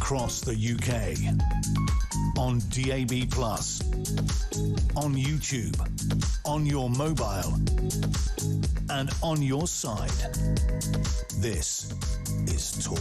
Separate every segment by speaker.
Speaker 1: across the UK. On DAB+, on YouTube, on your mobile, and on your side. This is Talk.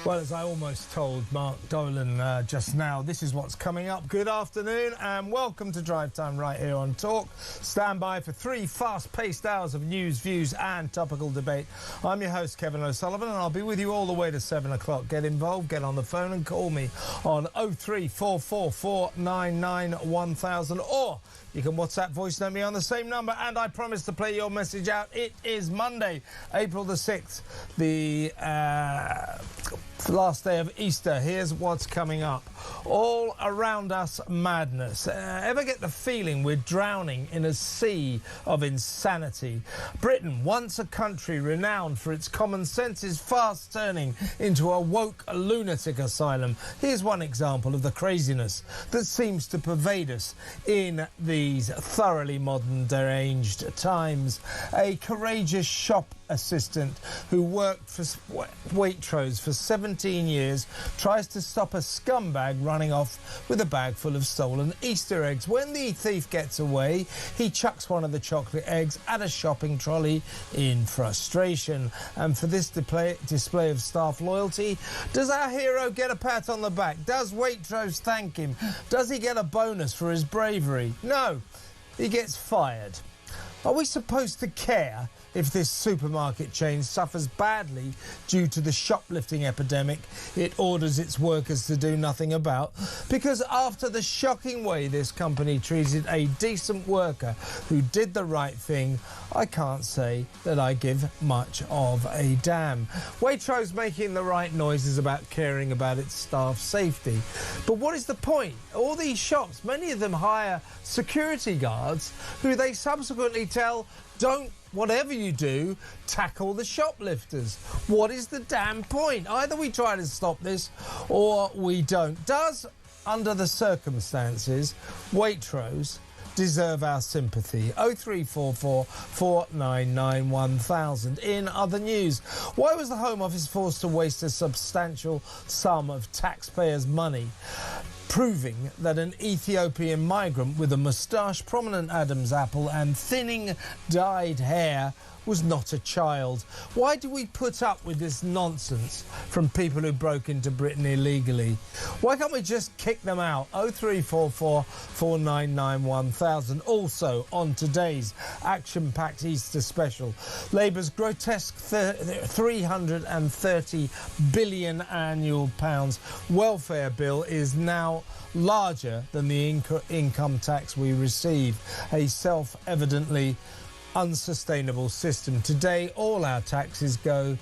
Speaker 2: Well, as I almost told Mark Dolan just now, this is what's coming up. Good afternoon and welcome to Drive Time right here on Talk. Stand by for 3 fast-paced hours of news, views and topical debate. I'm your host, Kevin O'Sullivan, and I'll be with you all the way to 7 o'clock. Get involved, get on the phone and call me on 03444991000, or you can WhatsApp voice note me on the same number, and I promise to play your message out. It is Monday, April the 6th, the last day of Easter. Here's what's coming up. All around us, madness. Ever get the feeling we're drowning in a sea of insanity? Britain, once a country renowned for its common sense, is fast turning into a woke lunatic asylum. Here's one example of the craziness that seems to pervade us in these thoroughly modern, deranged times. A courageous shop assistant who worked for Waitrose for 17 years tries to stop a scumbag running off with a bag full of stolen Easter eggs. When the thief gets away, he chucks one of the chocolate eggs at a shopping trolley in frustration. And for this display of staff loyalty, does our hero get a pat on the back? Does Waitrose thank him? Does he get a bonus for his bravery? No, he gets fired. Are we supposed to care if this supermarket chain suffers badly due to the shoplifting epidemic it orders its workers to do nothing about? Because after the shocking way this company treated a decent worker who did the right thing, I can't say that I give much of a damn. Waitrose making the right noises about caring about its staff safety. But what is the point? All these shops, many of them hire security guards who they subsequently tell, don't, whatever you do, tackle the shoplifters. What is the damn point? Either we try to stop this or we don't. Does, under the circumstances, Waitrose deserve our sympathy? 0344 499 1000. In other news, why was the Home Office forced to waste a substantial sum of taxpayers' money proving that an Ethiopian migrant with a moustache, prominent Adam's apple and thinning dyed hair was not a child? Why do we put up with this nonsense from people who broke into Britain illegally? Why can't we just kick them out? 0344 499 1000. Also, on today's action-packed Easter special, Labour's grotesque £330 billion annual welfare bill is now larger than the income tax we receive, a self-evidently unsustainable system. Today, all our taxes go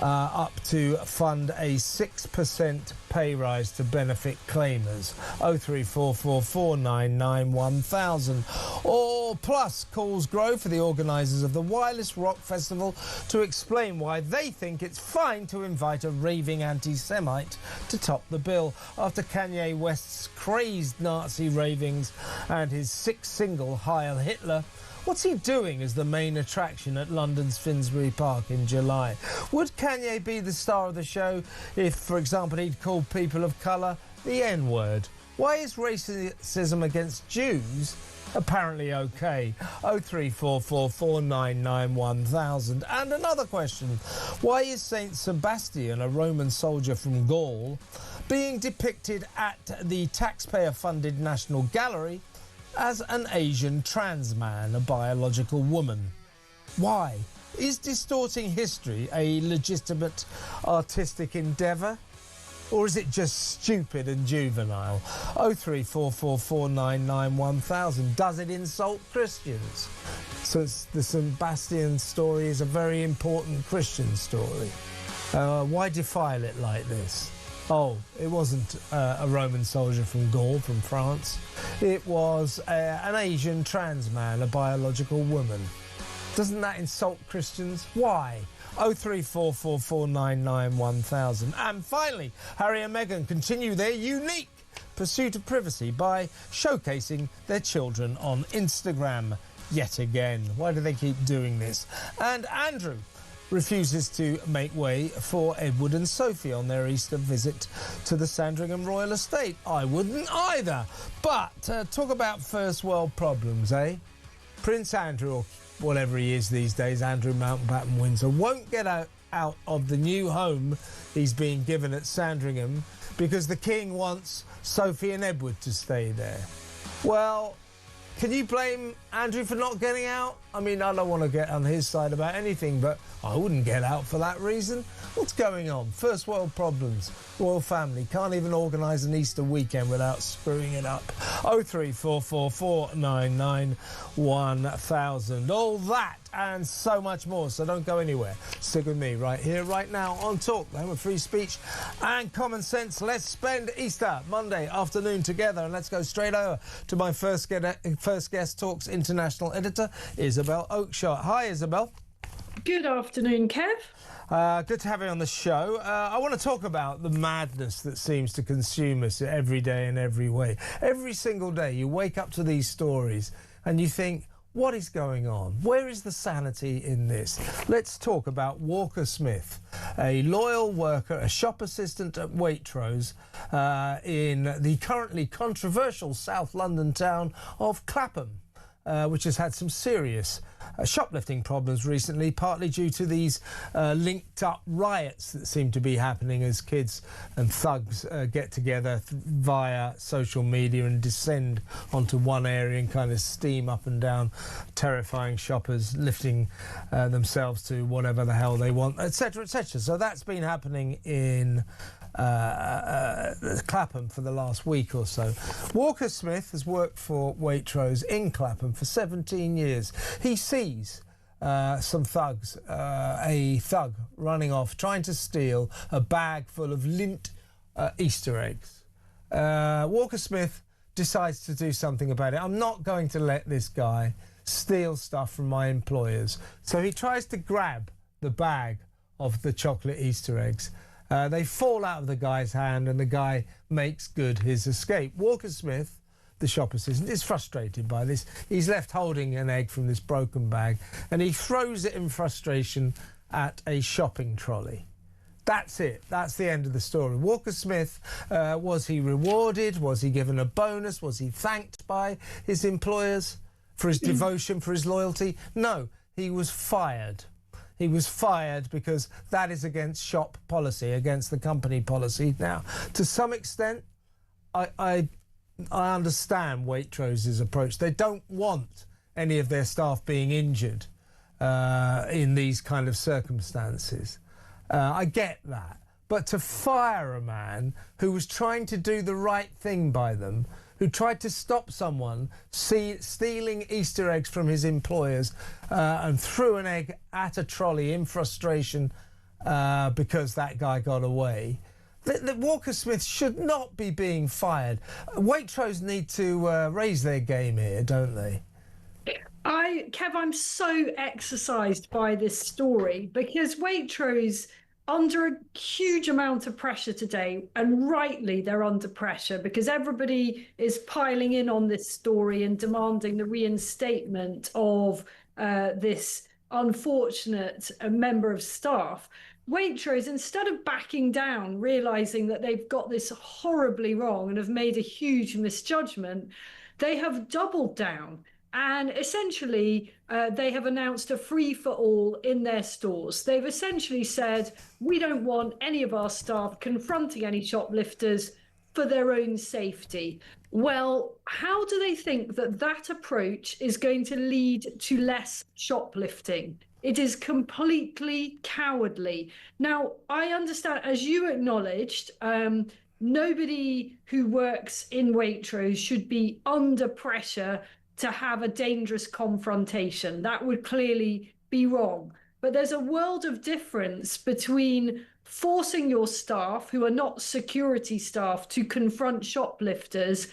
Speaker 2: up to fund a 6% pay rise to benefit claimers. 0344 499 1000. Or plus, calls grow for the organisers of the Wireless Rock Festival to explain why they think it's fine to invite a raving anti-Semite to top the bill after Kanye West's crazed Nazi ravings and his 6th single, Heil Hitler. What's he doing as the main attraction at London's Finsbury Park in July? Would Kanye be the star of the show if, for example, he'd called people of colour the N-word? Why is racism against Jews apparently okay? 0344 499 1000. And another question. Why is Saint Sebastian, a Roman soldier from Gaul, being depicted at the taxpayer-funded National Gallery as an Asian trans man, a biological woman? Why? Is distorting history a legitimate artistic endeavour? Or is it just stupid and juvenile? 0344 499 1000. Does it insult Christians? So the Sebastian story is a very important Christian story. Why defile it like this? Oh, it wasn't a Roman soldier from Gaul, from France. It was an Asian trans man, a biological woman. Doesn't that insult Christians? Why? 0344 499 1000. And finally, Harry and Meghan continue their unique pursuit of privacy by showcasing their children on Instagram. yet again. Why do they keep doing this? And Andrew refuses to make way for Edward and Sophie on their Easter visit to the Sandringham Royal Estate. I wouldn't either. But talk about first world problems, eh? Prince Andrew, or whatever he is these days, Andrew Mountbatten Windsor, won't get out of the new home he's being given at Sandringham because the King wants Sophie and Edward to stay there. Well, can you blame Andrew for not getting out? I mean, I don't want to get on his side about anything, but I wouldn't get out for that reason. What's going on? First world problems. Royal family can't even organise an Easter weekend without screwing it up. 03444991000. All that and so much more. So don't go anywhere. Stick with me right here, right now on Talk, the home of free speech and common sense. Let's spend Easter Monday afternoon together, and let's go straight over to my first guest, Talk's international editor, Isabel Oakeshott. Hi, Isabel.
Speaker 3: Good afternoon, Kev.
Speaker 2: Good to have you on the show. I want to talk about the madness that seems to consume us every day in every way. Every single day you wake up to these stories and you think, what is going on? Where is the sanity in this? Let's talk about Walker Smith, a loyal worker, a shop assistant at Waitrose in the currently controversial South London town of Clapham, which has had some serious shoplifting problems recently, partly due to these linked up riots that seem to be happening as kids and thugs get together via social media and descend onto one area and kind of steam up and down, terrifying shoppers, lifting themselves to whatever the hell they want, etc., etc. So that's been happening in Clapham for the last week or so. Walker Smith has worked for Waitrose in Clapham for 17 years. He sees some thugs, a thug running off, trying to steal a bag full of lint Easter eggs. Walker Smith decides to do something about it. I'm not going to let this guy steal stuff from my employers. So he tries to grab the bag of the chocolate Easter eggs. They fall out of the guy's hand and the guy makes good his escape. Walker Smith, the shop assistant, is frustrated by this. He's left holding an egg from this broken bag and he throws it in frustration at a shopping trolley. That's it. That's the end of the story. Walker Smith, was he rewarded? Was he given a bonus? Was he thanked by his employers for his devotion, for his loyalty? No, he was fired. He was fired because that is against shop policy, against the company policy. Now, to some extent, I understand Waitrose's approach. They don't want any of their staff being injured in these kind of circumstances. I get that. But to fire a man who was trying to do the right thing by them, who tried to stop someone stealing Easter eggs from his employers and threw an egg at a trolley in frustration because that guy got away. That Walker Smith should not be being fired. Waitrose need to raise their game here, don't they?
Speaker 3: Kev, I'm so exercised by this story because Waitrose, under a huge amount of pressure today, and rightly they're under pressure because everybody is piling in on this story and demanding the reinstatement of this unfortunate member of staff. Waitrose, instead of backing down, realizing that they've got this horribly wrong and have made a huge misjudgment, they have doubled down. And essentially, they have announced a free-for-all in their stores. They've essentially said, we don't want any of our staff confronting any shoplifters for their own safety. Well, how do they think that that approach is going to lead to less shoplifting? It is completely cowardly. Now, I understand, as you acknowledged, nobody who works in Waitrose should be under pressure to have a dangerous confrontation. That would clearly be wrong. But there's a world of difference between forcing your staff, who are not security staff, to confront shoplifters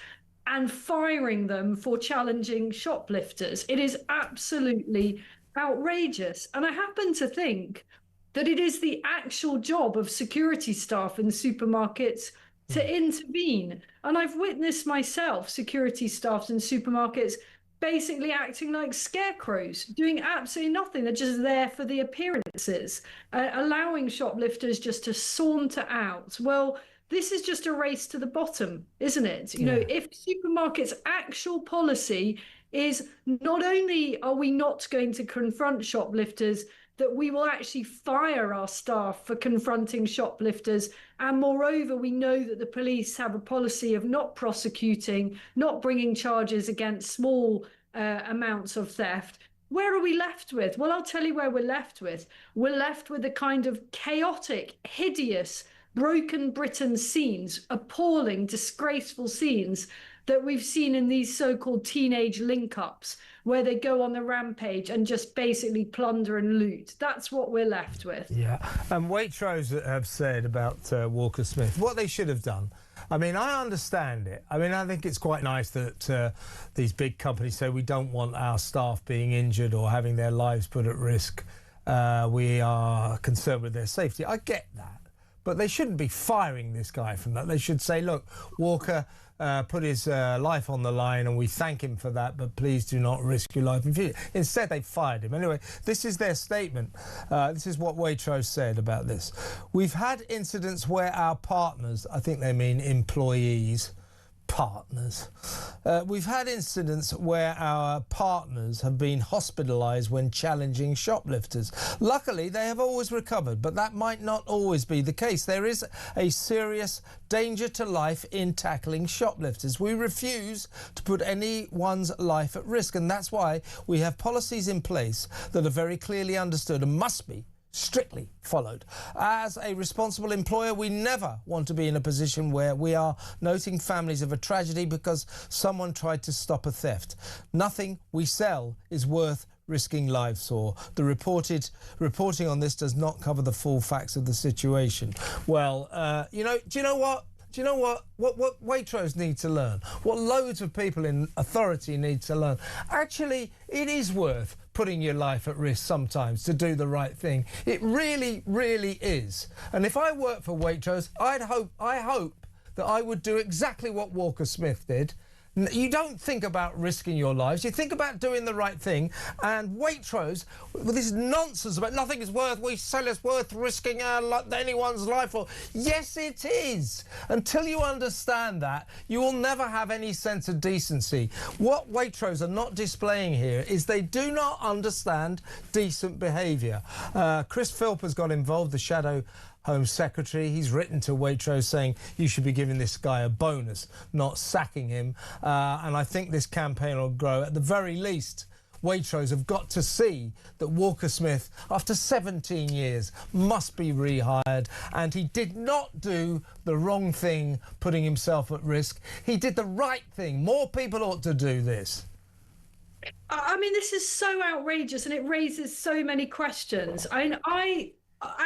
Speaker 3: and firing them for challenging shoplifters. It is absolutely outrageous. And I happen to think that it is the actual job of security staff in supermarkets to intervene. And I've witnessed myself security staffs in supermarkets basically acting like scarecrows, doing absolutely nothing. They're just there for the appearances, allowing shoplifters just to saunter out. Well, this is just a race to the bottom, isn't it? You know, if supermarkets' actual policy is not only are we not going to confront shoplifters, that we will actually fire our staff for confronting shoplifters. And moreover, we know that the police have a policy of not prosecuting, not bringing charges against small amounts of theft. Where are we left with? Well, I'll tell you where we're left with. We're left with a kind of chaotic, hideous, broken Britain scenes, appalling, disgraceful scenes that we've seen in these so-called teenage link-ups, where they go on the rampage and just basically plunder and loot. That's what we're left with.
Speaker 2: Yeah, and Waitrose have said about Walker Smith what they should have done. I mean, I understand it. I mean, I think it's quite nice that these big companies say we don't want our staff being injured or having their lives put at risk. We are concerned with their safety. I get that. But they shouldn't be firing this guy from that. They should say, look, Walker put his life on the line and we thank him for that, but please do not risk your life in future. Instead, they fired him. Anyway, this is their statement. This is what Waitrose said about this. We've had incidents where our partners, I think they mean employees, partners. We've had incidents where our partners have been hospitalised when challenging shoplifters. Luckily, they have always recovered, but that might not always be the case. There is a serious danger to life in tackling shoplifters. We refuse to put anyone's life at risk, and that's why we have policies in place that are very clearly understood and must be strictly followed. As a responsible employer, we never want to be in a position where we are noting families of a tragedy because someone tried to stop a theft. Nothing we sell is worth risking lives for. The reporting on this does not cover the full facts of the situation. Well, do you know what? Do you know what Waitrose need to learn? What loads of people in authority need to learn? Actually, it is worth putting your life at risk sometimes to do the right thing. It really, really is. And if I worked for Waitrose, I hope that I would do exactly what Walker Smith did. You don't think about risking your lives. You think about doing the right thing. And Waitrose, with this nonsense about nothing is worth, we sell it's worth risking anyone's life for. Yes, it is. Until you understand that, you will never have any sense of decency. What Waitrose are not displaying here is they do not understand decent behaviour. Chris Philp has got involved, the Shadow Home Secretary. He's written to Waitrose saying you should be giving this guy a bonus, not sacking him. And I think this campaign will grow. At the very least, Waitrose have got to see that Walker Smith, after 17 years, must be rehired. And he did not do the wrong thing, putting himself at risk. He did the right thing. More people ought to do this.
Speaker 3: I mean, this is so outrageous and it raises so many questions. I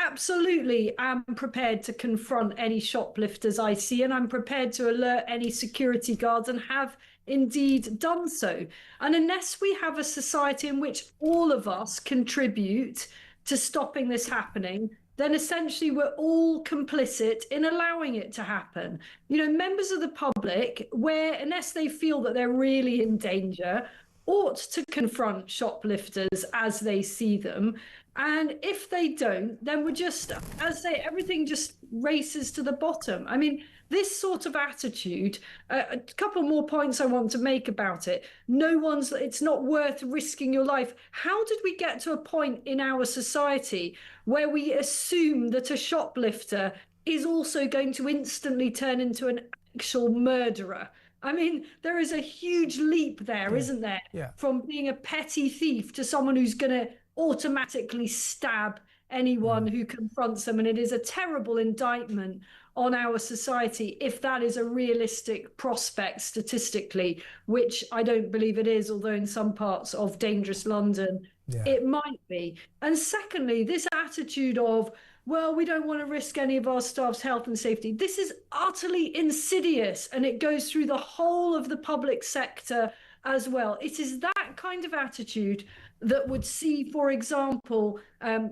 Speaker 3: absolutely am prepared to confront any shoplifters I see, and I'm prepared to alert any security guards and have indeed done so. And unless we have a society in which all of us contribute to stopping this happening, then essentially we're all complicit in allowing it to happen. You know, members of the public, where unless they feel that they're really in danger, ought to confront shoplifters as they see them. And if they don't, then we're just, as I say, everything just races to the bottom. I mean, this sort of attitude, a couple more points I want to make about it. It's not worth risking your life. How did we get to a point in our society where we assume that a shoplifter is also going to instantly turn into an actual murderer? I mean, there is a huge leap there, isn't there?
Speaker 2: Yeah.
Speaker 3: From being a petty thief to someone who's going to automatically stab anyone who confronts them. And it is a terrible indictment on our society if that is a realistic prospect statistically, which I don't believe it is, although in some parts of dangerous London it might be. And secondly, this attitude of, well, we don't want to risk any of our staff's health and safety. This is utterly insidious, and it goes through the whole of the public sector as well. It is that kind of attitude that would see, for example,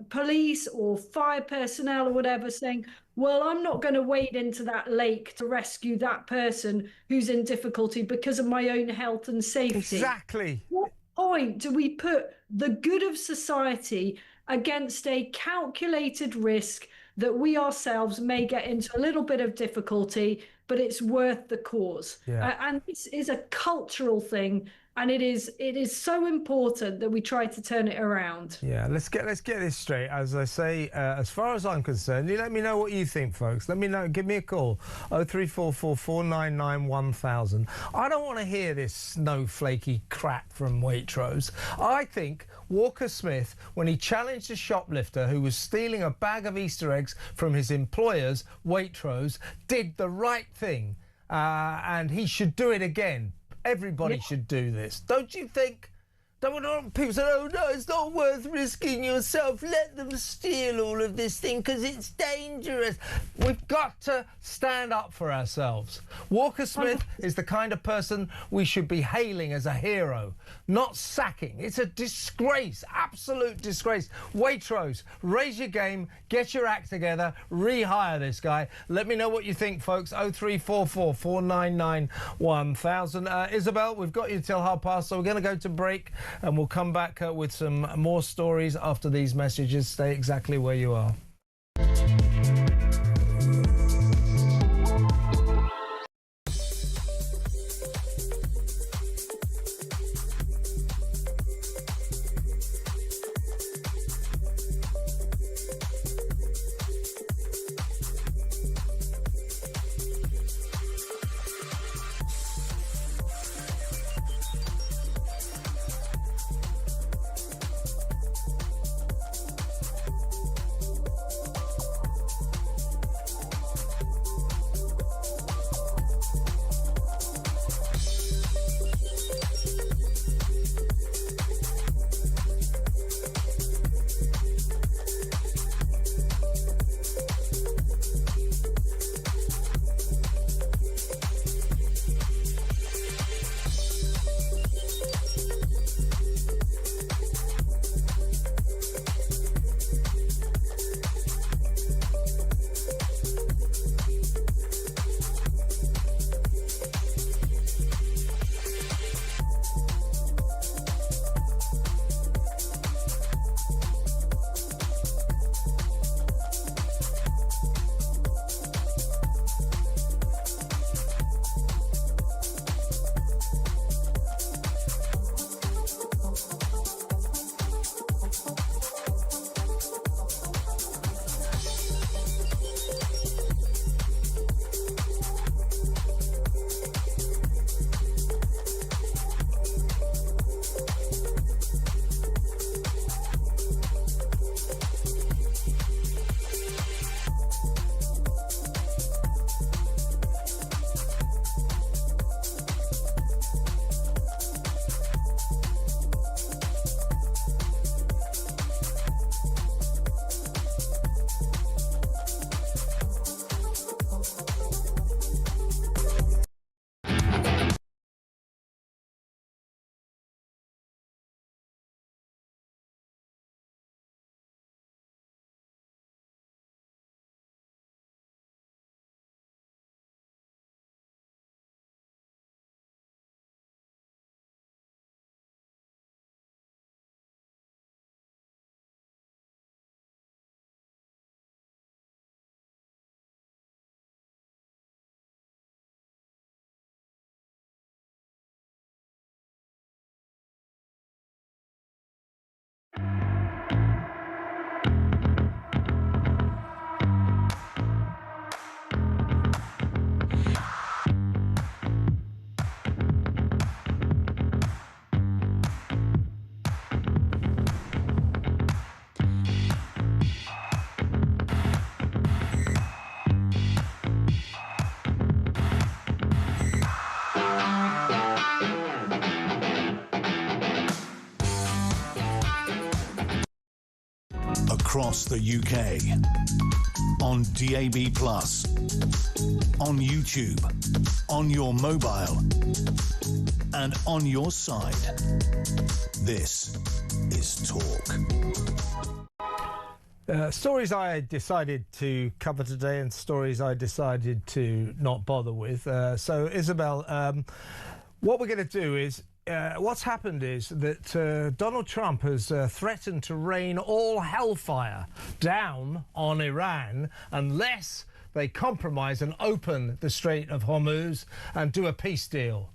Speaker 3: police or fire personnel or whatever saying, well, I'm not going to wade into that lake to rescue that person who's in difficulty because of my own health and safety.
Speaker 2: Exactly.
Speaker 3: What point do we put the good of society against a calculated risk that we ourselves may get into a little bit of difficulty, but it's worth the cause? And this is a cultural thing, and it is so important that we try to turn it around.
Speaker 2: Yeah, let's get this straight. As I say, as far as I'm concerned, you let me know what you think, folks. Let me know. Give me a call. 0344 499 1000. I don't want to hear this snowflakey crap from Waitrose. I think Walker Smith, when he challenged a shoplifter who was stealing a bag of Easter eggs from his employer's Waitrose, did the right thing, and he should do it again. Everybody should do this, don't you think? Don't people say, oh no, it's not worth risking yourself. Let them steal all of this thing because it's dangerous. We've got to stand up for ourselves. Walker Smith is the kind of person we should be hailing as a hero, not sacking. It's a disgrace, absolute disgrace. Waitrose, raise your game, get your act together, rehire this guy. Let me know what you think, folks. 0344 499 1000. Isabel, we've got you till p:30, so we're going to go to break. And we'll come back with some more stories after these messages. Stay exactly where you are.
Speaker 1: across the UK. On DAB+, on YouTube, on your mobile, and on your side. This is Talk.
Speaker 2: Stories I decided to cover today and stories I decided to not bother with. So, Isabel, what we're going to do is, what's happened is that Donald Trump has threatened to rain all hellfire down on Iran unless they compromise and open the Strait of Hormuz and do a peace deal.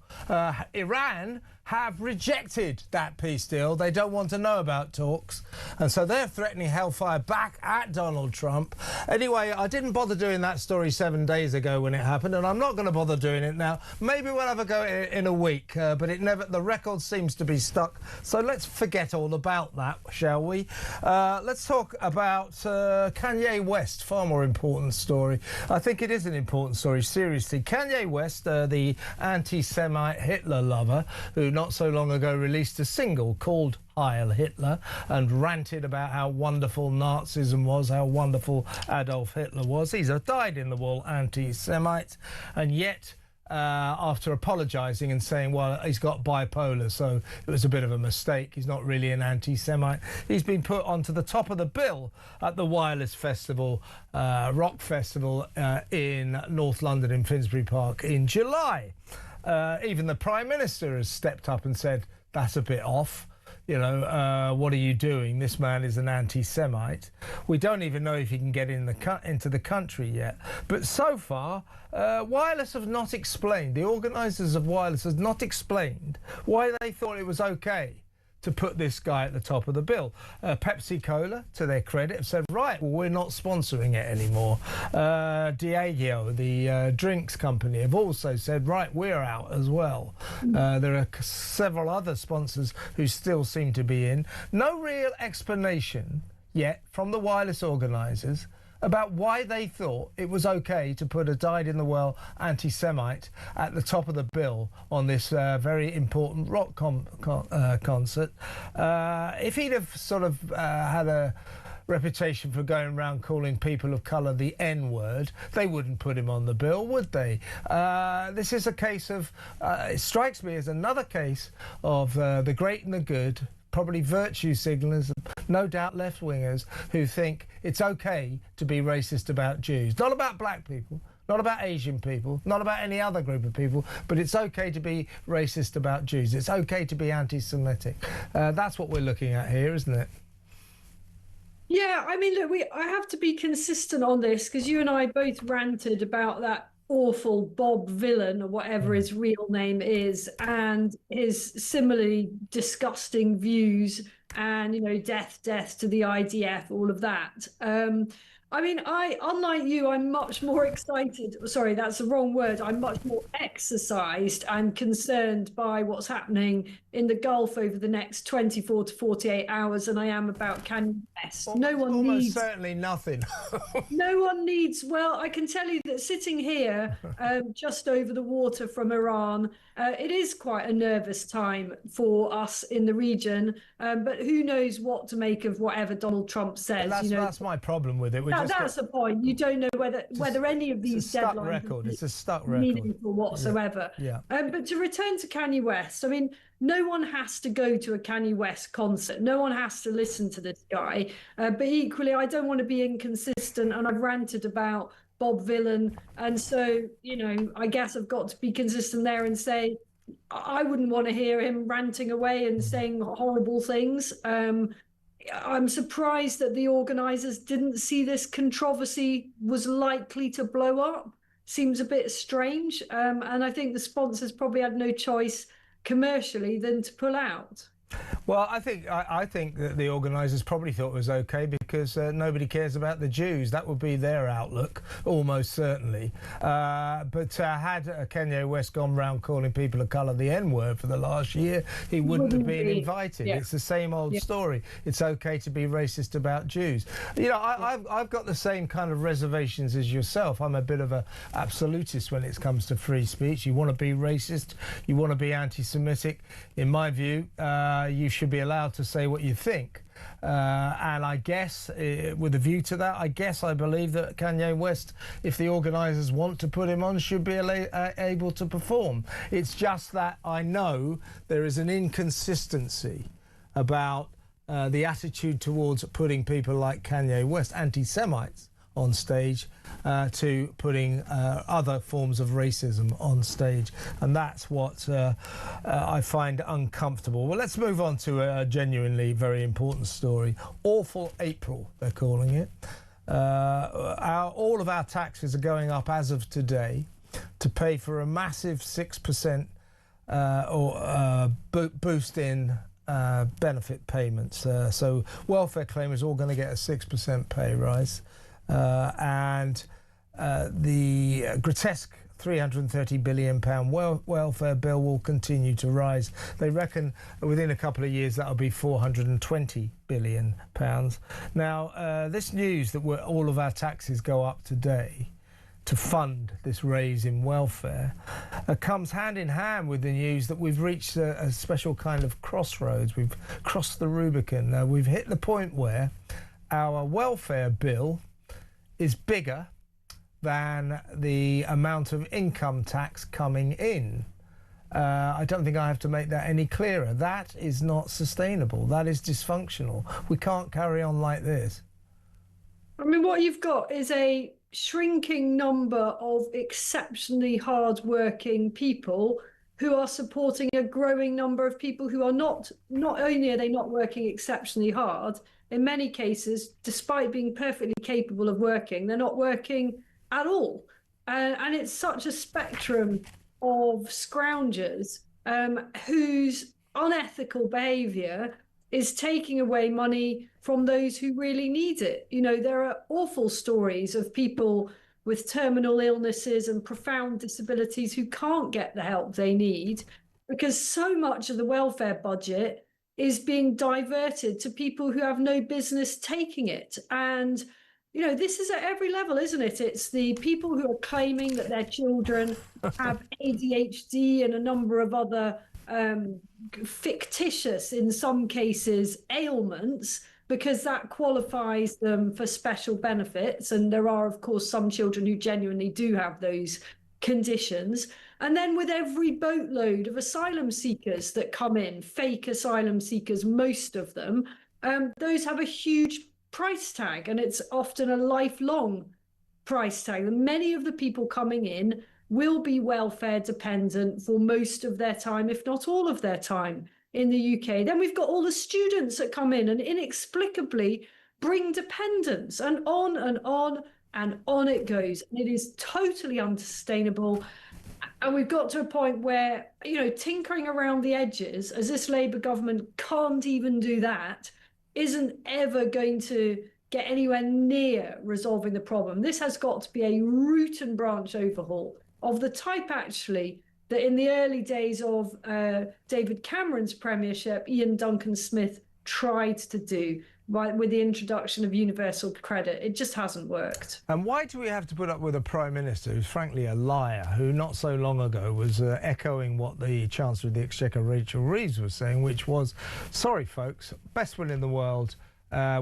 Speaker 2: Iran have rejected that peace deal. They don't want to know about talks. And so they're threatening hellfire back at Donald Trump. Anyway, I didn't bother doing that story 7 days ago when it happened, and I'm not going to bother doing it now. Maybe we'll have a go in a week, but the record seems to be stuck. So let's forget all about that, shall we? Let's talk about Kanye West, far more important story. I think it is an important story, seriously. Kanye West, the anti-Semite Hitler lover, who not so long ago released a single called Heil Hitler and ranted about how wonderful Nazism was, how wonderful Adolf Hitler was. He's a dyed-in-the-wool anti-Semite, and yet after apologising and saying, well, he's got bipolar, so it was a bit of a mistake, he's not really an anti-Semite, he's been put onto the top of the bill at the Wireless Festival, rock festival in North London in Finsbury Park in July. Even the Prime Minister has stepped up and said, that's a bit off. You know, what are you doing? This man is an anti-Semite. We don't even know if he can get into the country yet. But so far, Wireless have not explained, the organisers of Wireless have not explained why they thought it was OK to put this guy at the top of the bill. Pepsi Cola, to their credit, have said, right, well, we're not sponsoring it anymore. Diageo, the drinks company, have also said, right, we're out as well. There are several other sponsors who still seem to be in. No real explanation yet from the Wireless organisers about why they thought it was OK to put a dyed-in-the-wool anti-Semite at the top of the bill on this very important rock concert. If he'd have sort of had a reputation for going around calling people of colour the N-word, they wouldn't put him on the bill, would they? This is a case of, it strikes me as another case of the great and the good, probably virtue signalers, no doubt left-wingers, who think it's OK to be racist about Jews. Not about black people, not about Asian people, not about any other group of people, but it's OK to be racist about Jews. It's OK to be anti-Semitic. That's what we're looking at here, isn't it?
Speaker 3: Yeah, I mean, look, I have to be consistent on this because you and I both ranted about that awful Bob Villain, or whatever his real name is, and his similarly disgusting views and, you know, death to the IDF, all of that. I mean, unlike you, I'm much more excited. Sorry, that's the wrong word. I'm much more exercised and concerned by what's happening in the Gulf over the next 24 to 48 hours than I am about Kanye West.
Speaker 2: Almost certainly nothing.
Speaker 3: No one needs. Well, I can tell you that sitting here, just over the water from Iran, it is quite a nervous time for us in the region. But who knows what to make of whatever Donald Trump says?
Speaker 2: That's my problem with it.
Speaker 3: That's the point. You don't know whether any of these deadlines
Speaker 2: it's a stuck record,
Speaker 3: meaningful whatsoever.
Speaker 2: Yeah.
Speaker 3: But to return to Kanye West, I mean, no one has to go to a Kanye West concert. No one has to listen to this guy. But equally, I don't want to be inconsistent, and I've ranted about Bob Villain, and so, you know, I guess I've got to be consistent there and say I wouldn't want to hear him ranting away and saying horrible things. I'm surprised that the organisers didn't see this controversy was likely to blow up. Seems a bit strange. And I think the sponsors probably had no choice commercially than to pull out.
Speaker 2: Well, I think that the organisers probably thought it was OK because nobody cares about the Jews. That would be their outlook, almost certainly. But had Kanye West gone round calling people of colour the N-word for the last year, he wouldn't have been invited. Yeah. It's the same old story. It's OK to be racist about Jews. You know, I've got the same kind of reservations as yourself. I'm a bit of a absolutist when it comes to free speech. You want to be racist, you want to be anti-Semitic. In my view, you should be allowed to say what you think. And I guess, with a view to that, I believe that Kanye West, if the organisers want to put him on, should be able to perform. It's just that I know there is an inconsistency about the attitude towards putting people like Kanye West, anti-Semites, on stage, to putting other forms of racism on stage, and that's what I find uncomfortable. Well, let's move on to a genuinely very important story. Awful April, they're calling it. All of our taxes are going up as of today to pay for a massive 6% boost in benefit payments. So welfare claimers are all going to get a 6% pay rise. And the grotesque £330 billion welfare bill will continue to rise. They reckon within a couple of years that'll be £420 billion. Now, this news that all of our taxes go up today to fund this raise in welfare comes hand in hand with the news that we've reached a special kind of crossroads. We've crossed the Rubicon. We've hit the point where our welfare bill is bigger than the amount of income tax coming in. I don't think I have to make that any clearer. That is not sustainable. That is dysfunctional. We can't carry on like this.
Speaker 3: I mean, what you've got is a shrinking number of exceptionally hard-working people who are supporting a growing number of people who are not only are they not working exceptionally hard, in many cases, despite being perfectly capable of working, they're not working at all. And it's such a spectrum of scroungers whose unethical behaviour is taking away money from those who really need it. You know, there are awful stories of people with terminal illnesses and profound disabilities who can't get the help they need because so much of the welfare budget is being diverted to people who have no business taking it. And, you know, this is at every level, isn't it? It's the people who are claiming that their children have ADHD and a number of other fictitious, in some cases, ailments, because that qualifies them for special benefits. And there are, of course, some children who genuinely do have those conditions. And then with every boatload of asylum seekers that come in, fake asylum seekers, most of them, those have a huge price tag, and it's often a lifelong price tag. And many of the people coming in will be welfare dependent for most of their time, if not all of their time in the UK. Then we've got all the students that come in and inexplicably bring dependents, and on and on and on it goes. And it is totally unsustainable. And we've got to a point where, you know, tinkering around the edges, as this Labour government can't even do that, isn't ever going to get anywhere near resolving the problem. This has got to be a root and branch overhaul of the type, actually, that in the early days of David Cameron's premiership, Ian Duncan Smith tried to do with the introduction of universal credit. It just hasn't worked.
Speaker 2: And why do we have to put up with a Prime Minister who's frankly a liar, who not so long ago was echoing what the Chancellor of the Exchequer, Rachel Reeves, was saying, which was, sorry folks, best will in the world,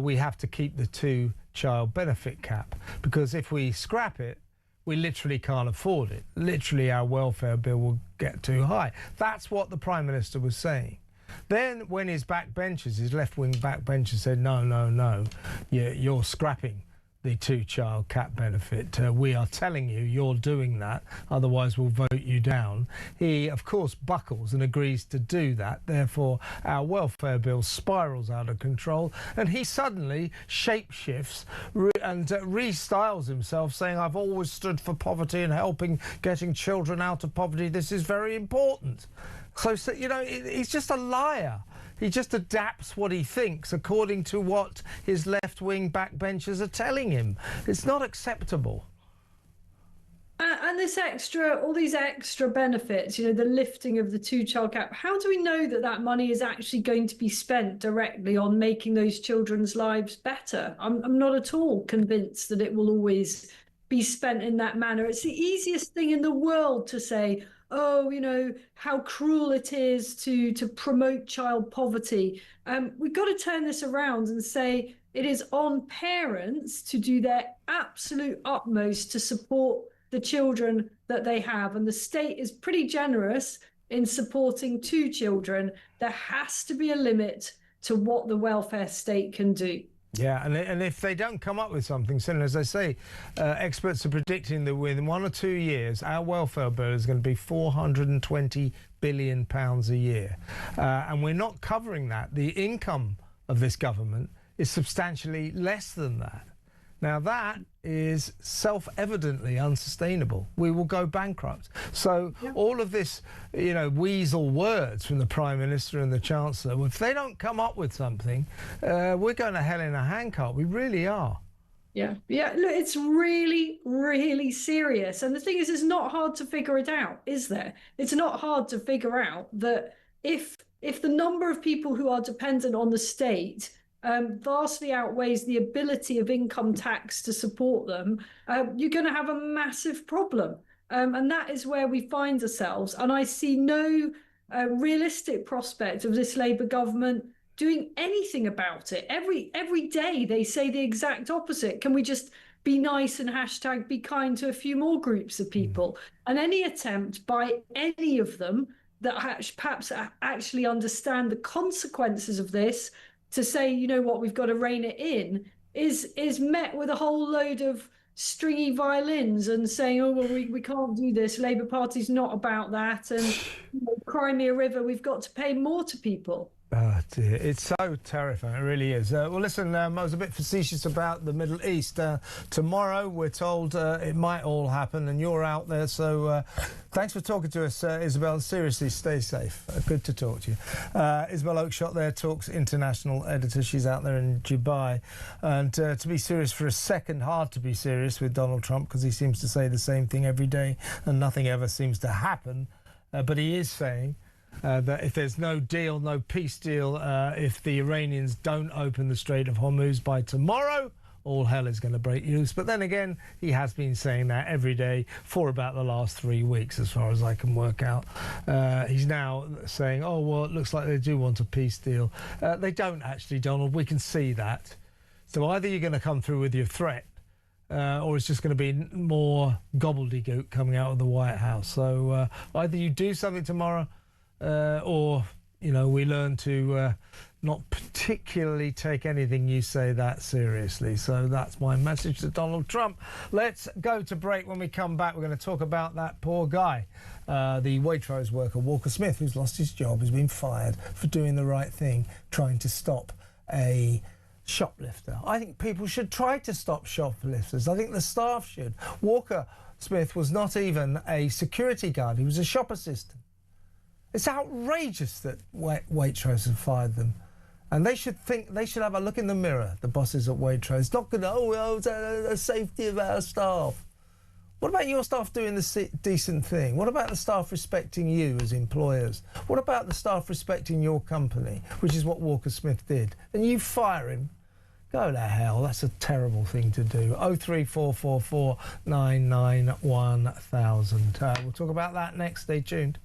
Speaker 2: we have to keep the two-child benefit cap, because if we scrap it, we literally can't afford it. Literally, our welfare bill will get too high. That's what the Prime Minister was saying. Then when his backbenchers, his left-wing backbenchers said, no, you're scrapping the two-child cap benefit. We are telling you you're doing that, otherwise we'll vote you down. He, of course, buckles and agrees to do that. Therefore, our welfare bill spirals out of control, and he suddenly shapeshifts and restyles himself, saying, I've always stood for poverty and getting children out of poverty. This is very important. So, you know, he's just a liar. He just adapts what he thinks according to what his left-wing backbenchers are telling him. It's not acceptable.
Speaker 3: And all these extra benefits, you know, the lifting of the two-child cap, how do we know that that money is actually going to be spent directly on making those children's lives better? I'm not at all convinced that it will always be spent in that manner. It's the easiest thing in the world to say, oh, how cruel it is to promote child poverty. We've got to turn this around and say it is on parents to do their absolute utmost to support the children that they have. And the state is pretty generous in supporting 2 children. There has to be a limit to what the welfare state can do.
Speaker 2: Yeah, and if they don't come up with something soon, as I say, experts are predicting that within 1 or 2 years, our welfare bill is going to be £420 billion a year. And we're not covering that. The income of this government is substantially less than that. Now, that is self-evidently unsustainable. We will go bankrupt. So all of this, weasel words from the Prime Minister and the Chancellor, if they don't come up with something, we're going to hell in a handcart. We really are.
Speaker 3: Yeah. Look, it's really, really serious. And the thing is, it's not hard to figure it out, is there? It's not hard to figure out that if the number of people who are dependent on the state vastly outweighs the ability of income tax to support them, you're going to have a massive problem. And that is where we find ourselves. And I see no realistic prospect of this Labour government doing anything about it. Every day they say the exact opposite. Can we just be nice and hashtag be kind to a few more groups of people? And any attempt by any of them that perhaps actually understand the consequences of this to say, we've got to rein it in, is met with a whole load of stringy violins and saying, oh, well, we can't do this. Labour Party's not about that. And Crimea River, we've got to pay more to people.
Speaker 2: Oh dear, it's so terrifying, it really is. Well, listen, I was a bit facetious about the Middle East. Tomorrow, we're told it might all happen, and you're out there, so thanks for talking to us, Isabel. Seriously, stay safe. Good to talk to you. Isabel Oakeshott there, Talk's international editor. She's out there in Dubai. And to be serious for a second, hard to be serious with Donald Trump, because he seems to say the same thing every day, and nothing ever seems to happen. But he is saying that if there's no deal, no peace deal, if the Iranians don't open the Strait of Hormuz by tomorrow, all hell is going to break loose. But then again, he has been saying that every day for about the last 3 weeks, as far as I can work out. He's now saying, oh, well, it looks like they do want a peace deal. They don't actually, Donald. We can see that. So either you're going to come through with your threat, or it's just going to be more gobbledygook coming out of the White House. So either you do something tomorrow, or, we learn to not particularly take anything you say that seriously. So that's my message to Donald Trump. Let's go to break. When we come back, we're going to talk about that poor guy, the Waitrose worker, Walker Smith, who's lost his job, who's been fired for doing the right thing, trying to stop a shoplifter. I think people should try to stop shoplifters. I think the staff should. Walker Smith was not even a security guard. He was a shop assistant. It's outrageous that Waitrose have fired them. And they should have a look in the mirror, the bosses at Waitrose. It's not going to, the safety of our staff. What about your staff doing the decent thing? What about the staff respecting you as employers? What about the staff respecting your company, which is what Walker Smith did? And you fire him? Go to hell. That's a terrible thing to do. 03444 991 We'll talk about that next. Stay tuned.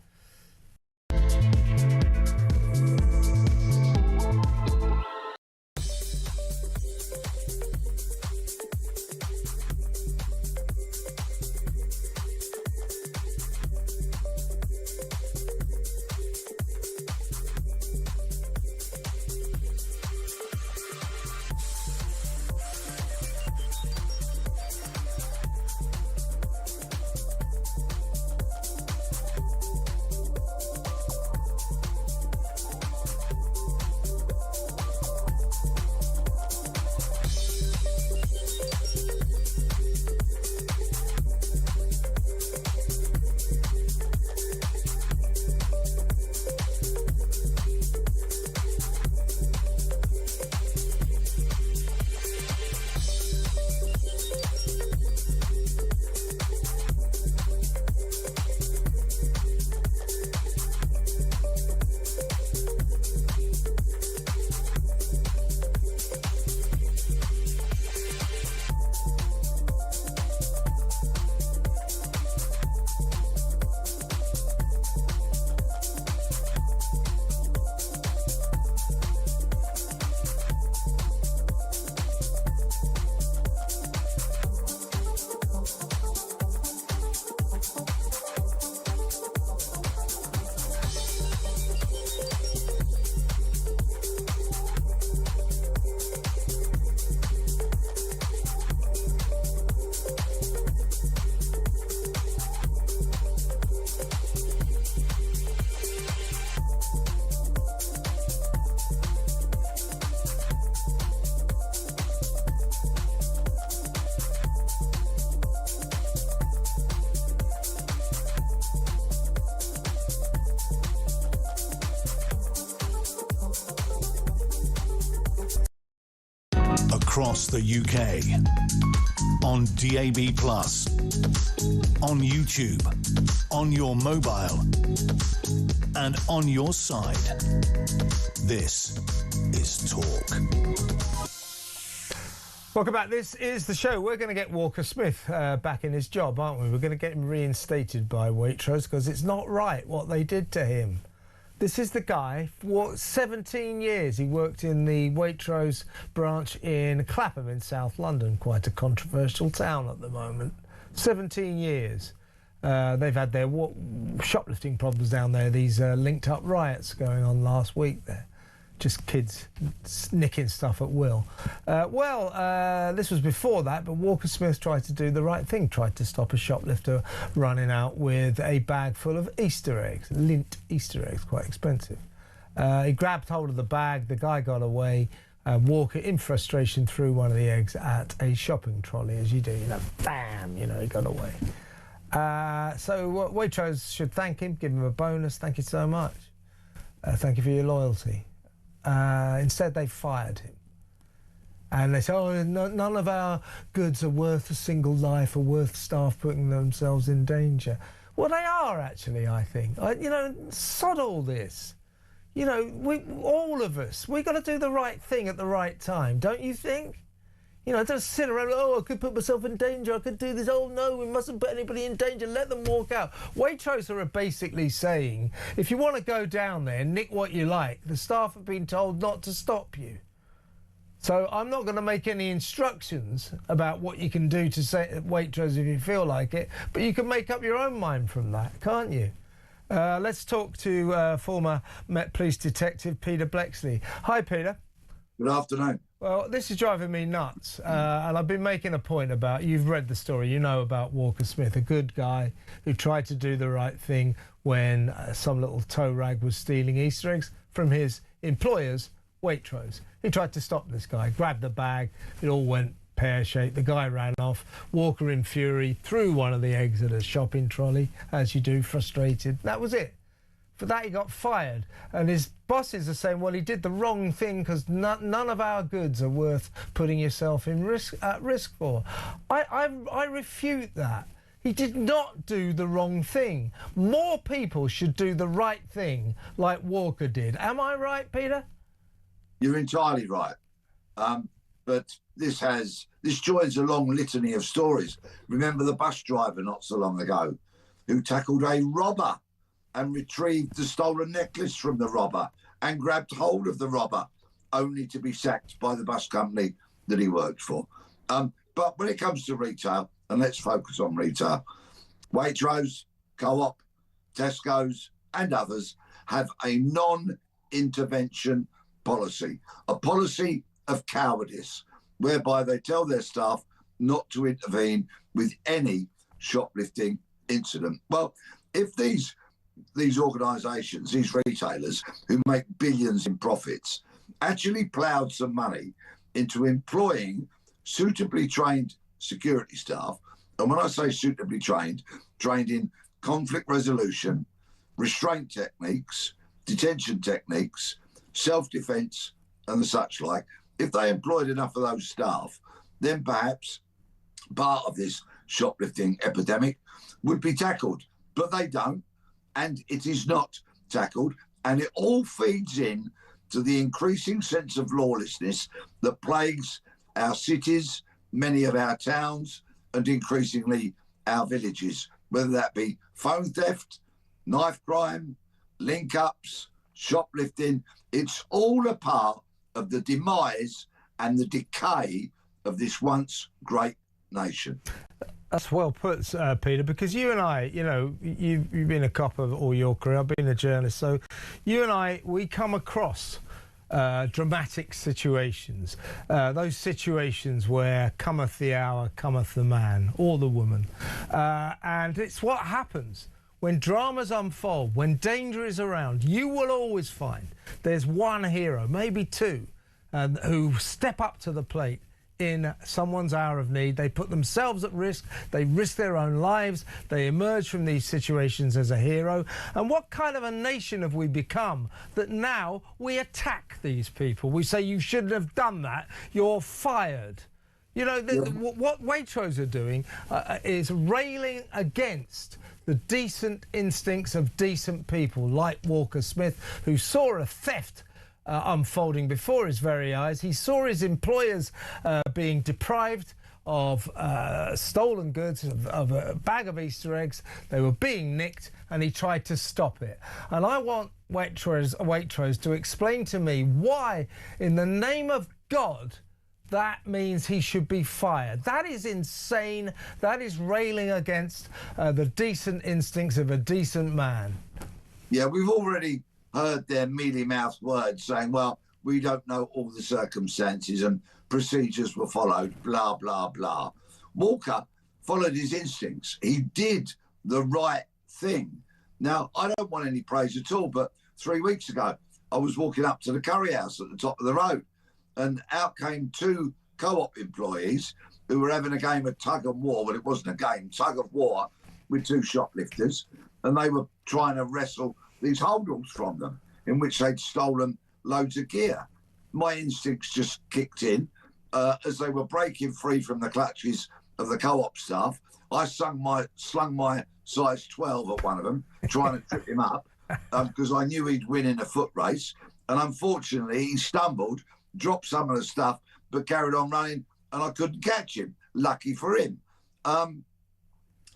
Speaker 1: across the UK, on DAB+, on YouTube, on your mobile, and on your side. This is Talk.
Speaker 2: Welcome back. This is the show. We're going to get Walker Smith back in his job, aren't we? We're going to get him reinstated by Waitrose because it's not right what they did to him. This is the guy, for 17 years he worked in the Waitrose branch in Clapham in South London, quite a controversial town at the moment. 17 years. They've had their shoplifting problems down there, these linked up riots going on last week there. Just kids nicking stuff at will. This was before that, but Walker Smith tried to do the right thing, tried to stop a shoplifter running out with a bag full of Easter eggs, lint Easter eggs, quite expensive. He grabbed hold of the bag, the guy got away, Walker, in frustration, threw one of the eggs at a shopping trolley, as you do, bam, he got away. So Waitrose should thank him, give him a bonus, thank you so much. Thank you for your loyalty. Instead, they fired him. And they said, none of our goods are worth a single life or worth staff putting themselves in danger. Well, they are, actually, I think. Sod all this. All of us, we've got to do the right thing at the right time, don't you think? Don't sit around, I could put myself in danger, I could do this, oh no, we mustn't put anybody in danger, let them walk out. Waitrose are basically saying, if you want to go down there and nick what you like, the staff have been told not to stop you. So I'm not going to make any instructions about what you can do to say at Waitrose if you feel like it, but you can make up your own mind from that, can't you? Let's talk to former Met Police Detective Peter Blexley. Hi, Peter.
Speaker 4: Good afternoon.
Speaker 2: Well, this is driving me nuts, and I've been making a point about, you've read the story, you know about Walker Smith, a good guy who tried to do the right thing when some little tow rag was stealing Easter eggs from his employers, Waitrose. He tried to stop this guy, grabbed the bag, it all went pear-shaped, the guy ran off, Walker in fury threw one of the eggs at a shopping trolley, as you do, frustrated. That was it. For that he got fired, and his bosses are saying, well, he did the wrong thing because none of our goods are worth putting yourself at risk for. I refute that. He did not do the wrong thing. More people should do the right thing like Walker did. Am I right, Peter?
Speaker 4: You're entirely right. But this joins a long litany of stories. Remember the bus driver not so long ago who tackled a robber and retrieved the stolen necklace from the robber and grabbed hold of the robber, only to be sacked by the bus company that he worked for. But when it comes to retail, and let's focus on retail, Waitrose, Co-op, Tesco's and others have a non-intervention policy, a policy of cowardice, whereby they tell their staff not to intervene with any shoplifting incident. Well, if these organisations, these retailers who make billions in profits, actually ploughed some money into employing suitably trained security staff, and when I say suitably trained in conflict resolution, restraint techniques, detention techniques, self-defence and the such like, if they employed enough of those staff, then perhaps part of this shoplifting epidemic would be tackled. But they don't. And it is not tackled, and it all feeds in to the increasing sense of lawlessness that plagues our cities, many of our towns, and increasingly our villages, whether that be phone theft, knife crime, link-ups, shoplifting. It's all a part of the demise and the decay of this once great nation.
Speaker 2: That's well put, Peter, because you and I, you've been a cop all your career, I've been a journalist, so you and I, we come across dramatic situations, those situations where cometh the hour, cometh the man, or the woman. And it's what happens when dramas unfold, when danger is around. You will always find there's one hero, maybe two, who step up to the plate in someone's hour of need. They put themselves at risk. They risk their own lives. They emerge from these situations as a hero. And what kind of a nation have we become that now we attack these people? We say, you shouldn't have done that. You're fired. You know, what Waitrose are doing is railing against the decent instincts of decent people like Walker Smith, who saw a theft unfolding before his very eyes. He saw his employers being deprived of stolen goods, of a bag of Easter eggs. They were being nicked, and he tried to stop it. And I want Waitrose to explain to me why, in the name of God, that means he should be fired. That is insane. That is railing against the decent instincts of a decent man.
Speaker 4: Yeah, we've already heard their mealy-mouthed words saying, well, we don't know all the circumstances and procedures were followed, blah, blah, blah. Walker followed his instincts. He did the right thing. Now, I don't want any praise at all, but 3 weeks ago, I was walking up to the curry house at the top of the road, and out came two co-op employees who were having a game of tug of war. Well, it wasn't a game, tug of war with two shoplifters, and they were trying to wrestle these holdalls from them, in which they'd stolen loads of gear. My instincts just kicked in. As they were breaking free from the clutches of the co-op staff, I slung my size 12 at one of them, trying to trip him up, because I knew he'd win in a foot race. And unfortunately, he stumbled, dropped some of the stuff, but carried on running, and I couldn't catch him. Lucky for him.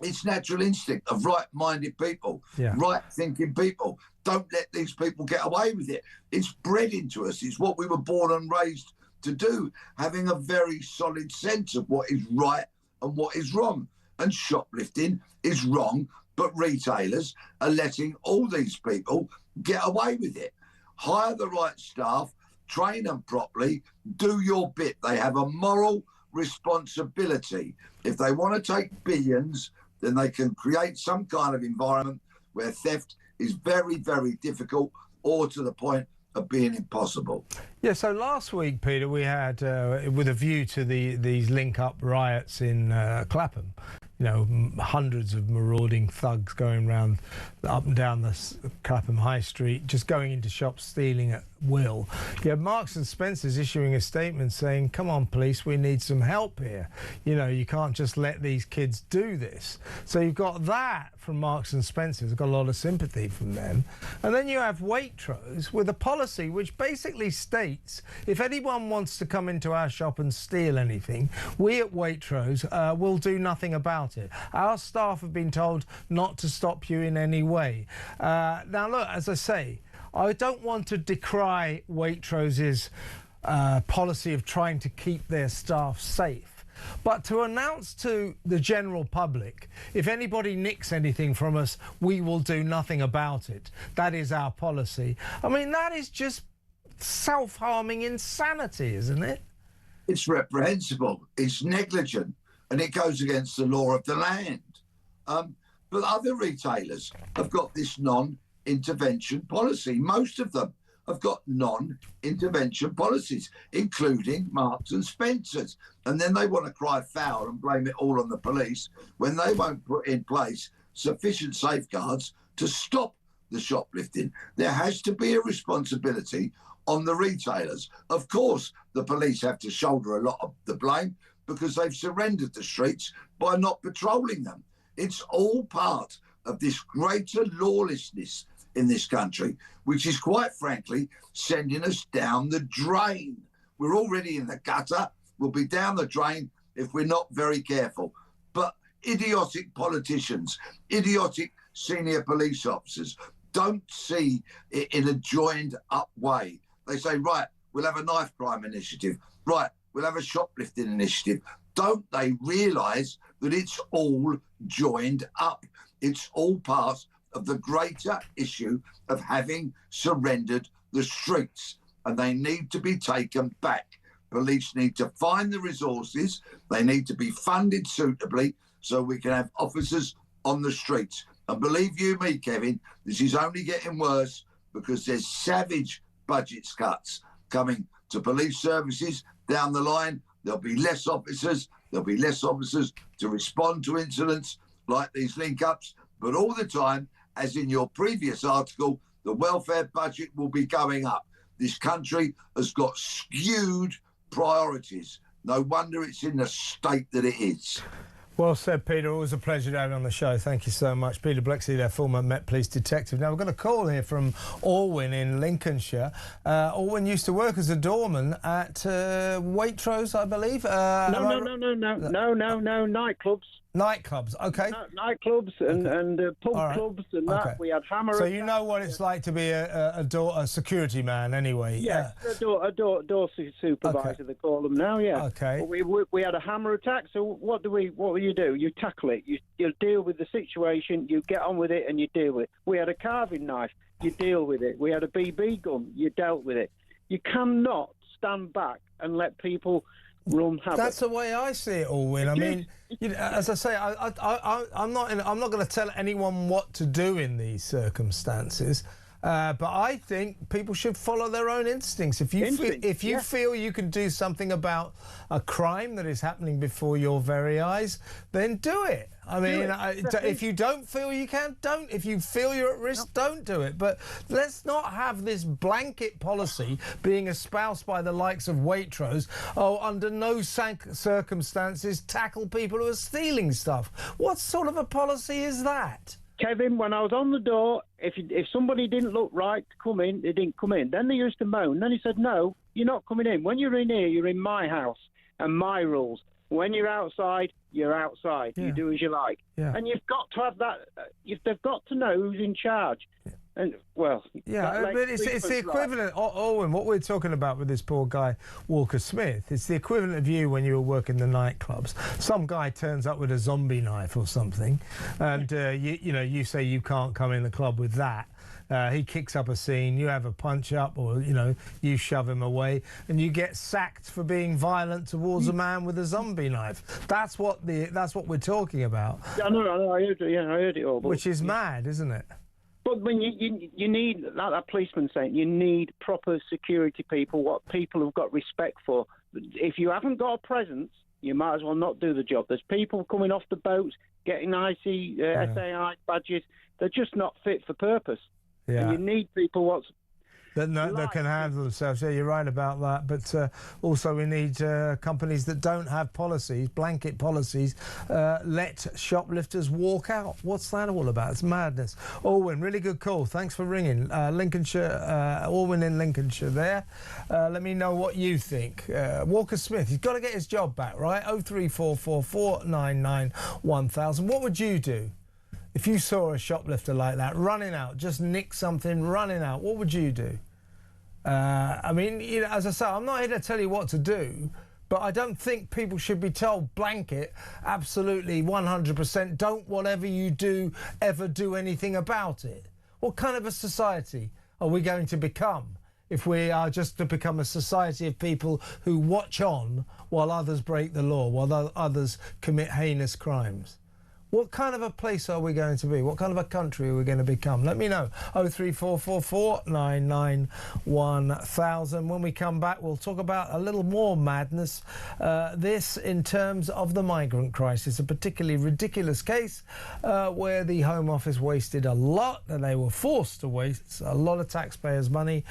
Speaker 4: It's natural instinct of right-minded people, right-thinking people. Don't let these people get away with it. It's bred into us. It's what we were born and raised to do, having a very solid sense of what is right and what is wrong. And shoplifting is wrong, but retailers are letting all these people get away with it. Hire the right staff, train them properly, do your bit. They have a moral responsibility. If they want to take billions, then they can create some kind of environment where theft is very, very difficult, or to the point of being impossible.
Speaker 2: Yeah, so last week, Peter, we had, with a view to these link-up riots in Clapham, you know, hundreds of marauding thugs going around up and down the Clapham High Street, just going into shops, stealing at will. You have Marks and Spencer's issuing a statement saying, come on, police, we need some help here. You know, you can't just let these kids do this. So you've got that from Marks and Spencer's. I've got a lot of sympathy from them. And then you have Waitrose with a policy which basically states, if anyone wants to come into our shop and steal anything, we at Waitrose will do nothing about it. Our staff have been told not to stop you in any way. Now, look, as I say, I don't want to decry Waitrose's policy of trying to keep their staff safe, but to announce to the general public, if anybody nicks anything from us, we will do nothing about it. That is our policy. I mean, that is just self-harming insanity, isn't it?
Speaker 4: It's reprehensible, it's negligent, and it goes against the law of the land. But other retailers have got this non-intervention policy. Most of them have got non-intervention policies, including Marks and Spencer's. And then they want to cry foul and blame it all on the police when they won't put in place sufficient safeguards to stop the shoplifting. There has to be a responsibility on the retailers. Of course, the police have to shoulder a lot of the blame because they've surrendered the streets by not patrolling them. It's all part of this greater lawlessness in this country, which is quite frankly sending us down the drain. We're already in the gutter. We'll be down the drain if we're not very careful. But idiotic politicians, idiotic senior police officers don't see it in a joined up way. They say, right, we'll have a knife crime initiative. Right, we'll have a shoplifting initiative. Don't they realise that it's all joined up? It's all part of the greater issue of having surrendered the streets, and they need to be taken back. Police need to find the resources. They need to be funded suitably so we can have officers on the streets. And believe you me, Kevin, this is only getting worse because there's savage budget cuts coming to police services down the line. there'll be less officers. There'll be less officers to respond to incidents like these link-ups. But all the time, as in your previous article, the welfare budget will be going up. This country has got skewed priorities. No wonder it's in the state that it is.
Speaker 2: Well said, Peter. Always a pleasure to have you on the show. Thank you so much. Peter Blexley, their former Met Police detective. Now, we've got a call here from Alwyn in Lincolnshire. Alwyn used to work as a doorman at Waitrose, I believe.
Speaker 5: No, nightclubs.
Speaker 2: Nightclubs, okay.
Speaker 5: Nightclubs and pub clubs and that. Okay. We had hammer.
Speaker 2: So you know what it's like to be a security man, anyway.
Speaker 5: Yeah, a door supervisor. Okay. They call them now. Yeah.
Speaker 2: Okay.
Speaker 5: We had a hammer attack. So what do you do? You tackle it. You deal with the situation. You get on with it and you deal with it. We had a carving knife. You deal with it. We had a BB gun. You dealt with it. You cannot stand back and let people run havoc.
Speaker 2: That's the way I see it, Alwyn. I mean, as I say, I'm not going to tell anyone what to do in these circumstances. But I think people should follow their own instincts. If you feel you can do something about a crime that is happening before your very eyes, then do it. I mean, if you don't feel you can, don't. If you feel you're at risk, don't do it. But let's not have this blanket policy being espoused by the likes of Waitrose. Oh, under no circumstances tackle people who are stealing stuff. What sort of a policy is that?
Speaker 5: Kevin, when I was on the door, if somebody didn't look right to come in, they didn't come in. Then they used to moan. Then he said, no, you're not coming in. When you're in here, you're in my house and my rules. When you're outside, you're outside. Yeah. You do as you like. Yeah. And you've got to have that. They've got to know who's in charge. Yeah. And well,
Speaker 2: yeah, but it's the equivalent. Owen, what we're talking about with this poor guy Walker Smith, it's the equivalent of you when you were working the nightclubs. Some guy turns up with a zombie knife or something, and you say you can't come in the club with that. He kicks up a scene, you have a punch up, or you shove him away, and you get sacked for being violent towards a man with a zombie knife. That's what we're talking about.
Speaker 5: I know. I heard it all.
Speaker 2: Which is mad, isn't it?
Speaker 5: But when you need, like that policeman saying, you need proper security people, what people have got respect for. If you haven't got a presence, you might as well not do the job. There's people coming off the boats, getting IC, SAI badges. They're just not fit for purpose. Yeah. And you need people
Speaker 2: that can handle themselves. Yeah, you're right about that. But also we need companies that don't have policies, blanket policies, let shoplifters walk out. What's that all about? It's madness. Alwyn, really good call. Thanks for ringing. Lincolnshire, Alwyn in Lincolnshire there. Let me know what you think. Walker Smith, he's got to get his job back, right? 0344 499 1000. What would you do? If you saw a shoplifter like that running out, just nick something, running out, what would you do? I mean, as I say, I'm not here to tell you what to do, but I don't think people should be told blanket, absolutely 100%, don't whatever you do, ever do anything about it. What kind of a society are we going to become if we are just to become a society of people who watch on while others break the law, while others commit heinous crimes? What kind of a place are we going to be? What kind of a country are we going to become? Let me know. 03444 99 1000. When we come back, we'll talk about a little more madness. This in terms of the migrant crisis, a particularly ridiculous case where the Home Office wasted a lot, and they were forced to waste a lot of taxpayers' money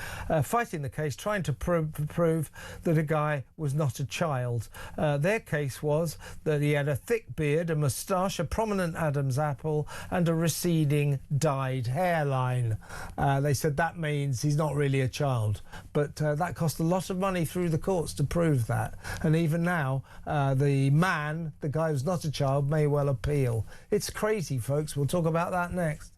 Speaker 2: fighting the case, trying to prove that a guy was not a child. Their case was that he had a thick beard, a moustache, a prominent Adam's apple and a receding dyed hairline. They said that means he's not really a child, but that cost a lot of money through the courts to prove that, and even now the guy who's not a child, may well appeal. It's crazy, folks. We'll talk about that next.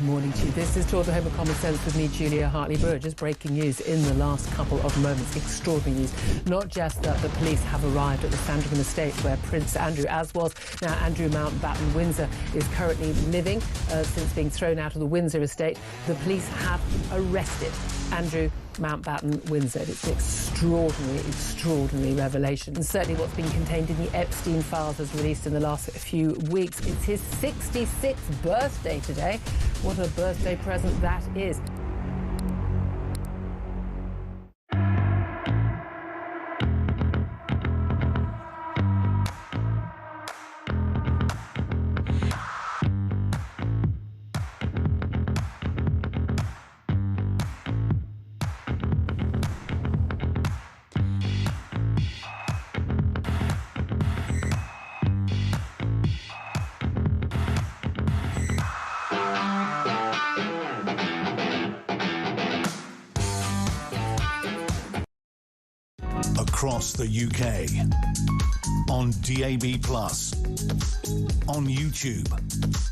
Speaker 6: morning to you. This is Tour the Home of Common Sense with me, Julia Hartley-Brewer. Just breaking news in the last couple of moments. Extraordinary news. Not just that the police have arrived at the Sandringham estate where Prince Andrew, as was now Andrew Mountbatten Windsor, is currently living since being thrown out of the Windsor estate. The police have arrested Andrew Mountbatten Windsor. It's an extraordinary revelation. And certainly what's been contained in the Epstein files was released in the last few weeks. It's his 66th birthday today. What a birthday present that is.
Speaker 1: Across the UK, on DAB+, on YouTube,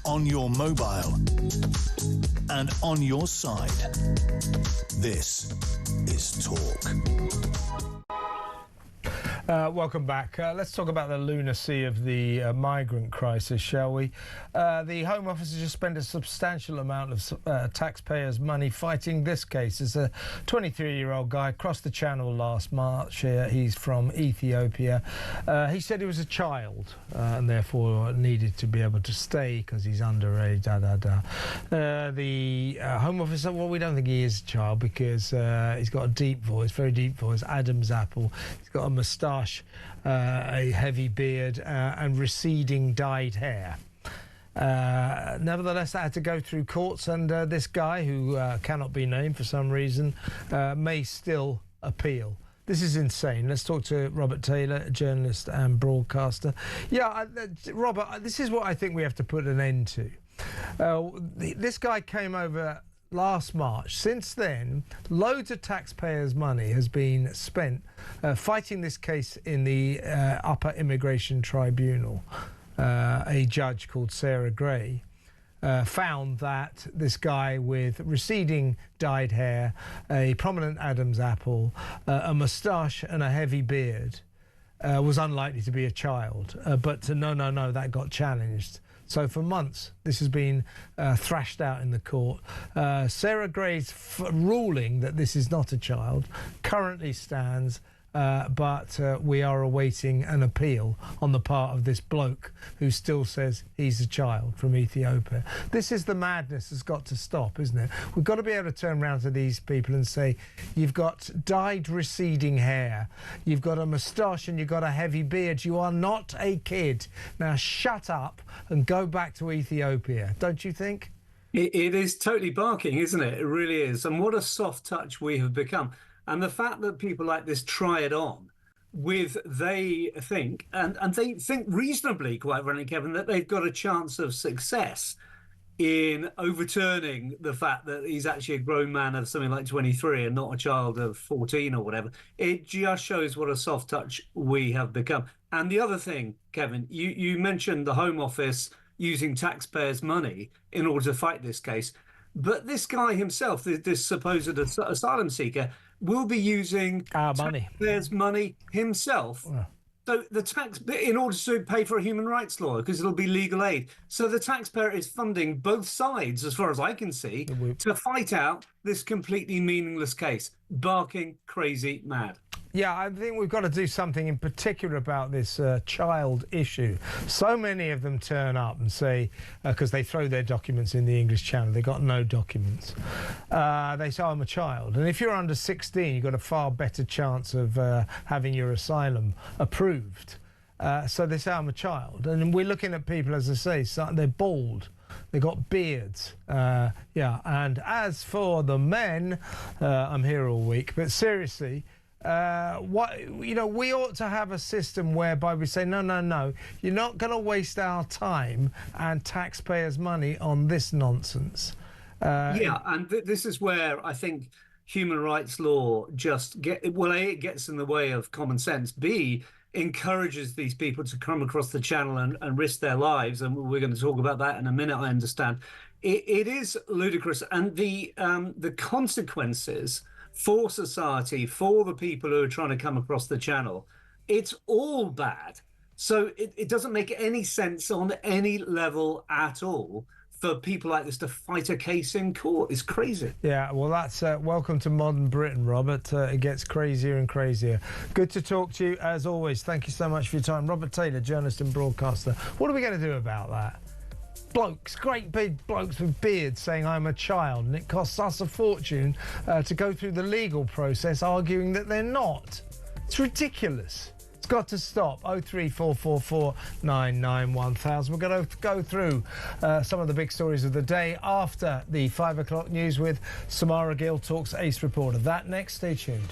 Speaker 1: on your mobile, and on your side. This is Talk.
Speaker 2: Welcome back. Let's talk about the lunacy of the migrant crisis, shall we? The Home Office has just spent a substantial amount of taxpayers' money fighting this case. There's a 23-year-old guy crossed the channel last March. He's from Ethiopia. He said he was a child and therefore needed to be able to stay because he's underage, The Home Office said, well, we don't think he is a child because he's got a deep voice, very deep voice, Adam's apple. He's got a moustache, a heavy beard and receding dyed hair. Nevertheless, that had to go through courts, and this guy, who cannot be named for some reason, may still appeal. This is insane. Let's talk to Robert Taylor, journalist and broadcaster. Yeah, Robert, this is what I think we have to put an end to. This guy came over last March. Since then, loads of taxpayers' money has been spent fighting this case in the Upper Immigration Tribunal. A judge called Sarah Gray found that this guy with receding dyed hair, a prominent Adam's apple, a moustache and a heavy beard was unlikely to be a child. But no, that got challenged. So for months, this has been thrashed out in the court. Sarah Gray's ruling that this is not a child currently stands, but we are awaiting an appeal on the part of this bloke who still says he's a child from Ethiopia. This is the madness that's got to stop, isn't it? We've got to be able to turn around to these people and say, you've got dyed receding hair, you've got a moustache and you've got a heavy beard, you are not a kid. Now shut up and go back to Ethiopia, don't you think?
Speaker 7: It is totally barking, isn't it? It really is. And what a soft touch we have become. And the fact that people like this try it on with, they think, and they think reasonably, quite frankly, Kevin, that they've got a chance of success in overturning the fact that he's actually a grown man of something like 23 and not a child of 14 or whatever. It just shows what a soft touch we have become. And the other thing, Kevin, you mentioned the Home Office using taxpayers' money in order to fight this case. But this guy himself, this supposed asylum seeker, will be using
Speaker 2: our money,
Speaker 7: taxpayers' money himself. Yeah. So the tax, in order to pay for a human rights lawyer, because it'll be legal aid. So the taxpayer is funding both sides, as far as I can see, to fight out this completely meaningless case. Barking, crazy, mad.
Speaker 2: Yeah, I think we've got to do something in particular about this child issue. So many of them turn up and say, because they throw their documents in the English Channel, they've got no documents. They say, I'm a child. And if you're under 16, you've got a far better chance of having your asylum approved. So they say, I'm a child. And we're looking at people, as I say, they're bald. They've got beards. Yeah, and as for the men, I'm here all week, but seriously, we ought to have a system whereby we say, no, you're not going to waste our time and taxpayers' money on this nonsense.
Speaker 7: And this is where I think human rights law just A, it gets in the way of common sense. B, encourages these people to come across the channel and risk their lives, and we're going to talk about that in a minute, I understand. It is ludicrous, and the consequences for society, for the people who are trying to come across the channel, it's all bad. So it doesn't make any sense on any level at all for people like this to fight a case in court. It's crazy.
Speaker 2: Yeah, well, that's welcome to modern Britain, Robert. It gets crazier and crazier. Good to talk to you, as always. Thank you so much for your time. Robert Taylor, journalist and broadcaster. What are we going to do about that? Blokes, great big blokes with beards saying I'm a child, and it costs us a fortune to go through the legal process arguing that they're not. It's ridiculous. It's got to stop. 03444 991,000. We're going to go through some of the big stories of the day after the 5 o'clock news with Samara Gill, Talk's Ace reporter. That next, stay tuned.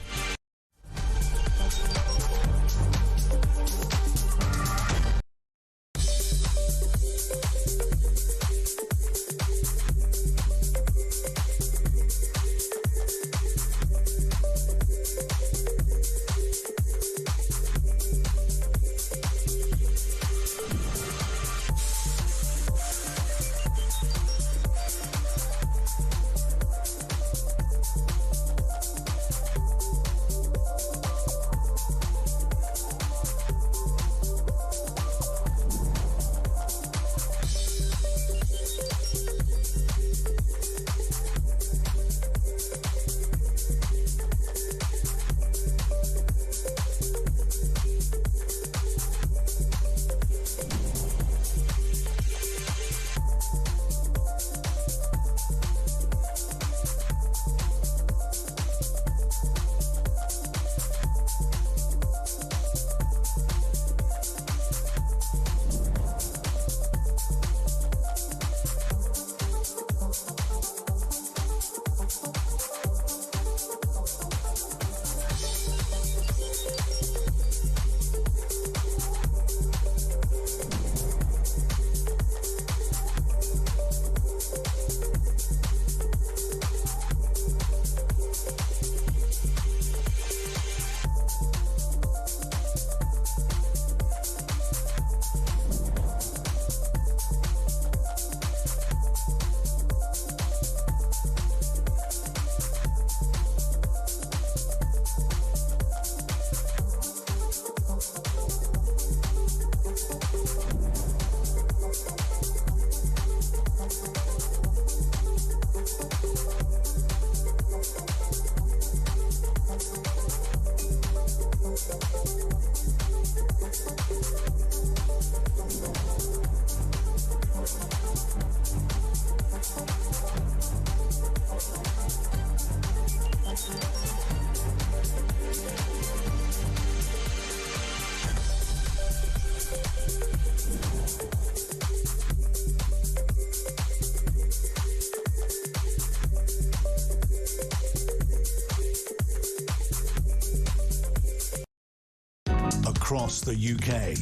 Speaker 1: Across the UK,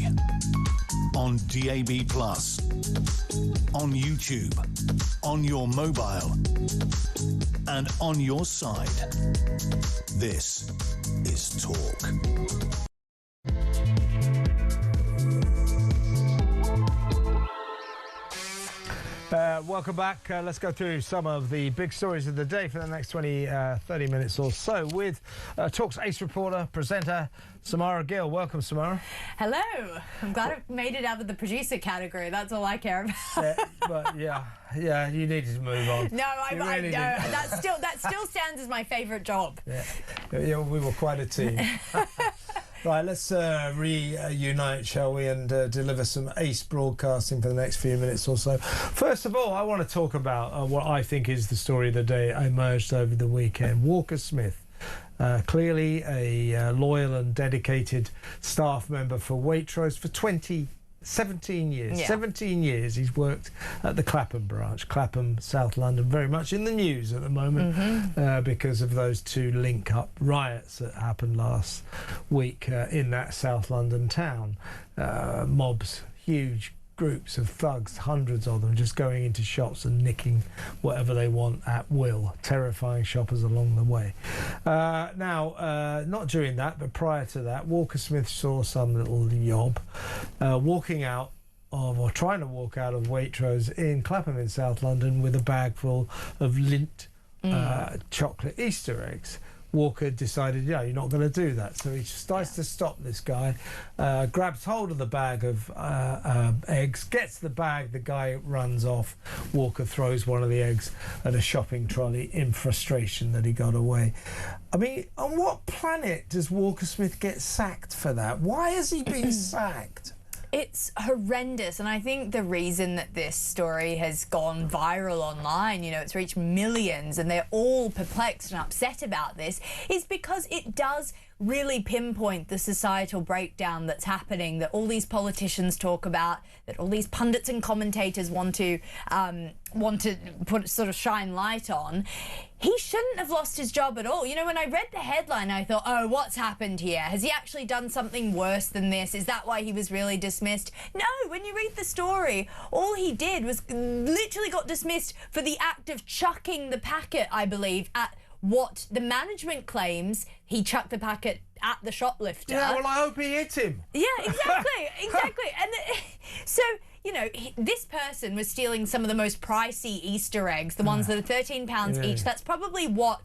Speaker 1: on DAB+, on YouTube, on your mobile, and on your side. This is Talk.
Speaker 2: Welcome back. Let's go through some of the big stories of the day for the next 30 minutes or so with Talk's Ace reporter, presenter, Samara Gill. Welcome, Samara.
Speaker 8: Hello. I'm glad I made it out of the producer category. That's all I care about.
Speaker 2: But yeah, you needed to move on.
Speaker 8: No, I know. That still stands as my favourite job.
Speaker 2: Yeah, we were quite a team. Right, let's reunite, shall we, and deliver some ace broadcasting for the next few minutes or so. First of all, I want to talk about what I think is the story of the day emerged over the weekend. Walker Smith, clearly a loyal and dedicated staff member for Waitrose for 17 years.
Speaker 8: Yeah.
Speaker 2: 17 years he's worked at the Clapham branch, Clapham, South London, very much in the news at the moment because of those two link-up riots that happened last week in that South London town. Mobs, huge groups of thugs, hundreds of them, just going into shops and nicking whatever they want at will, terrifying shoppers along the way. Not during that, but prior to that, Walker Smith saw some little yob walking out of, or trying to walk out of Waitrose in Clapham in South London with a bag full of Lindt chocolate Easter eggs. Walker decided, you're not going to do that. So he decides to stop this guy, grabs hold of the bag of eggs, gets the bag, the guy runs off. Walker throws one of the eggs at a shopping trolley in frustration that he got away. I mean, on what planet does Walker Smith get sacked for that? Why has he been sacked?
Speaker 8: It's horrendous, and I think the reason that this story has gone viral online, it's reached millions and they're all perplexed and upset about this, is because it does really pinpoint the societal breakdown that's happening, that all these politicians talk about, that all these pundits and commentators want to shine light on. He shouldn't have lost his job at all. When I read the headline, I thought, oh, what's happened here? Has he actually done something worse than this? Is that why he was really dismissed? No, when you read the story, all he did was literally got dismissed for the act of chucking the packet, I believe, at what the management claims he chucked the packet at the shoplifter.
Speaker 2: Yeah, well, I hope he hit him.
Speaker 8: Yeah, exactly. And so, this person was stealing some of the most pricey Easter eggs, the ones that are £13 each. That's probably what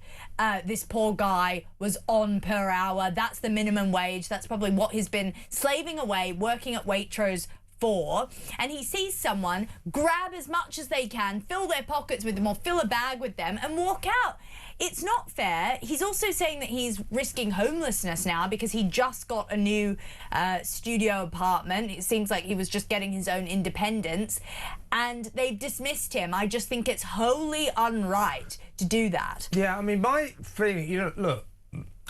Speaker 8: this poor guy was on per hour. That's the minimum wage. That's probably what he's been slaving away, working at Waitrose for. And he sees someone grab as much as they can, fill their pockets with them or fill a bag with them and walk out. It's not fair. He's also saying that he's risking homelessness now because he just got a new studio apartment. It seems like he was just getting his own independence and they've dismissed him. I just think it's wholly unright to do that.
Speaker 2: Yeah, I mean, my feeling, look,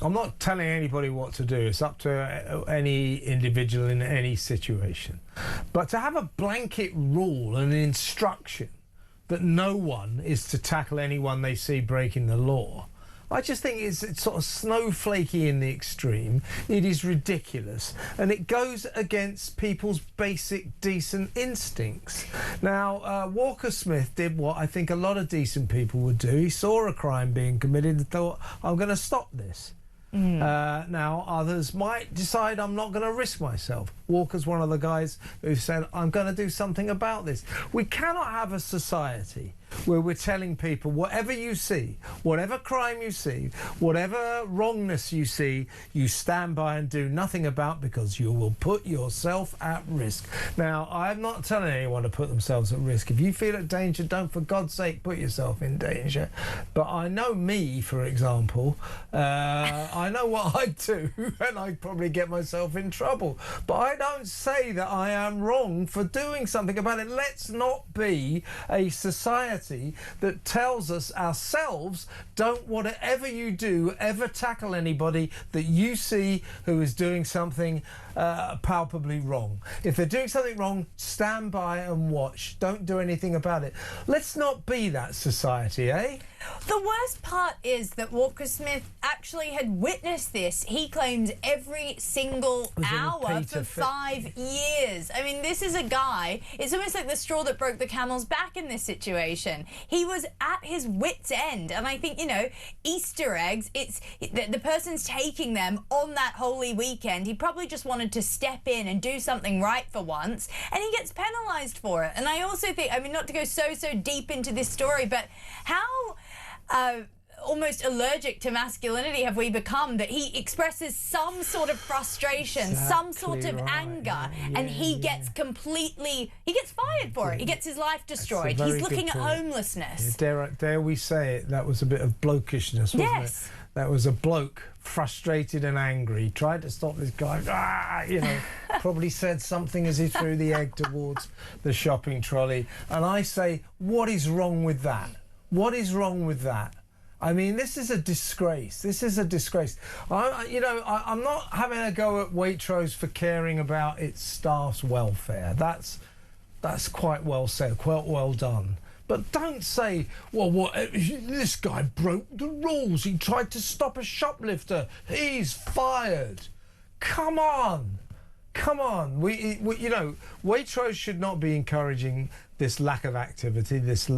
Speaker 2: I'm not telling anybody what to do. It's up to any individual in any situation. But to have a blanket rule and instruction that no one is to tackle anyone they see breaking the law, I just think it's sort of snowflakey in the extreme. It is ridiculous, and it goes against people's basic decent instincts. Now, Walker Smith did what I think a lot of decent people would do. He saw a crime being committed and thought, I'm going to stop this. Now, others might decide I'm not going to risk myself. Walker's one of the guys who said, I'm going to do something about this. We cannot have a society where we're telling people whatever you see, whatever crime you see, whatever wrongness you see, you stand by and do nothing about because you will put yourself at risk. Now, I'm not telling anyone to put themselves at risk. If you feel at danger, don't for God's sake put yourself in danger. But I know me, for example, I know what I do and I probably get myself in trouble. But I don't say that I am wrong for doing something about it. Let's not be a society that tells us ourselves, don't, whatever you do, ever tackle anybody that you see who is doing something palpably wrong. If they're doing something wrong, stand by and watch. Don't do anything about it. Let's not be that society, eh?
Speaker 8: The worst part is that Walker Smith actually had witnessed this. He claims every single hour for 5 years. I mean, this is a guy, it's almost like the straw that broke the camel's back in this situation. He was at his wit's end. And I think, Easter eggs, the person's taking them on that holy weekend. He probably just wanted to step in and do something right for once, and he gets penalised for it. And I also think, I mean, not to go so deep into this story, but how almost allergic to masculinity have we become that he expresses some sort of frustration, some sort of anger, and he gets he gets fired for it. He gets his life destroyed. He's looking at homelessness.
Speaker 2: Yeah, dare we say it, that was a bit of blokishness, wasn't it? That was a bloke, frustrated and angry, tried to stop this guy, probably said something as he threw the egg towards the shopping trolley. And I say, what is wrong with that? What is wrong with that? I mean, this is a disgrace. This is a disgrace. I'm not having a go at Waitrose for caring about its staff's welfare. That's quite well said, quite well done. But don't say, well, this guy broke the rules. He tried to stop a shoplifter. He's fired. Come on. come on. We you know, Waitrose should not be encouraging this lack of activity, this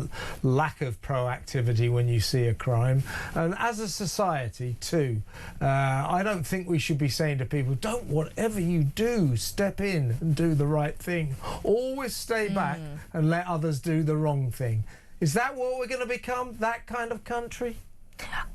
Speaker 2: lack of proactivity when you see a crime. And as a society too, I don't think we should be saying to people, don't, whatever you do, step in and do the right thing. Always stay back and let others do the wrong thing. Is that what we're going to become, that kind of country?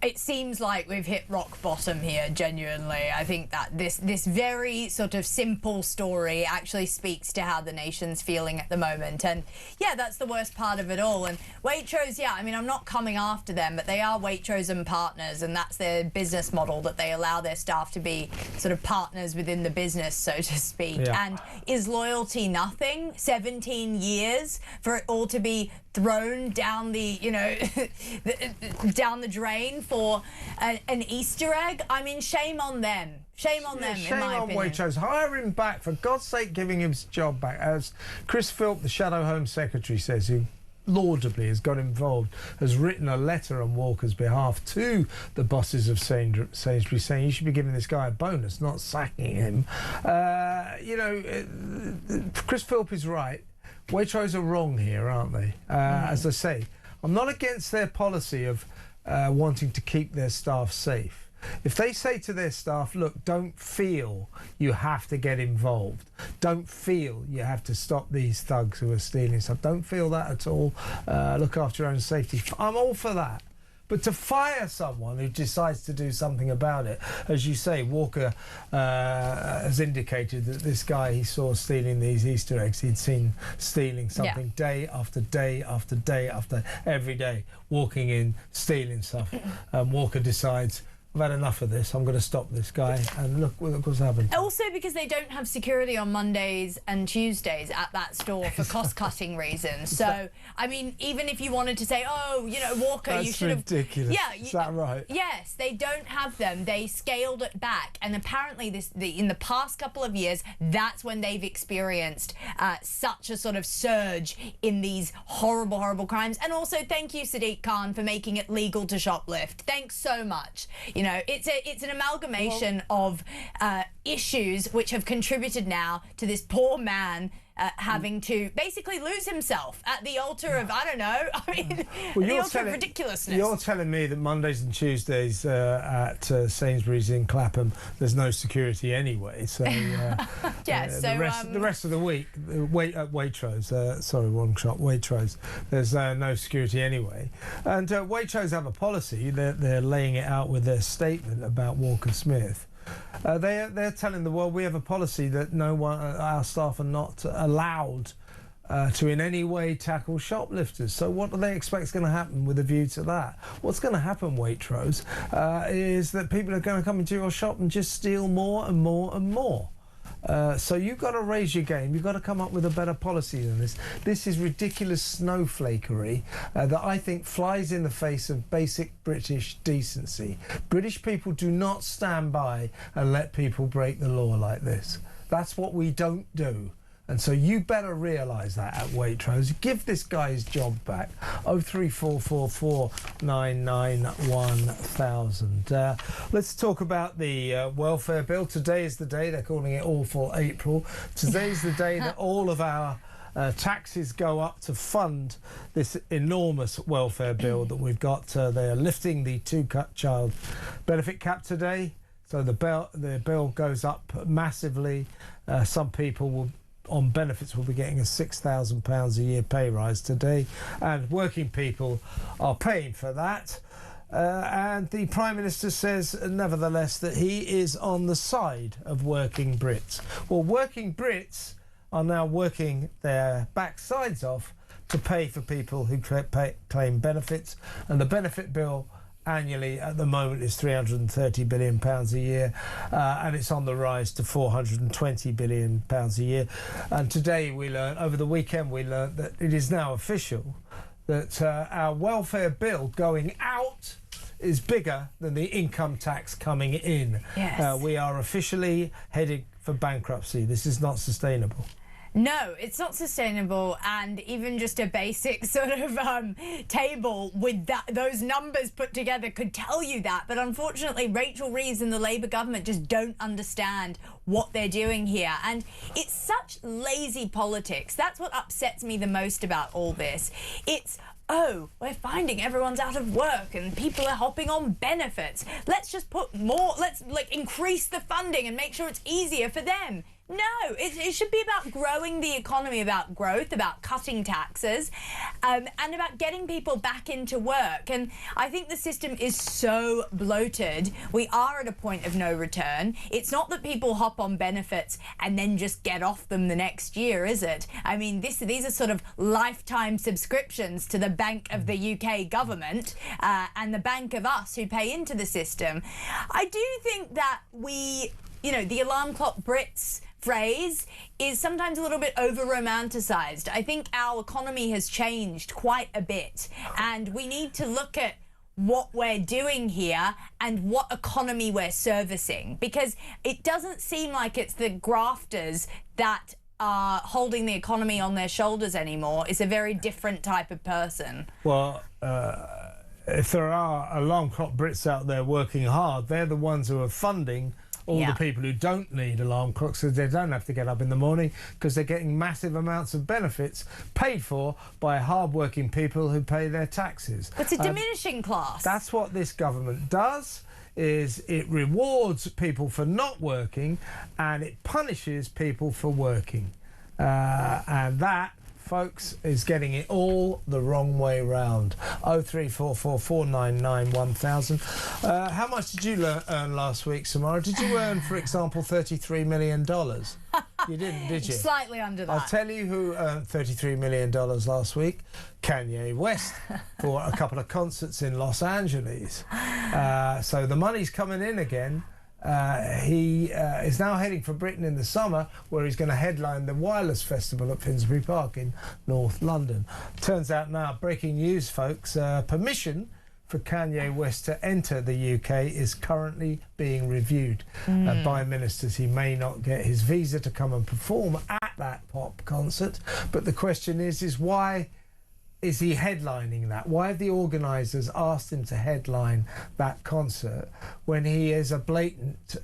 Speaker 8: It seems like we've hit rock bottom here, genuinely. I think that this very sort of simple story actually speaks to how the nation's feeling at the moment. And yeah, that's the worst part of it all. And Waitrose, yeah, I mean, I'm not coming after them, but they are Waitrose and partners, and that's their business model, that they allow their staff to be sort of partners within the business, so to speak.
Speaker 2: Yeah.
Speaker 8: And is loyalty nothing? 17 years for it all to be thrown down the, you know, down the drain for an Easter egg? I mean, shame on them. Shame on them, in my opinion.
Speaker 2: Shame on Waitrose. Hire him back, for God's sake, giving him his job back. As Chris Philp, the Shadow Home Secretary, says, who laudably has got involved, has written a letter on Walker's behalf to the bosses of Sainsbury's saying you should be giving this guy a bonus, not sacking him. You know, Chris Philp is right. Waitrose are wrong here, aren't they? As I say, I'm not against their policy of wanting to keep their staff safe. If they say to their staff, look, don't feel you have to get involved, don't feel you have to stop these thugs who are stealing stuff, don't feel that at all, look after your own safety, I'm all for that. But to fire someone who decides to do something about it, as you say, Walker has indicated that this guy he saw stealing these Easter eggs, he'd seen stealing something day after day after day after every day, walking in, stealing stuff. Walker decides, I've had enough of this, I'm going to stop this guy, and look what's happened.
Speaker 8: Also because they don't have security on Mondays and Tuesdays at that store for cost-cutting reasons. So, I mean, even if you wanted to say, oh, you know, Walker, you should have...
Speaker 2: That's ridiculous.
Speaker 8: Yeah.
Speaker 2: Is that right?
Speaker 8: Yes, they don't have them. They scaled it back. And apparently in the past couple of years, that's when they've experienced such a sort of surge in these horrible, horrible crimes. And also, thank you, Sadiq Khan, for making it legal to shoplift. Thanks so much. You know, it's an amalgamation of issues which have contributed now to this poor man having to basically lose himself at the altar of, I don't know, I mean, the altar of ridiculousness.
Speaker 2: You're telling me that Mondays and Tuesdays at Sainsbury's in Clapham, there's no security anyway. So,
Speaker 8: yeah, so
Speaker 2: the rest of the week, Waitrose, sorry, wrong shop, Waitrose, there's no security anyway. And Waitrose have a policy, they're laying it out with their statement about Walker Smith. They're telling the world we have a policy that our staff are not allowed to in any way tackle shoplifters. So what do they expect is going to happen with a view to that? What's going to happen, Waitrose, is that people are going to come into your shop and just steal more and more and more. So you've got to raise your game. You've got to come up with a better policy than this. This is ridiculous snowflakery that I think flies in the face of basic British decency. British people do not stand by and let people break the law like this. That's what we don't do. And so you better realise that at Waitrose. Give this guy his job back. 03444 991 1000. Let's talk about the welfare bill. Today is the day, they're calling it Awful April. Today's the day that all of our taxes go up to fund this enormous welfare bill that we've got. They are lifting the two-cut child benefit cap today. So the bill goes up massively. Some people on benefits will be getting a £6,000 a year pay rise today, and working people are paying for that. And the Prime Minister says, nevertheless, that he is on the side of working Brits. Well, working Brits are now working their backsides off to pay for people who claim benefits, and the benefit bill annually at the moment is £330 billion a year, and it's on the rise to £420 billion a year. And today over the weekend we learned that it is now official that our welfare bill going out is bigger than the income tax coming in.
Speaker 8: Yes.
Speaker 2: We are officially heading for bankruptcy. This is not sustainable.
Speaker 8: No, it's not sustainable, and even just a basic sort of table with those numbers put together could tell you that. But unfortunately, Rachel Reeves and the Labour government just don't understand what they're doing here. And it's such lazy politics. That's what upsets me the most about all this. It's, oh, we're finding everyone's out of work and people are hopping on benefits. Let's just put more, let's increase the funding and make sure it's easier for them. No, it should be about growing the economy, about growth, about cutting taxes, and about getting people back into work. And I think the system is so bloated. We are at a point of no return. It's not that people hop on benefits and then just get off them the next year, is it? I mean, these are sort of lifetime subscriptions to the Bank of the UK government and the Bank of Us who pay into the system. I do think that the alarm clock Brits phrase is sometimes a little bit over-romanticised. I think our economy has changed quite a bit, and we need to look at what we're doing here and what economy we're servicing, because it doesn't seem like it's the grafters that are holding the economy on their shoulders anymore. It's a very different type of person.
Speaker 2: Well, if there are alarm clock Brits out there working hard, they're the ones who are funding all the people who don't need alarm clocks, so they don't have to get up in the morning, because they're getting massive amounts of benefits paid for by hard-working people who pay their taxes.
Speaker 8: It's a diminishing class.
Speaker 2: That's what this government does, is it rewards people for not working and it punishes people for working. And that, folks, is getting it all the wrong way round. 0344 499 1000. How much did you earn last week, Samara? Did you earn, for example, $33 million? You didn't, did you?
Speaker 8: Slightly under that.
Speaker 2: I'll tell you who earned $33 million last week. Kanye West, for a couple of concerts in Los Angeles. So the money's coming in again. He is now heading for Britain in the summer, where he's going to headline the Wireless Festival at Finsbury Park in North London. Turns out now, breaking news, folks, permission for Kanye West to enter the UK is currently being reviewed by ministers. He may not get his visa to come and perform at that pop concert, but the question is why is he headlining that? Why have the organisers asked him to headline that concert when he is a blatant,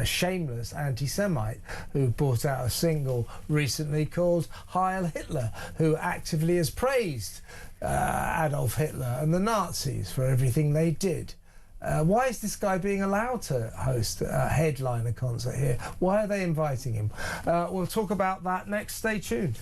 Speaker 2: shameless anti-Semite who brought out a single recently called Heil Hitler, who actively has praised Adolf Hitler and the Nazis for everything they did? Why is this guy being allowed to host a headliner concert here? Why are they inviting him? We'll talk about that next. Stay tuned.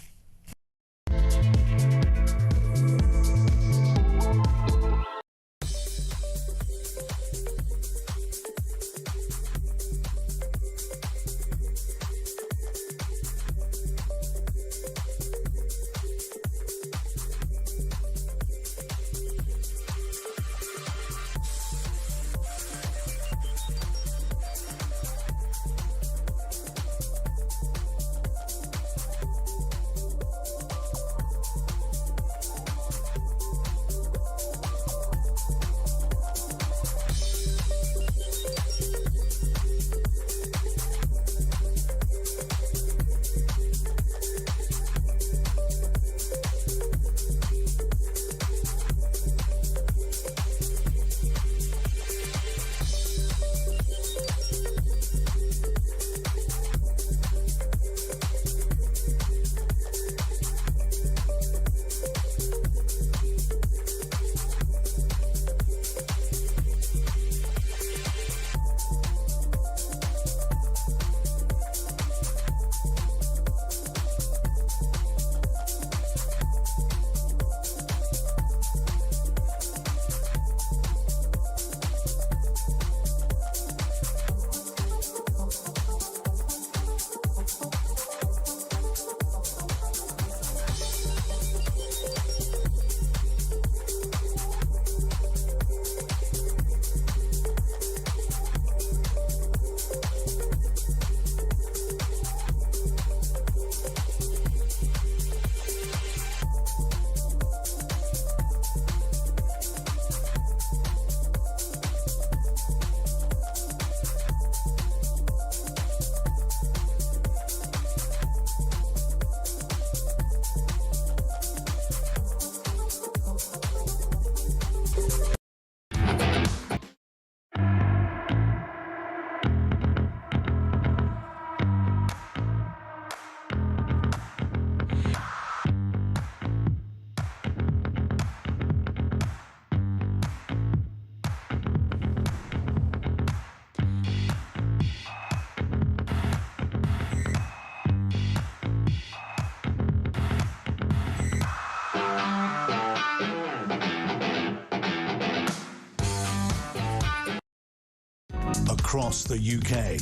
Speaker 1: across the UK.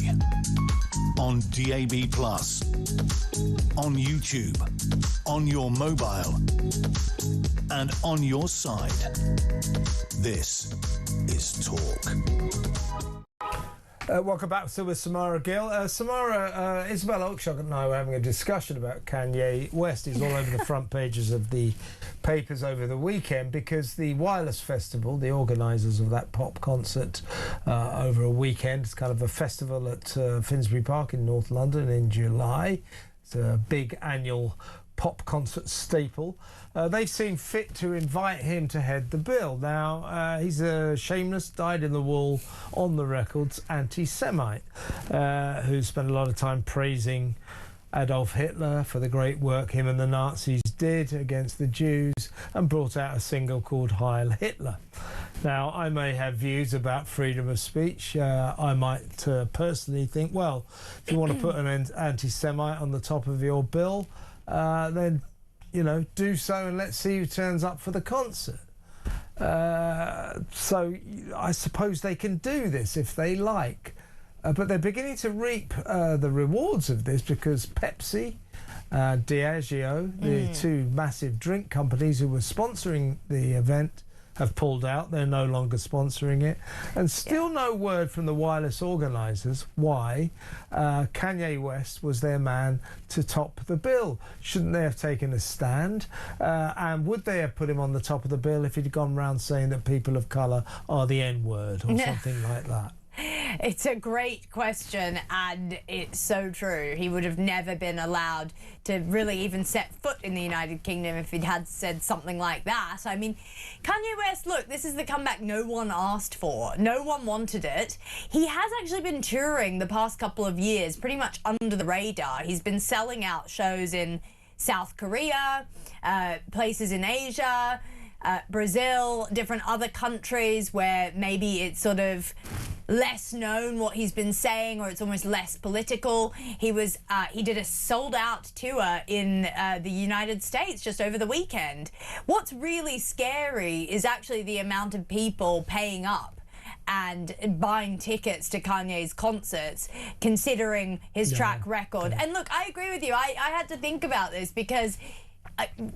Speaker 1: On DAB+, on YouTube, on your mobile, and on your side. This is Talk.
Speaker 2: Welcome back. Still with Samara Gill. Samara, Isabel Oakeshott and I were having a discussion about Kanye West. He's all over the front pages of the papers over the weekend because the Wireless Festival, the organisers of that pop concert over a weekend, it's kind of a festival at Finsbury Park in North London in July. It's a big annual pop concert staple. They've seen fit to invite him to head the bill. Now, he's a shameless, dyed-in-the-wool, on-the-records anti-Semite who spent a lot of time praising Adolf Hitler for the great work him and the Nazis did against the Jews and brought out a single called Heil Hitler. Now, I may have views about freedom of speech. I might personally think, well, if you want to put an anti-Semite on the top of your bill, then, you know, do so and let's see who turns up for the concert. So I suppose they can do this if they like. But they're beginning to reap the rewards of this because Pepsi, Diageo, the two massive drink companies who were sponsoring the event, have pulled out. They're no longer sponsoring it. And still no word from the Wireless organisers why Kanye West was their man to top the bill. Shouldn't they have taken a stand? And would they have put him on the top of the bill if he'd gone round saying that people of colour are the N-word or something like that?
Speaker 8: It's a great question, and it's so true. He would have never been allowed to really even set foot in the United Kingdom if he'd had said something like that. I mean, Kanye West, look, this is the comeback no one asked for. No one wanted it. He has actually been touring the past couple of years pretty much under the radar. He's been selling out shows in South Korea, places in Asia, Brazil, different other countries where maybe it's sort of less known what he's been saying, or it's almost less political. He did a sold-out tour in the United States just over the weekend. What's really scary is actually the amount of people paying up and buying tickets to Kanye's concerts, considering his track record. And look, I agree with you. I had to think about this because,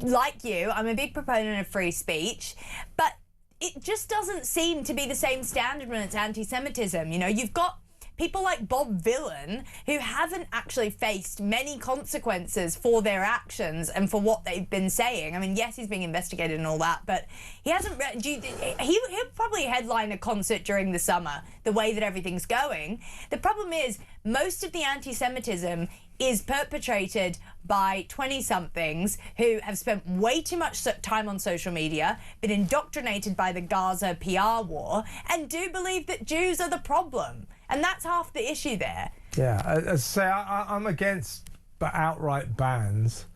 Speaker 8: like you, I'm a big proponent of free speech, but it just doesn't seem to be the same standard when it's anti-Semitism. You know, you've got people like Bob Vylan who haven't actually faced many consequences for their actions and for what they've been saying. I mean, yes, he's being investigated and all that, but he hasn't. He'll probably headline a concert during the summer, the way that everything's going. The problem is most of the anti-Semitism is perpetrated by 20-somethings who have spent way too much time on social media, been indoctrinated by the Gaza PR war, and do believe that Jews are the problem. And that's half the issue there. Yeah,
Speaker 2: as I say, I'm against outright bans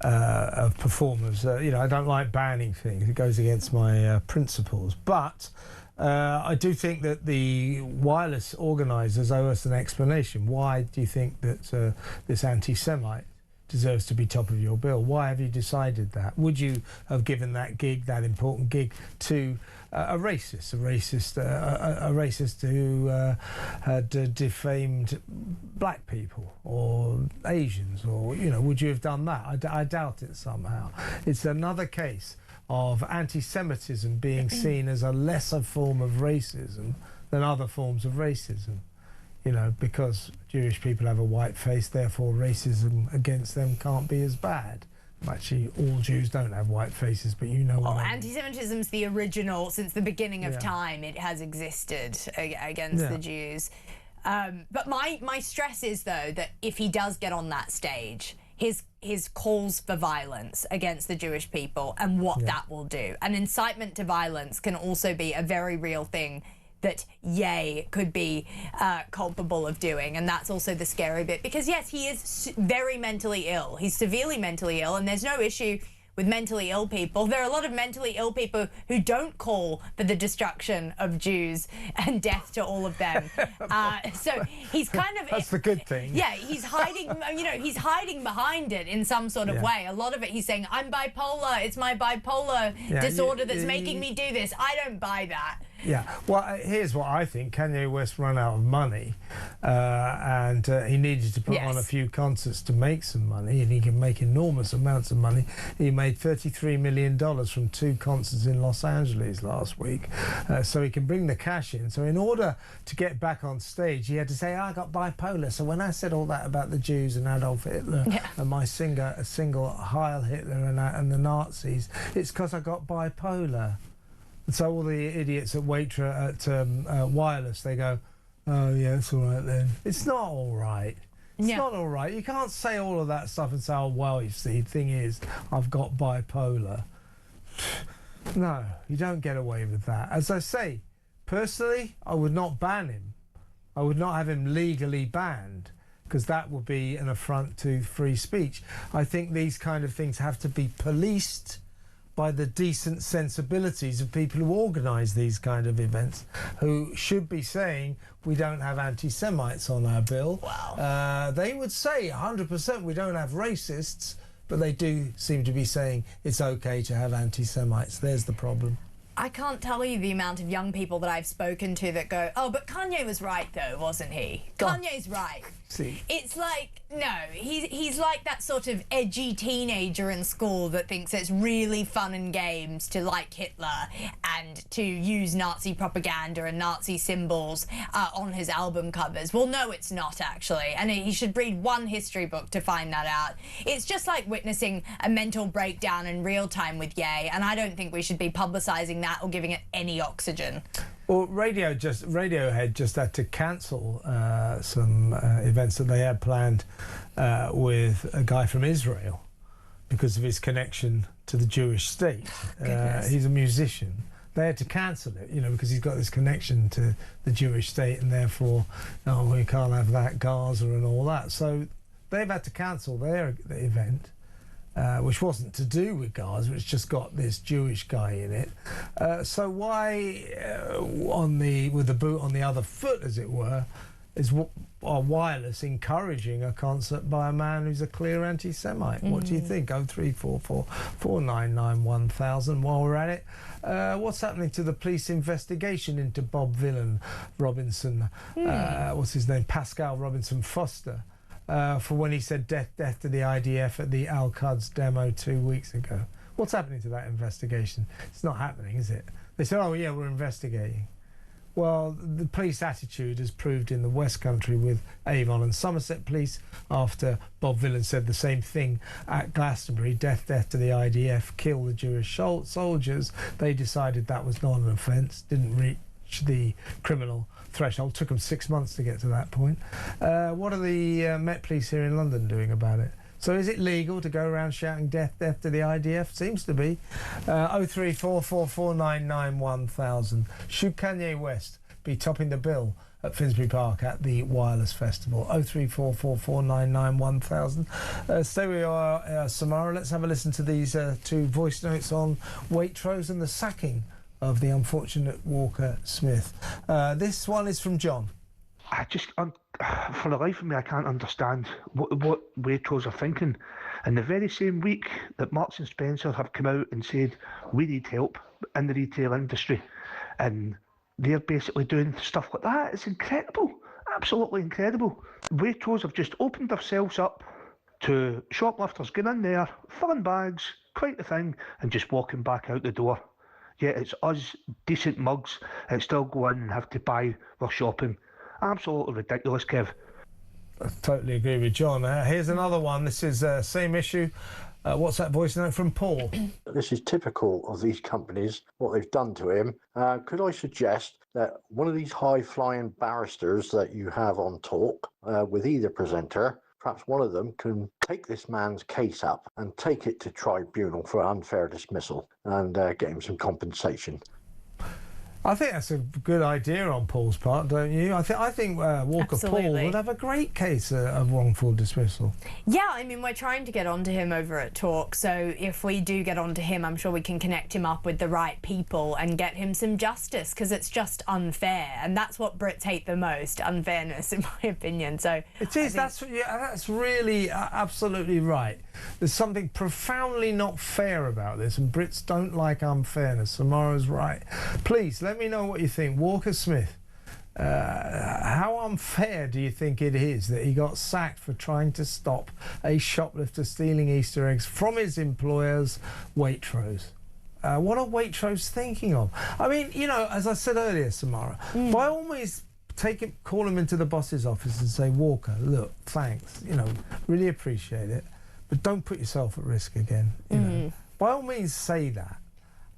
Speaker 2: of performers. You know, I don't like banning things. It goes against my principles. But I do think that the Wireless organisers owe us an explanation. Why do you think that this anti-Semite deserves to be top of your bill? Why have you decided that? Would you have given that gig, that important gig, to a racist who had defamed black people or Asians, or, you know, would you have done that? I doubt it somehow. It's another case of anti-Semitism being seen as a lesser form of racism than other forms of racism. You know, because Jewish people have a white face, therefore racism against them can't be as bad. Actually, all Jews don't have white faces, but you know what I mean.
Speaker 8: Anti-Semitism's the original, since the beginning of time, it has existed against the Jews. But my stress is, though, that if he does get on that stage, his calls for violence against the Jewish people and what that will do. And incitement to violence can also be a very real thing that Ye could be culpable of doing. And that's also the scary bit, because yes, he is very mentally ill. He's severely mentally ill, and there's no issue with mentally ill people. There are a lot of mentally ill people who don't call for the destruction of Jews and death to all of them. So he's kind of...
Speaker 2: That's the good thing.
Speaker 8: Yeah, he's hiding, you know, he's hiding behind it in some sort of way. A lot of it, he's saying, I'm bipolar, it's my bipolar disorder that's making me do this. I don't buy that.
Speaker 2: Yeah, well, here's what I think. Kanye West ran out of money and he needed to put on a few concerts to make some money, and he can make enormous amounts of money. He made $33 million from 2 concerts in Los Angeles last week, so he can bring the cash in. So in order to get back on stage, he had to say, I got bipolar. So when I said all that about the Jews and Adolf Hitler and my single Heil Hitler and the Nazis, it's because I got bipolar. So all the idiots at Waitrose, at Wireless, they go, oh, yeah, it's all right then. It's not all right. It's not all right. You can't say all of that stuff and say, oh, well, you see, the thing is, I've got bipolar. No, you don't get away with that. As I say, personally, I would not ban him. I would not have him legally banned, because that would be an affront to free speech. I think these kind of things have to be policed by the decent sensibilities of people who organise these kind of events, who should be saying we don't have anti-Semites on our bill.
Speaker 8: Wow.
Speaker 2: They would say 100% we don't have racists, but they do seem to be saying it's okay to have anti-Semites. There's the problem.
Speaker 8: I can't tell you the amount of young people that I've spoken to that go, oh, but Kanye was right, though, wasn't he? Kanye's right.
Speaker 2: See.
Speaker 8: It's like, no, he's like that sort of edgy teenager in school that thinks it's really fun and games to like Hitler and to use Nazi propaganda and Nazi symbols on his album covers. Well, no, it's not, actually. And he should read one history book to find that out. It's just like witnessing a mental breakdown in real time with Ye, and I don't think we should be publicising that or giving it any oxygen.
Speaker 2: Well, Radiohead just had to cancel some events that they had planned with a guy from Israel because of his connection to the Jewish state. He's a musician. They had to cancel it, you know, because he's got this connection to the Jewish state, and therefore, oh, we can't have that, Gaza and all that. So they've had to cancel their event. Which wasn't to do with Gaza, it's just got this Jewish guy in it. So why, with the boot on the other foot, as it were, is Wireless encouraging a concert by a man who's a clear anti-Semite? What do you think? 0344 499 1000. While we're at it, what's happening to the police investigation into Bob Villan Robinson? What's his name? Pascal Robinson Foster. For when he said death to the IDF at the Al-Quds demo 2 weeks ago. What's happening to that investigation? It's not happening, is it? They said, oh, yeah, we're investigating. Well, the police attitude has proved in the West Country with Avon and Somerset Police after Bob Villan said the same thing at Glastonbury, death to the IDF, kill the Jewish soldiers. They decided that was not an offence, didn't reach the criminal threshold. Took them 6 months to get to that point. What are the Met Police here in London doing about it? So is it legal to go around shouting death to the IDF? Seems to be. 0344 499 1000. Should Kanye West be topping the bill at Finsbury Park at the Wireless Festival? 0344 499 1000. Stay where you are, Samara. Let's have a listen to these 2 voice notes on Waitrose and the sacking of the unfortunate Walker Smith. This one is from John. For the life of me, I can't understand what Waitrose are thinking. In the very same week that Marks and Spencer have come out and said we need help in the retail industry, and they're basically doing stuff like that. It's incredible, absolutely incredible. Waitrose have just opened themselves up to shoplifters going in there, filling bags, quite the thing, and just walking back out the door. Yet it's us decent mugs that still go in and have to buy their shopping. Absolutely ridiculous, Kev. I totally agree with John. Here's another one. This is same issue. What's that voice note from Paul?
Speaker 9: This is typical of these companies, what they've done to him. Could I suggest that one of these high-flying barristers that you have on Talk with either presenter, perhaps one of them can take this man's case up and take it to tribunal for unfair dismissal and get him some compensation.
Speaker 2: I think that's a good idea on Paul's part, don't you? I think Walker Paul would have a great case of wrongful dismissal.
Speaker 8: Yeah, I mean, we're trying to get onto him over at Talk, so if we do get onto him, I'm sure we can connect him up with the right people and get him some justice, because it's just unfair, and that's what Brits hate the most, unfairness, in my opinion. So
Speaker 2: it is. That's really absolutely right. There's something profoundly not fair about this, and Brits don't like unfairness. Samara's right. Please let me know what you think. Walker Smith, how unfair do you think it is that he got sacked for trying to stop a shoplifter stealing Easter eggs from his employer's Waitrose? What are Waitrose thinking of? I mean, you know, as I said earlier, Samara, by all means, call him into the boss's office and say, Walker, look, thanks, you know, really appreciate it, but don't put yourself at risk again. You know, by all means, say that.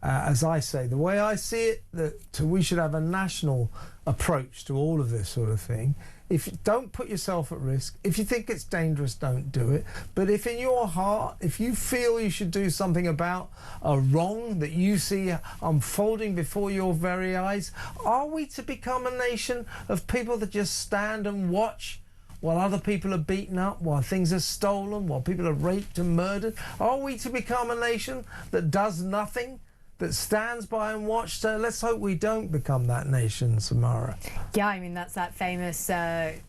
Speaker 2: As I say, the way I see it, that we should have a national approach to all of this sort of thing. If you don't put yourself at risk, if you think it's dangerous, don't do it. But if in your heart, if you feel you should do something about a wrong that you see unfolding before your very eyes, are we to become a nation of people that just stand and watch while other people are beaten up, while things are stolen, while people are raped and murdered? Are we to become a nation that does nothing, that stands by and watches? So let's hope we don't become that nation, Samara.
Speaker 8: Yeah, I mean, that's that famous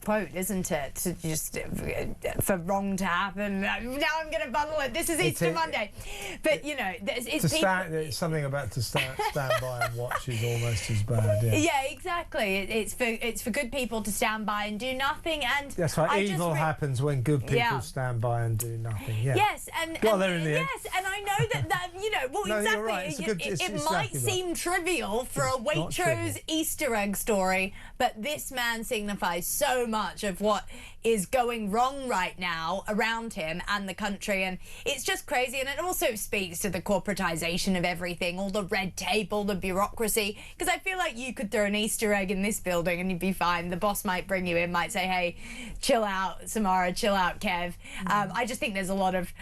Speaker 8: quote, isn't it? To just for wrong to happen. Now I'm going to bundle it. This is Easter Monday. But, you know, it's
Speaker 2: something about to stand by and watch is almost as bad. Yeah,
Speaker 8: yeah, exactly. It's for good people to stand by and do nothing. And
Speaker 2: that's right. Evil happens when good people stand by and do nothing. Yeah.
Speaker 8: Yes, and yes, and I know that you know, well,
Speaker 2: no,
Speaker 8: exactly.
Speaker 2: You're right.
Speaker 8: It might seem trivial for a Waitrose Easter egg story, but this man signifies so much of what is going wrong right now around him and the country, and it's just crazy. And it also speaks to the corporatization of everything, all the red tape, all the bureaucracy, because I feel like you could throw an Easter egg in this building and you'd be fine. The boss might bring you in, might say, hey, chill out, Samara, chill out, Kev. I just think there's a lot of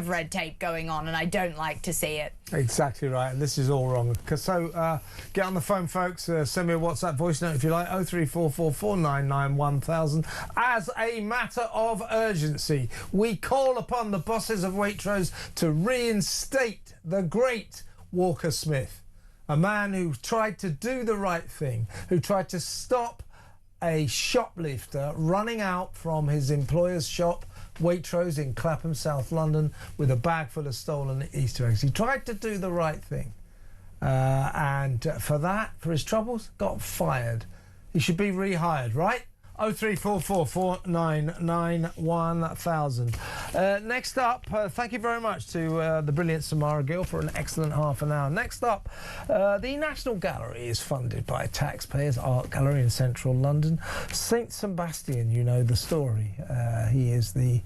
Speaker 8: red tape going on, and I don't like to see it.
Speaker 2: Exactly right, and this is all wrong. So get on the phone, folks. Send me a WhatsApp voice note if you like, 03444991000. As a matter of urgency, we call upon the bosses of Waitrose to reinstate the great Walker Smith, a man who tried to do the right thing, who tried to stop a shoplifter running out from his employer's shop, Waitrose in Clapham, South London, with a bag full of stolen Easter eggs. He tried to do the right thing, and for his troubles, got fired. He should be rehired, right? 03444991000. Next up, thank you very much to the brilliant Samara Gill for an excellent half an hour. Next up, the National Gallery is funded by taxpayers. Art gallery in central London. Saint Sebastian, you know the story. He is the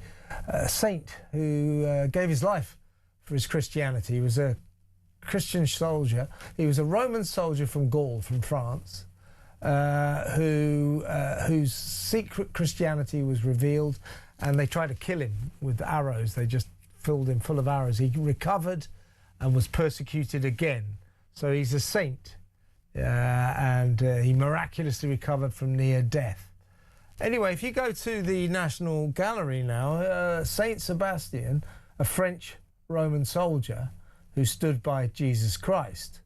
Speaker 2: saint who gave his life for his Christianity. He was a Christian soldier. He was a Roman soldier from Gaul, from France, whose secret Christianity was revealed, and they tried to kill him with arrows. They just filled him full of arrows. He recovered and was persecuted again. So he's a saint, and he miraculously recovered from near death. Anyway, if you go to the National Gallery now, Saint Sebastian, a French Roman soldier who stood by Jesus Christ,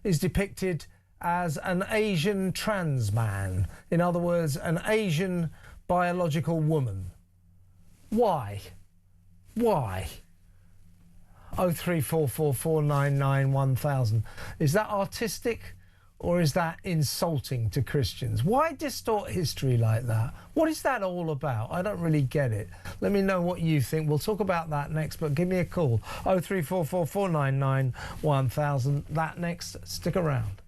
Speaker 2: is depicted as an Asian trans man. In other words, an Asian biological woman. Why? Why? 03444991000. Is that artistic or is that insulting to Christians? Why distort history like that? What is that all about? I don't really get it. Let me know what you think. We'll talk about that next, but give me a call. 03444991000. That next. Stick around.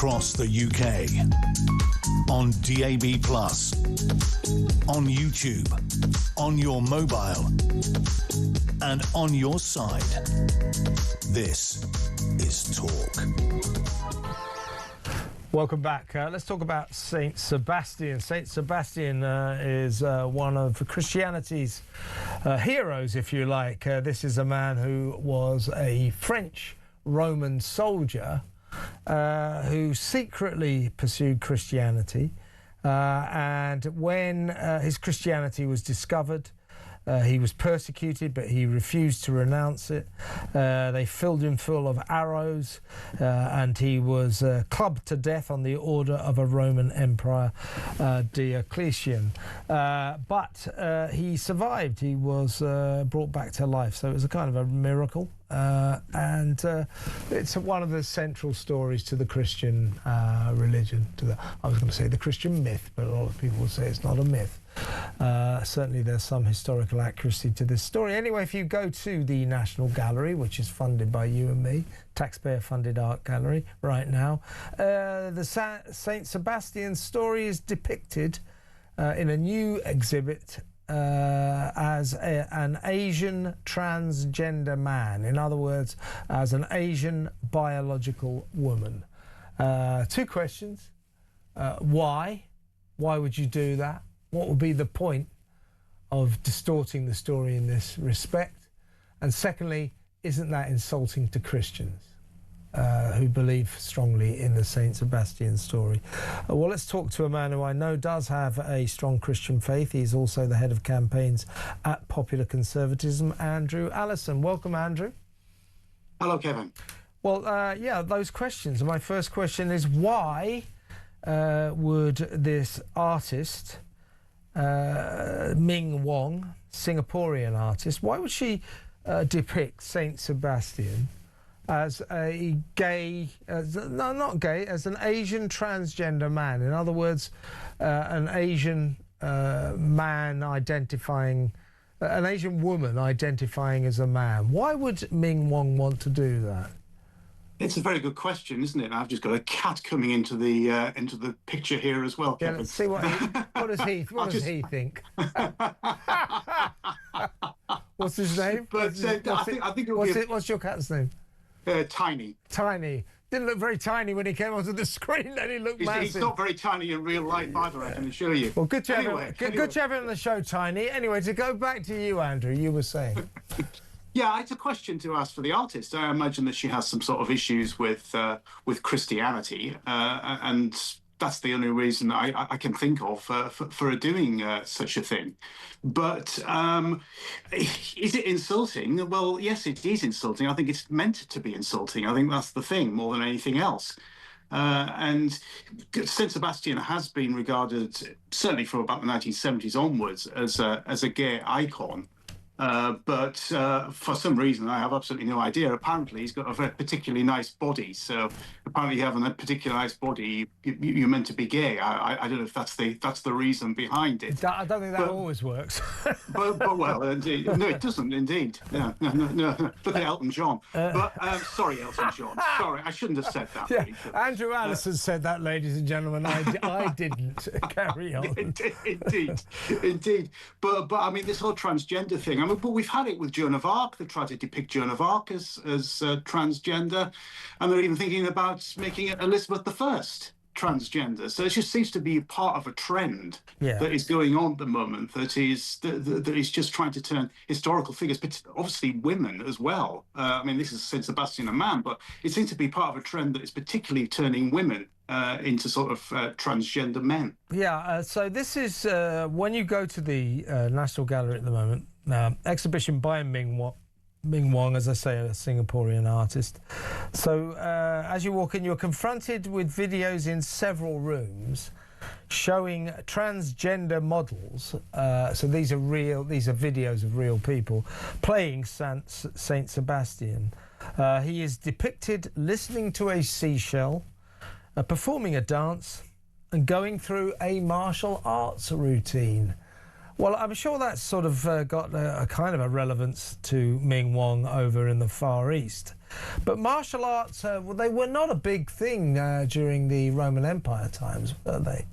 Speaker 1: across the UK. On DAB+, on YouTube, on your mobile, and on your side. This is Talk.
Speaker 2: Welcome back. Let's talk about Saint Sebastian. Saint Sebastian is one of Christianity's heroes, if you like. This is a man who was a French Roman soldier who secretly pursued Christianity. And when his Christianity was discovered, he was persecuted, but he refused to renounce it. They filled him full of arrows, and he was clubbed to death on the order of a Roman emperor, Diocletian. But he survived. He was brought back to life. So it was a kind of a miracle. And it's one of the central stories to the Christian religion. I was going to say the Christian myth, but a lot of people would say it's not a myth. Certainly there's some historical accuracy to this story. Anyway, if you go to the National Gallery, which is funded by you and me, taxpayer-funded art gallery right now, the Saint Sebastian story is depicted in a new exhibit as an Asian transgender man. In other words, as an Asian biological woman. Two questions. Why? Why would you do that? What would be the point of distorting the story in this respect? And secondly, isn't that insulting to Christians who believe strongly in the Saint Sebastian story? Well, let's talk to a man who I know does have a strong Christian faith. He's also the head of campaigns at Popular Conservatism, Andrew Allison. Welcome, Andrew.
Speaker 10: Hello, Kevin.
Speaker 2: Well, yeah, those questions. My first question is, why would this artist, Ming Wong, Singaporean artist, why would she depict Saint Sebastian as a gay, no, not gay, as an Asian transgender man? In other words, an Asian man identifying, an Asian woman identifying as a man. Why would Ming Wong want to do that?
Speaker 10: It's a very good question, isn't it? I've just got a cat coming into the picture here as well, Kevin.
Speaker 2: Yeah, let's see what does he think? What's his name?
Speaker 10: But I think it'll be
Speaker 2: what's your cat's name?
Speaker 10: Tiny.
Speaker 2: Tiny. Didn't look very tiny when he came onto the screen. Then he looked massive.
Speaker 10: He's not very tiny in real life either, I can assure you.
Speaker 2: Well, good to have him on the show, Tiny. Anyway, to go back to you, Andrew, you were saying.
Speaker 10: Yeah, it's a question to ask for the artist. I imagine that she has some sort of issues with Christianity, and that's the only reason I can think of for her doing such a thing. But is it insulting? Well, yes, it is insulting. I think it's meant to be insulting. I think that's the thing more than anything else. And Saint Sebastian has been regarded, certainly from about the 1970s onwards, as a gay icon. But for some reason, I have absolutely no idea. Apparently, he's got a very particularly nice body. So apparently, having a particularly nice body, you're meant to be gay. I don't know if that's the reason behind it.
Speaker 2: I don't think that always works.
Speaker 10: but well, indeed, no, it doesn't. Indeed, no. Look at Elton John. But sorry, Elton John. Sorry, I shouldn't have said that.
Speaker 2: Yeah, Andrew Allison said that, ladies and gentlemen. I didn't. Carry on.
Speaker 10: Indeed. But I mean, this whole transgender thing. But we've had it with Joan of Arc. They tried to depict Joan of Arc as transgender, and they're even thinking about making it Elizabeth I transgender. So it just seems to be part of a trend that is going on at the moment. That is just trying to turn historical figures, but obviously women as well. I mean, this is Saint Sebastian, a man, but it seems to be part of a trend that is particularly turning women into sort of transgender men.
Speaker 2: Yeah. So this is when you go to the National Gallery at the moment. Exhibition by Ming Wong, as I say, a Singaporean artist. So as you walk in, you're confronted with videos in several rooms showing transgender models. So these are videos of real people playing Saint Sebastian. He is depicted listening to a seashell, performing a dance, and going through a martial arts routine. Well, I'm sure that's sort of got a kind of a relevance to Ming Wong over in the Far East. But martial arts, they were not a big thing during the Roman Empire times, were they?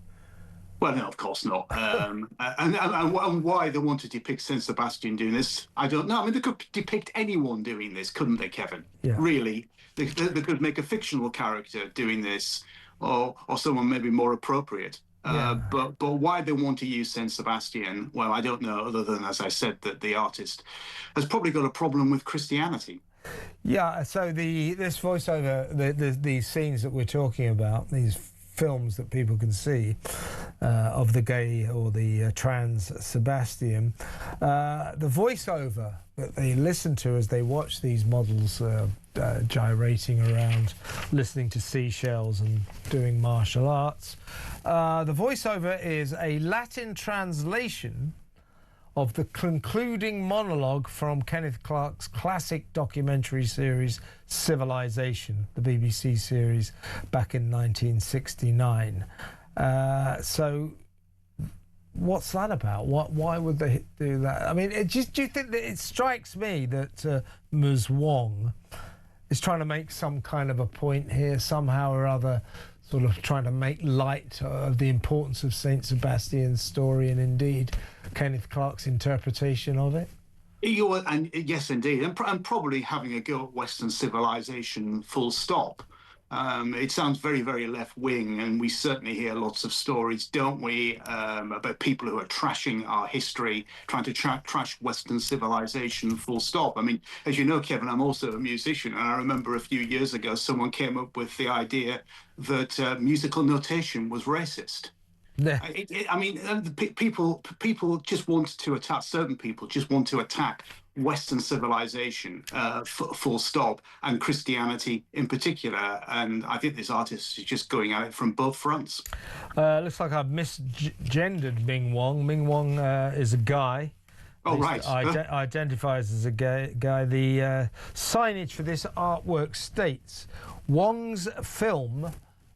Speaker 10: Well, no, of course not. And why they want to depict Saint Sebastian doing this, I don't know. I mean, they could depict anyone doing this, couldn't they, Kevin?
Speaker 2: Yeah.
Speaker 10: Really, they could make a fictional character doing this, or someone maybe more appropriate. But why they want to use Saint Sebastian, well, I don't know, other than, as I said, that the artist has probably got a problem with Christianity.
Speaker 2: Yeah, so this voiceover, these scenes that we're talking about, these films that people can see of the gay or the trans Sebastian, the voiceover that they listen to as they watch these models gyrating around, listening to seashells and doing martial arts, the voiceover is a Latin translation of the concluding monologue from Kenneth Clarke's classic documentary series Civilization, the BBC series back in 1969. So what's that about? Why would they do that? I mean, do you think that it strikes me that Ms. Wong is trying to make some kind of a point here, somehow or other, sort of trying to make light of the importance of Saint Sebastian's story and indeed Kenneth Clarke's interpretation of it?
Speaker 10: Yes, indeed, and probably having a go at Western civilization full stop. It sounds very, very left-wing, and we certainly hear lots of stories, don't we, about people who are trashing our history, trying to trash Western civilization full stop. I mean, as you know, Kevin, I'm also a musician, and I remember a few years ago someone came up with the idea that musical notation was racist.
Speaker 2: Yeah.
Speaker 10: I mean, people just want to attack, certain people just want to attack Western civilization, full stop, and Christianity in particular. And I think this artist is just going at it from both fronts.
Speaker 2: Looks like I've misgendered Ming Wong. Ming Wong is a guy.
Speaker 10: Oh, right.
Speaker 2: Identifies as a guy. The signage for this artwork states, Wong's film,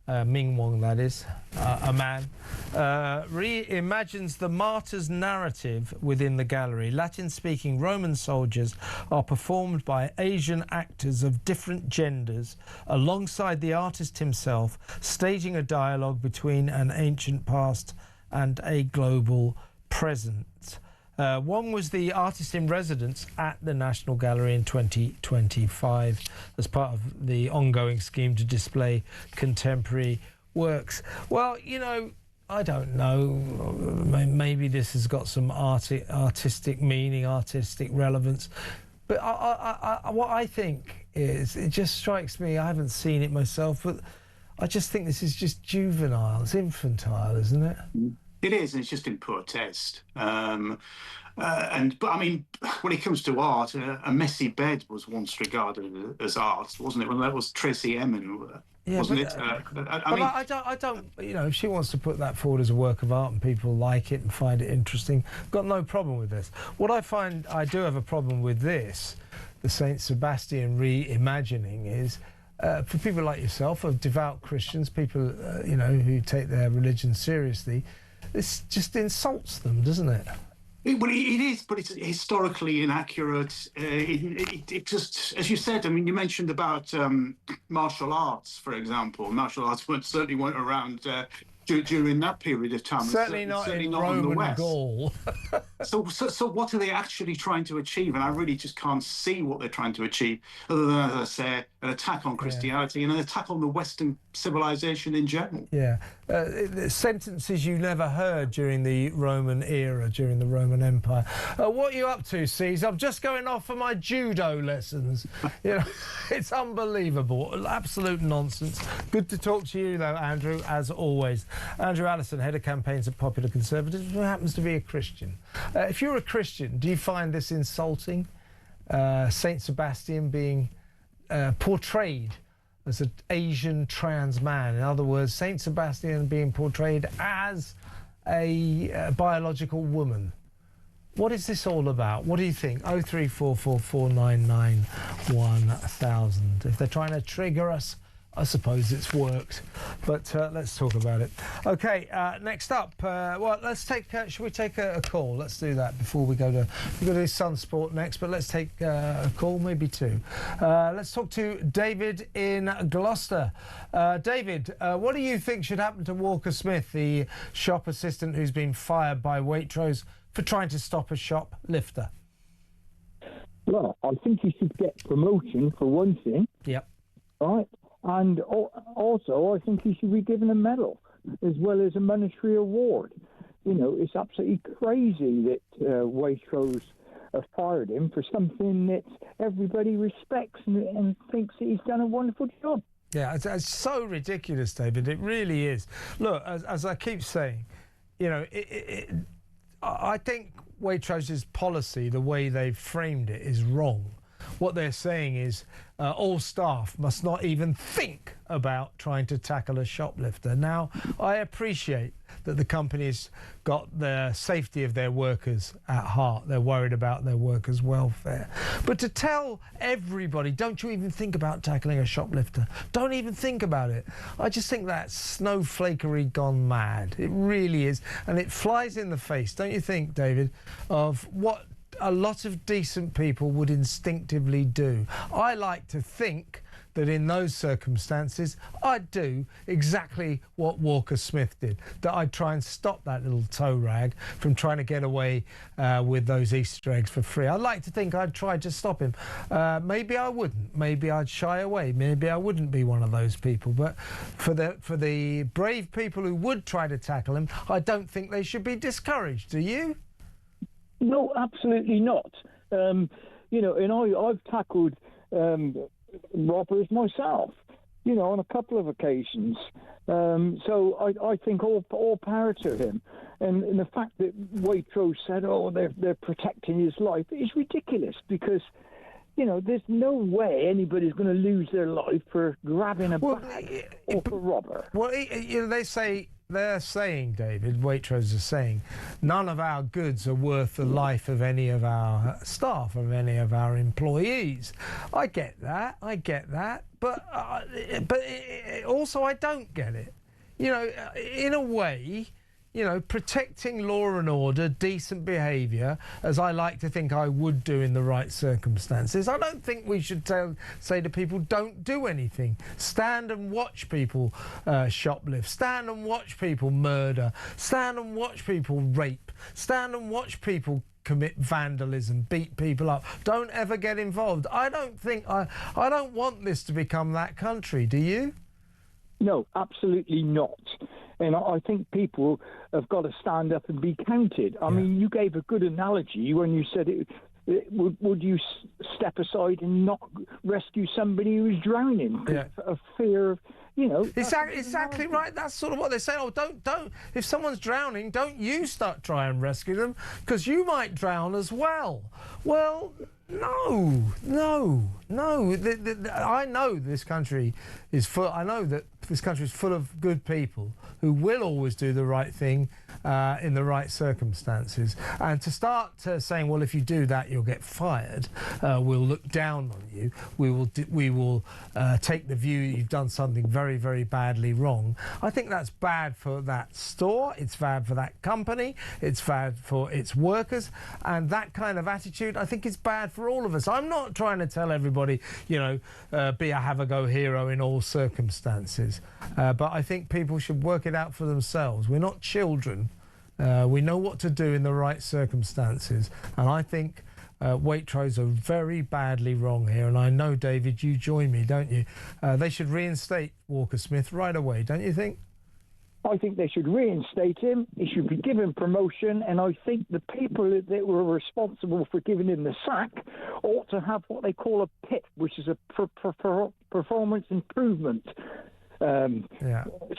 Speaker 2: Ming Wong that is, a man, reimagines the martyr's narrative within the gallery. Latin-speaking Roman soldiers are performed by Asian actors of different genders alongside the artist himself, staging a dialogue between an ancient past and a global present. Wong was the artist in residence at the National Gallery in 2025 as part of the ongoing scheme to display contemporary works. Well, you know, I don't know, maybe this has got some artistic meaning, artistic relevance, but what I think is, it just strikes me, I haven't seen it myself, but I just think this is just juvenile, it's infantile, isn't it?
Speaker 10: It is, and it's just in poor taste. But I mean, when it comes to art, a messy bed was once regarded as art, wasn't it? Well, that was Tracy Emin, wasn't it?
Speaker 2: I don't. You know, if she wants to put that forward as a work of art and people like it and find it interesting, got no problem with this. What I find I do have a problem with this, the Saint Sebastian reimagining, is. For people like yourself, of devout Christians, people you know, who take their religion seriously, this just insults them, doesn't it?
Speaker 10: Well, it is, but it's historically inaccurate. It just, as you said, I mean, you mentioned about martial arts, for example. Martial arts certainly weren't around during that period of time.
Speaker 2: Certainly not in Roman Gaul.
Speaker 10: So what are they actually trying to achieve? And I really just can't see what they're trying to achieve, other than, as I say, an attack on Christianity and an attack on the Western civilization in general.
Speaker 2: Yeah. Sentences you never heard during the Roman era, during the Roman Empire. What are you up to, C's? I'm just going off for my judo lessons. You know, it's unbelievable. Absolute nonsense. Good to talk to you, though, Andrew, as always. Andrew Allison, Head of Campaigns at Popular Conservatives, who happens to be a Christian. If you're a Christian, do you find this insulting? Saint Sebastian being portrayed as an Asian trans man. In other words, Saint Sebastian being portrayed as a biological woman. What is this all about? What do you think? 03444991000. If they're trying to trigger us I suppose it's worked, but let's talk about it. Okay, next up, let's take. Should we take a call? Let's do that before we go to. We're going to do Sunsport next, but let's take a call, maybe two. Let's talk to David in Gloucester. David, what do you think should happen to Walker Smith, the shop assistant who's been fired by Waitrose for trying to stop a shoplifter?
Speaker 11: Well, I think he should get promotion for one thing.
Speaker 2: Yep.
Speaker 11: Right. And also, I think he should be given a medal as well as a monetary award. You know, it's absolutely crazy that Waitrose have fired him for something that everybody respects and thinks that he's done a wonderful job.
Speaker 2: Yeah, it's so ridiculous, David. It really is. Look, as I keep saying, you know, I think Waitrose's policy, the way they've framed it, is wrong. What they're saying is all staff must not even think about trying to tackle a shoplifter. Now, I appreciate that the company's got the safety of their workers at heart. They're worried about their workers' welfare. But to tell everybody, don't you even think about tackling a shoplifter. Don't even think about it. I just think that's snowflakery gone mad. It really is. And it flies in the face, don't you think, David, of what a lot of decent people would instinctively do. I like to think that in those circumstances, I'd do exactly what Walker Smith did, that I'd try and stop that little toe rag from trying to get away with those Easter eggs for free. I'd like to think I'd try to stop him. Maybe I wouldn't. Maybe I'd shy away. Maybe I wouldn't be one of those people. But for the brave people who would try to tackle him, I don't think they should be discouraged. Do you?
Speaker 11: No, absolutely not. You know, and I've tackled robbers myself, you know, on a couple of occasions. So I think all power to him. And the fact that Waitrose said, oh, they're protecting his life is ridiculous because, you know, there's no way anybody's going to lose their life for grabbing a bag or for robber.
Speaker 2: Well, you know, they're saying, David, Waitrose is saying, none of our goods are worth the life of any of our staff, of any of our employees. I get that, but also I don't get it. You know, in a way, you know, protecting law and order, decent behaviour, as I like to think I would do in the right circumstances. I don't think we should say to people, don't do anything. Stand and watch people shoplift. Stand and watch people murder. Stand and watch people rape. Stand and watch people commit vandalism, beat people up. Don't ever get involved. I don't want this to become that country. Do you?
Speaker 11: No, absolutely not. And I think people have got to stand up and be counted. I mean, you gave a good analogy when you said would you step aside and not rescue somebody who's drowning of fear of, you know.
Speaker 2: Exactly right. That's sort of what they say. Oh, don't. If someone's drowning, don't you try and rescue them because you might drown as well. Well, no. I know this country is full. I know that this country is full of good people who will always do the right thing in the right circumstances. And to start saying, well, if you do that, you'll get fired. We'll look down on you. We will take the view you've done something very, very badly wrong. I think that's bad for that store. It's bad for that company. It's bad for its workers. And that kind of attitude, I think, is bad for all of us. I'm not trying to tell everybody, you know, be a have-a-go hero in all circumstances. But I think people should work it out for themselves. We're not children. We know what to do in the right circumstances. And I think Waitrose are very badly wrong here. And I know, David, you join me, don't you? They should reinstate Walker Smith right away, don't you think?
Speaker 11: I think they should reinstate him. He should be given promotion, and I think the people that were responsible for giving him the sack ought to have what they call a PIP, which is a performance improvement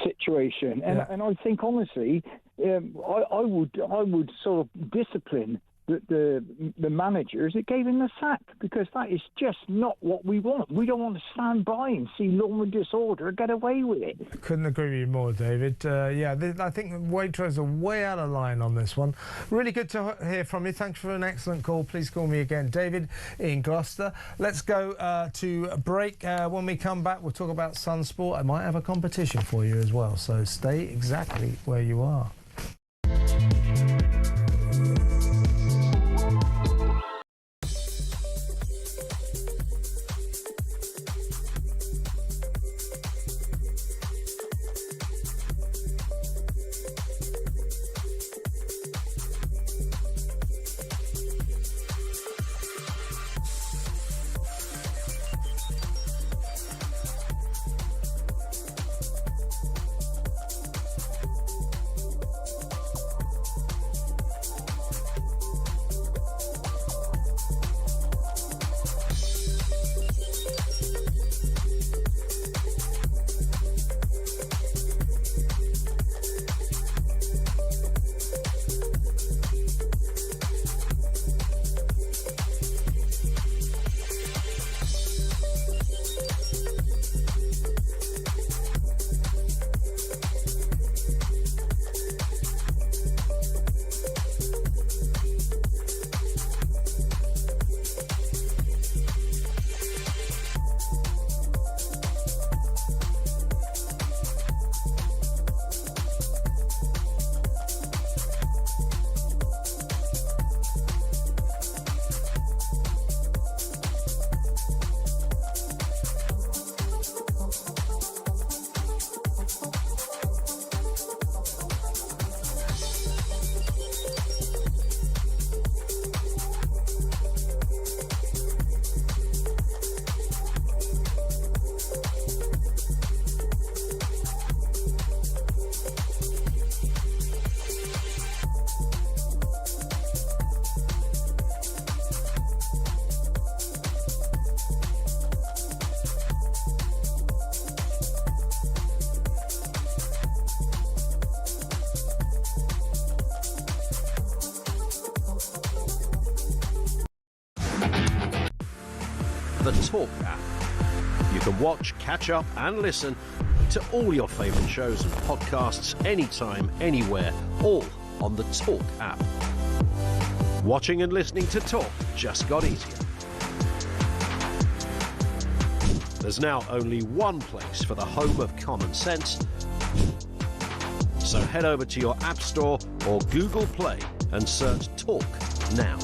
Speaker 11: situation. And I think honestly, I would sort of discipline the managers, it gave him the sack, because that is just not what we want. We don't want to stand by and see law and disorder get away with it.
Speaker 2: Couldn't agree with you more, David. I think Waitrose are way out of line on this one. Really good to hear from you. Thanks for an excellent call. Please call me again, David in Gloucester. Let's go to a break. When we come back, we'll talk about Sunsport. I might have a competition for you as well, so stay exactly where you are.
Speaker 12: The Talk app. You can watch, catch up and listen to all your favourite shows and podcasts anytime, anywhere, all on the Talk app. Watching and listening to Talk just got easier. There's now only one place for the home of common sense. So head over to your App Store or Google Play and search Talk now.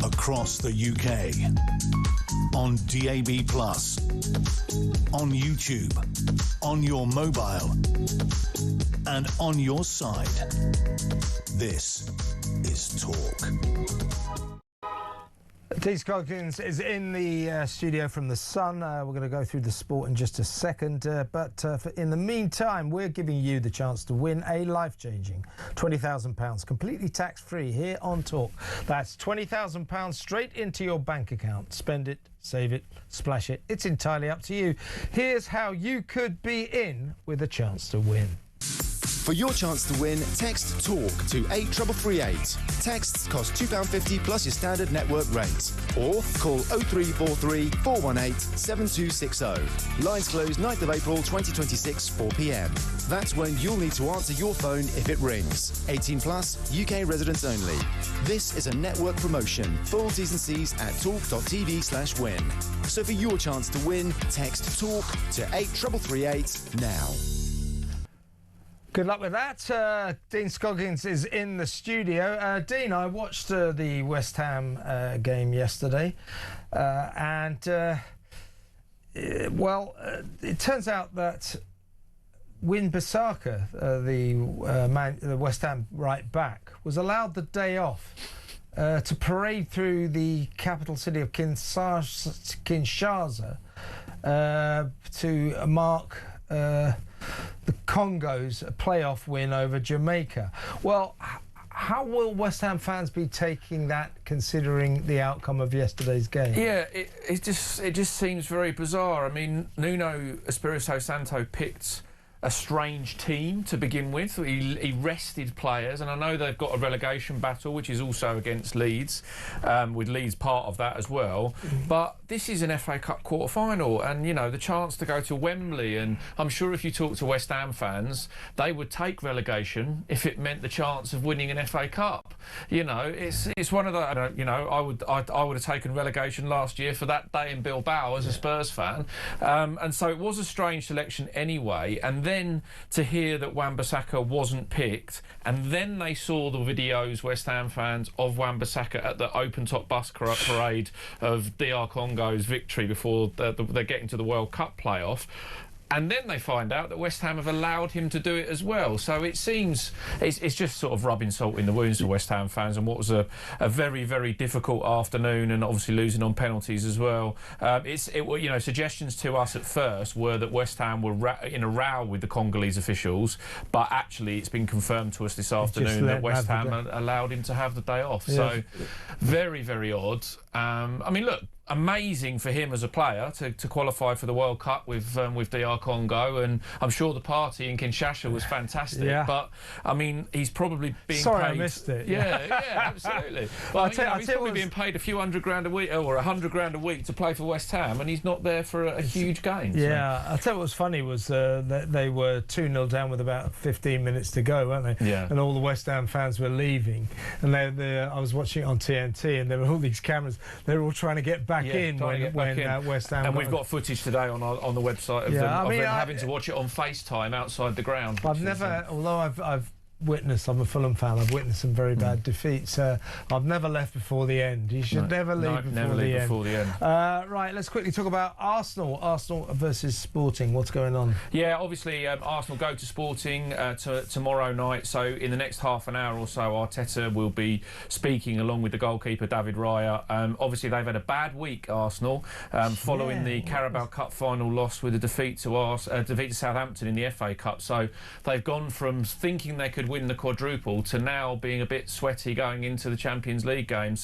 Speaker 1: Across the UK, on DAB+, on YouTube, on your mobile, and on your side. This is Talk.
Speaker 2: Dean Scoggins is in the studio from The Sun. We're going to go through the sport in just a second. But in the meantime, we're giving you the chance to win a life-changing £20,000, completely tax-free here on Talk. That's £20,000 straight into your bank account. Spend it, save it, splash it. It's entirely up to you. Here's how you could be in with a chance to win.
Speaker 13: For your chance to win, text TALK to 83338. Texts cost £2.50 plus your standard network rate. Or call 0343 418 7260. Lines close 9th of April 2026, 4 p.m. That's when you'll need to answer your phone if it rings. 18 plus, UK residents only. This is a network promotion. Full T's and C's at talk.tv/win. So for your chance to win, text TALK to 83338 now.
Speaker 2: Good luck with that. Dean Scoggins is in the studio. Dean, I watched the West Ham game yesterday, and it turns out that Wan-Bissaka, the West Ham right back, was allowed the day off to parade through the capital city of Kinshasa to mark the Congo's playoff win over Jamaica. Well, how will West Ham fans be taking that, considering the outcome of yesterday's game?
Speaker 14: Yeah, it just seems very bizarre. I mean, Nuno Espirito Santo picked a strange team to begin with. He rested players, and I know they've got a relegation battle, which is also against Leeds, with Leeds part of that as well. But this is an FA Cup quarter-final, and, you know, the chance to go to Wembley, and I'm sure if you talk to West Ham fans, they would take relegation if it meant the chance of winning an FA Cup. You know, it's one of the, you know, I would have taken relegation last year for that day in Bilbao as a Spurs fan. And so it was a strange selection anyway, and then to hear that Wan-Bissaka wasn't picked, and then they saw the videos, West Ham fans, of Wan-Bissaka at the open-top bus parade of DR Congo's victory before they're getting to the World Cup playoff. And then they find out that West Ham have allowed him to do it as well. So it seems it's just sort of rubbing salt in the wounds for West Ham fans, and what was a very, very difficult afternoon, and obviously losing on penalties as well. You know, suggestions to us at first were that West Ham were in a row with the Congolese officials, but actually it's been confirmed to us this afternoon that West Ham allowed him to have the day off. Yes. So very, very odd. I mean, look, amazing for him as a player to qualify for the World Cup with DR Congo, and I'm sure the party in Kinshasa was fantastic. Yeah. But I mean, he's probably being paid.
Speaker 2: I missed it.
Speaker 14: Yeah, absolutely. Well, he's probably being paid a few $100,000 a week or $100,000 a week to play for West Ham, and he's not there for a huge game.
Speaker 2: Yeah, so. I tell you what was funny was that they were 2-0 down with about 15 minutes to go, weren't they? Yeah. And all the West Ham fans were leaving, and I was watching it on TNT, and there were all these cameras. They were all trying to get back in when West Ham.
Speaker 14: And we've got footage today on the website of them having to watch it on FaceTime outside the ground.
Speaker 2: Although I've witnessed, I'm a Fulham fan, I've witnessed some very bad defeats. I've never left before the end. You should never leave before the end. Right, let's quickly talk about Arsenal. Arsenal versus Sporting. What's going on?
Speaker 14: Yeah, obviously Arsenal go to Sporting tomorrow night. So in the next half an hour or so, Arteta will be speaking along with the goalkeeper David Raya. Obviously they've had a bad week, Arsenal, following the Carabao Cup final loss with a defeat to Southampton in the FA Cup. So they've gone from thinking they could win the quadruple to now being a bit sweaty going into the Champions League game.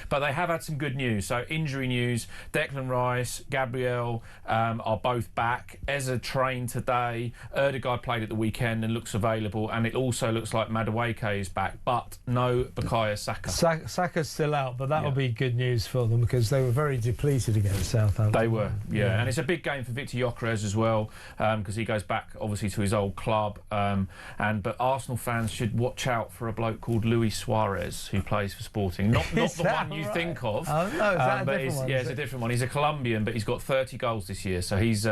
Speaker 14: But they have had some good news. So injury news: Declan Rice, Gabriel are both back. Eza trained today. Erdegaard played at the weekend and looks available. And it also looks like Madueke is back, but no Bukayo Saka.
Speaker 2: Saka's still out, but that'll be good news for them because they were very depleted against Southampton.
Speaker 14: They were, yeah. And it's a big game for Victor Gyökeres as well, because he goes back obviously to his old club. But Arsenal fans should watch out for a bloke called Luis Suarez who plays for Sporting. Not the one you think of.
Speaker 2: Oh no, is that a different one?
Speaker 14: Yeah, it's a different one. He's a Colombian, but he's got 30 goals this year, so he's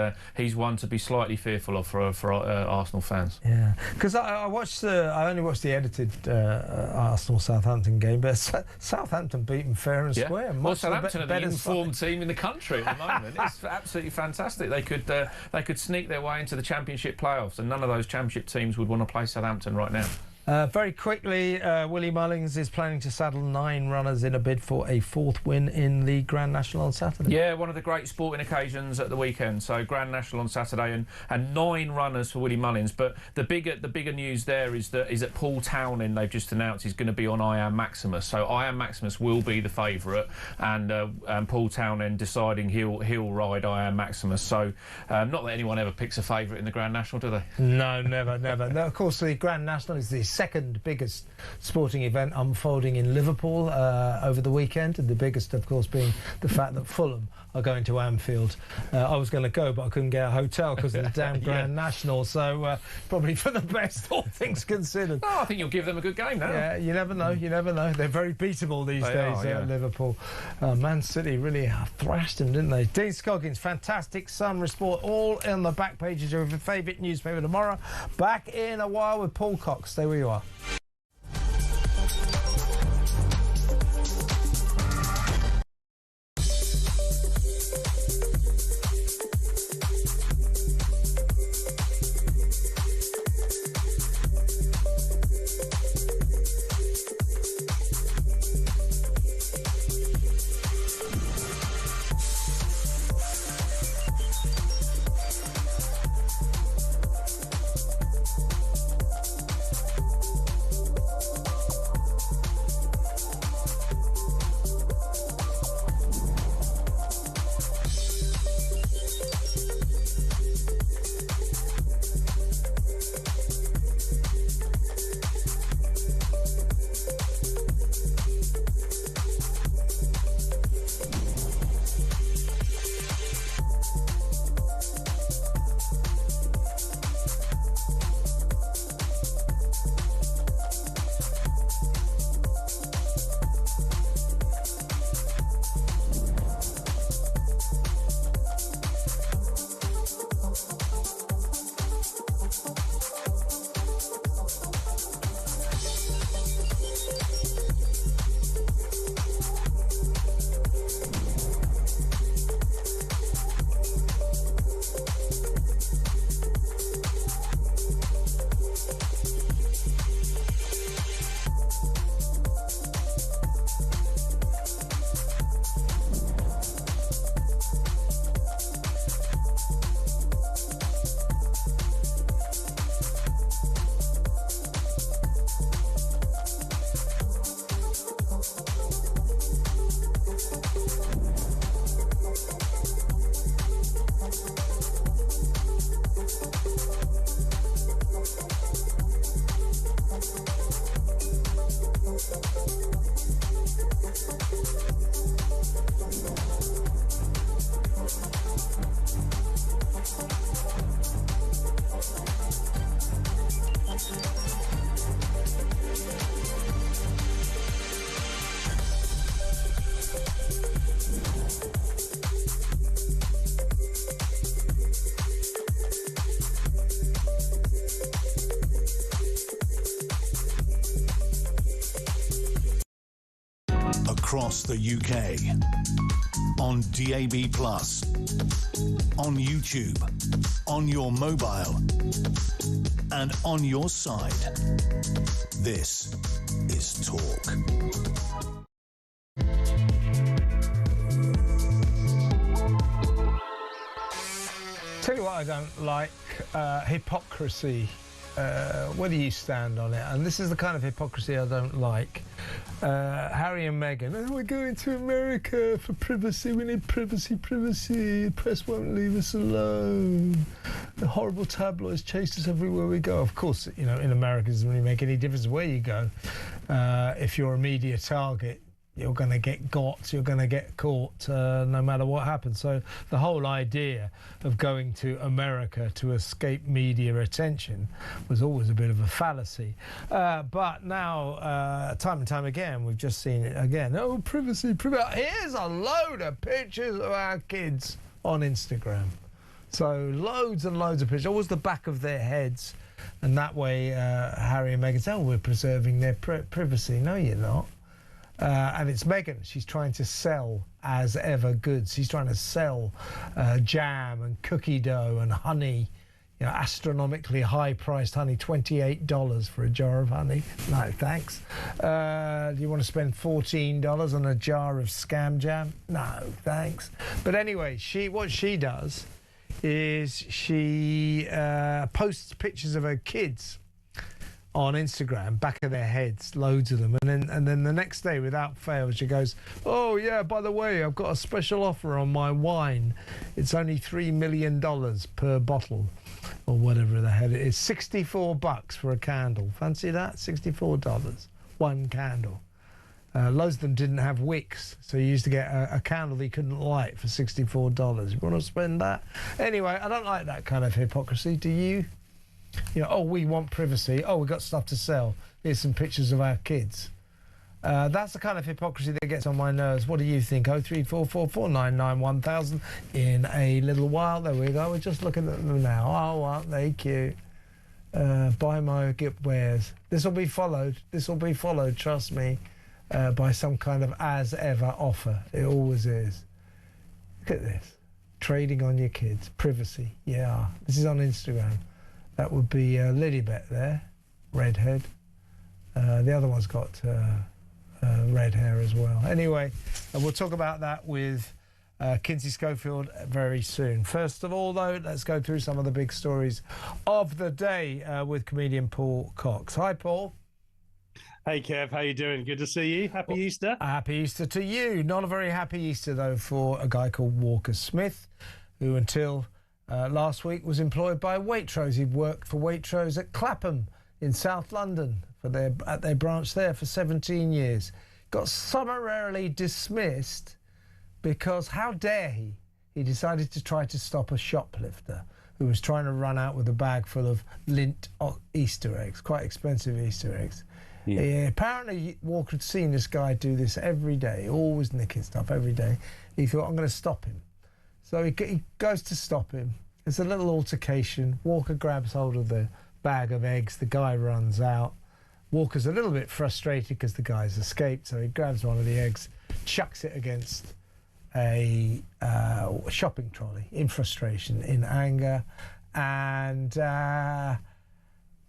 Speaker 14: one to be slightly fearful of for Arsenal fans.
Speaker 2: Yeah, because I only watched the edited Arsenal Southampton game, but Southampton beat them fair and square.
Speaker 14: Well, Southampton are the informed team in the country at the moment. It's absolutely fantastic. They could sneak their way into the Championship playoffs, and none of those Championship teams would want to play Southampton right now.
Speaker 2: Very quickly, Willie Mullings is planning to saddle 9 runners in a bid for a 4th win in the Grand National on Saturday.
Speaker 14: Yeah, one of the great sporting occasions at the weekend. So Grand National on Saturday and 9 runners for Willie Mullings. But the bigger news there is that Paul Townend, they've just announced, is going to be on I Am Maximus. So I Am Maximus will be the favourite, and Paul Townend deciding he'll ride I Am Maximus. So not that anyone ever picks a favourite in the Grand National, do they?
Speaker 2: No, never. No, of course, the Grand National is the second biggest sporting event unfolding in Liverpool over the weekend, and the biggest, of course, being the fact that Fulham are going to Anfield. I was going to go, but I couldn't get a hotel because of the damn Grand National, so probably for the best, all things considered.
Speaker 14: Oh, I think you'll give them a good game now.
Speaker 2: Yeah, you never know. They're very beatable these days at Liverpool. Man City really thrashed them, didn't they? Dean Scoggins, fantastic Sun report, all in the back pages of your favourite newspaper tomorrow. Back in a while with Paul Cox. Stay where you are.
Speaker 1: across the UK. On DAB+, on YouTube, on your mobile, and on your side. This is Talk.
Speaker 2: Tell you what I don't like, hypocrisy. Where do you stand on it? And this is the kind of hypocrisy I don't like. Harry and Meghan, oh, we're going to America for privacy. We need privacy. The press won't leave us alone. The horrible tabloids chase us everywhere we go. Of course, you know, in America it doesn't really make any difference where you go. If you're a media target, you're going to get got, you're going to get caught, no matter what happens. So the whole idea of going to America to escape media attention was always a bit of a fallacy. But now, time and time again, we've just seen it again. Oh, privacy. Here's a load of pictures of our kids on Instagram. So loads and loads of pictures, always the back of their heads. And that way, Harry and Meghan say, oh, we're preserving their privacy. No, you're not. And it's Meghan. She's trying to sell as ever goods. She's trying to sell jam and cookie dough and honey, you know, astronomically high-priced honey, $28 for a jar of honey. No, thanks. Do you want to spend $14 on a jar of scam jam? No, thanks. But anyway, what she does is she posts pictures of her kids on Instagram, back of their heads, loads of them, and then the next day, without fail, she goes, oh yeah, by the way, I've got a special offer on my wine. It's only $3 million per bottle, or whatever the hell it is. $64 for a candle. Fancy that? $64, one candle. Loads of them didn't have wicks, so you used to get a candle that you couldn't light for $64. You want to spend that? Anyway, I don't like that kind of hypocrisy. Do you? You know, oh, we want privacy. Oh, we've got stuff to sell. Here's some pictures of our kids. That's the kind of hypocrisy that gets on my nerves. What do you think? 03444991000. In a little while, there we go. We're just looking at them now. Oh, aren't they cute? Buy my wares. This will be followed. Trust me, by some kind of as ever offer. It always is. Look at this. Trading on your kids. Privacy. Yeah. This is on Instagram. That would be Lilibet there, redhead. The other one's got red hair as well. Anyway, we'll talk about that with Kinsey Schofield very soon. First of all, though, let's go through some of the big stories of the day with comedian Paul Cox. Hi, Paul.
Speaker 15: Hey, Kev. How you doing? Good to see you. Happy Easter.
Speaker 2: Happy Easter to you. Not a very happy Easter, though, for a guy called Walker Smith, who until last week was employed by Waitrose. He'd worked for Waitrose at Clapham in South London at their branch there for 17 years. Got summarily dismissed because, how dare he? He decided to try to stop a shoplifter who was trying to run out with a bag full of Lindt Easter eggs, quite expensive Easter eggs. Yeah. Apparently Walker had seen this guy do this every day, always nicking stuff every day. He thought, I'm going to stop him. So he goes to stop him. It's a little altercation. Walker grabs hold of the bag of eggs. The guy runs out. Walker's a little bit frustrated because the guy's escaped, so he grabs one of the eggs, chucks it against a shopping trolley in frustration, in anger, and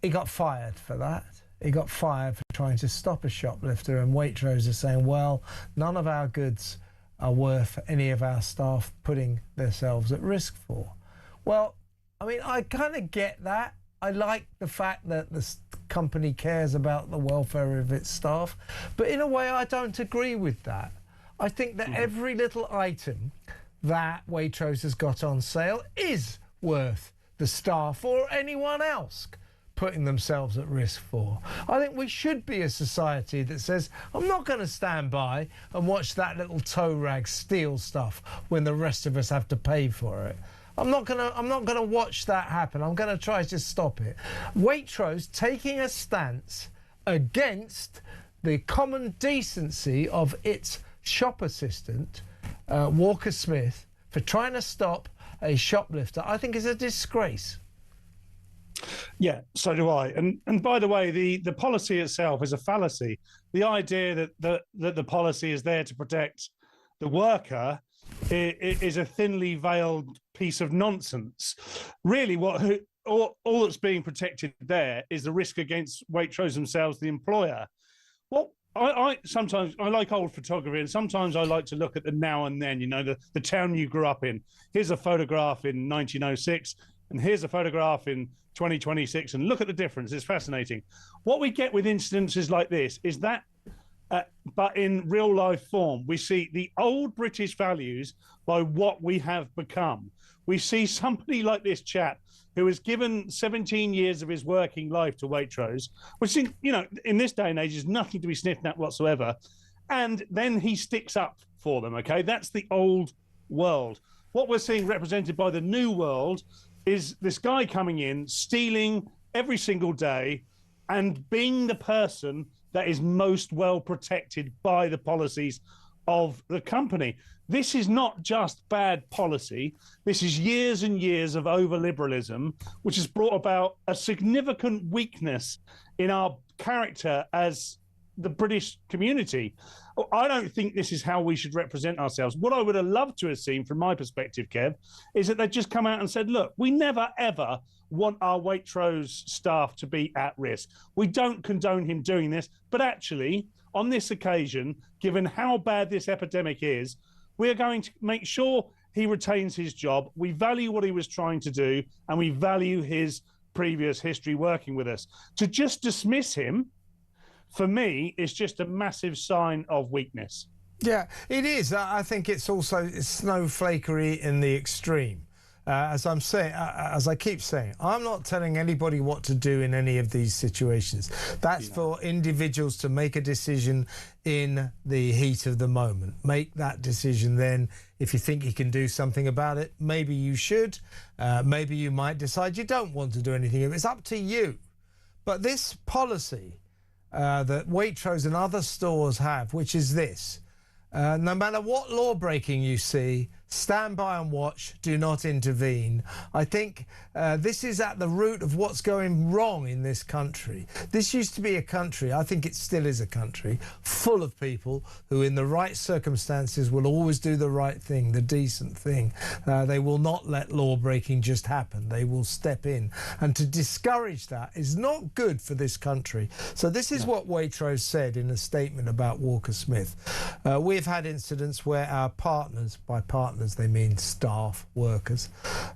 Speaker 2: he got fired for that. He got fired for trying to stop a shoplifter, and Waitrose is saying, well, none of our goods are worth any of our staff putting themselves at risk for. Well, I mean, I kind of get that. I like the fact that the company cares about the welfare of its staff, but in a way I don't agree with that. I think that every little item that Waitrose has got on sale is worth the staff or anyone else putting themselves at risk for. I think we should be a society that says, I'm not going to stand by and watch that little toe rag steal stuff when the rest of us have to pay for it. I'm not gonna watch that happen. I'm going to try to stop it. Waitrose taking a stance against the common decency of its shop assistant, Walker Smith, for trying to stop a shoplifter, I think is a disgrace.
Speaker 15: Yeah, so do I. And by the way, the policy itself is a fallacy. The idea that the policy is there to protect the worker is a thinly veiled piece of nonsense. Really, all that's being protected there is the risk against Waitrose themselves, the employer. Well, I sometimes I like old photography, and sometimes I like to look at the now and then. You know, the town you grew up in. Here's a photograph in 1906, and here's a photograph in 2026, and look at the difference. It's fascinating. What we get with incidences like this is that, but in real life form, we see the old British values by what we have become. We see somebody like this chap who has given 17 years of his working life to Waitrose, which, you know, in this day and age is nothing to be sniffed at whatsoever. And then he sticks up for them, okay? That's the old world. What we're seeing represented by the new world is this guy coming in, stealing every single day and being the person that is most well protected by the policies of the company. This is not just bad policy. This is years and years of over-liberalism, which has brought about a significant weakness in our character as the British community. I don't think this is how we should represent ourselves. What I would have loved to have seen, from my perspective, Kev, is that they'd just come out and said, look, we never, ever want our Waitrose staff to be at risk. We don't condone him doing this. But actually, on this occasion, given how bad this epidemic is, we are going to make sure he retains his job. We value what he was trying to do, and we value his previous history working with us. To just dismiss him, for me, is just a massive sign of weakness.
Speaker 2: Yeah, it is. I think it's also snowflakery in the extreme. As I'm saying, as I keep saying, I'm not telling anybody what to do in any of these situations. That's for individuals to make a decision in the heat of the moment. Make that decision then. If you think you can do something about it, maybe you should. Maybe you might decide you don't want to do anything. It's up to you. But this policy that Waitrose and other stores have, which is this: no matter what law breaking you see, stand by and watch, do not intervene. I think this is at the root of what's going wrong in this country. This used to be a country, I think it still is a country, full of people who in the right circumstances will always do the right thing, the decent thing. They will not let law breaking just happen. They will step in. And to discourage that is not good for this country. So this is what Waitrose said in a statement about Walker Smith. We've had incidents where our partners, by partners they mean staff, workers.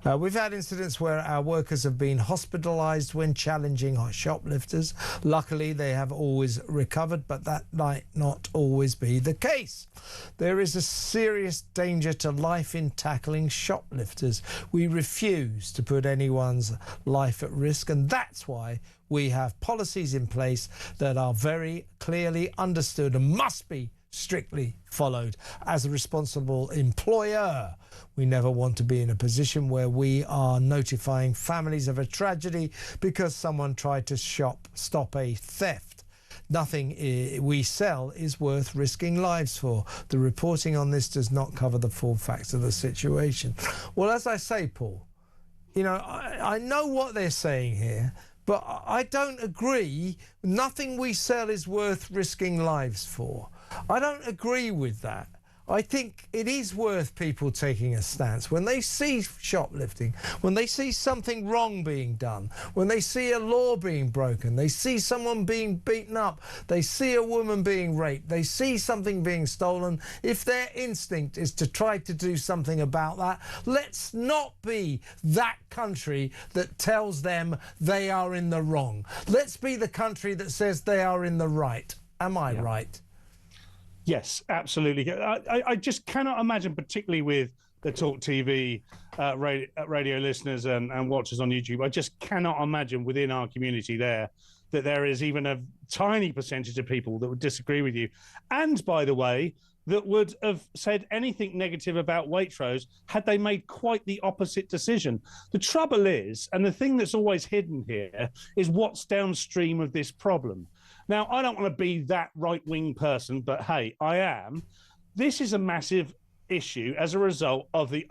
Speaker 2: We've had incidents where our workers have been hospitalised when challenging our shoplifters. Luckily, they have always recovered, but that might not always be the case. There is a serious danger to life in tackling shoplifters. We refuse to put anyone's life at risk, and that's why we have policies in place that are very clearly understood and must be strictly followed. As a responsible employer, we never want to be in a position where we are notifying families of a tragedy because someone tried to stop a theft. Nothing we sell is worth risking lives for. The reporting on this does not cover the full facts of the situation. Well, as I say, Paul, you know, I know what they're saying here, but I don't agree. Nothing we sell is worth risking lives for. I don't agree with that. I think it is worth people taking a stance when they see shoplifting, when they see something wrong being done, when they see a law being broken, they see someone being beaten up, they see a woman being raped, they see something being stolen. If their instinct is to try to do something about that, let's not be that country that tells them they are in the wrong. Let's be the country that says they are in the right. Am I right?
Speaker 15: Yes, absolutely. I just cannot imagine, particularly with the talkTV radio listeners and watchers on YouTube, I just cannot imagine within our community there that there is even a tiny percentage of people that would disagree with you. And, by the way, that would have said anything negative about Waitrose had they made quite the opposite decision. The trouble is, and the thing that's always hidden here, is what's downstream of this problem. Now, I don't want to be that right-wing person, but hey, I am. This is a massive issue as a result of the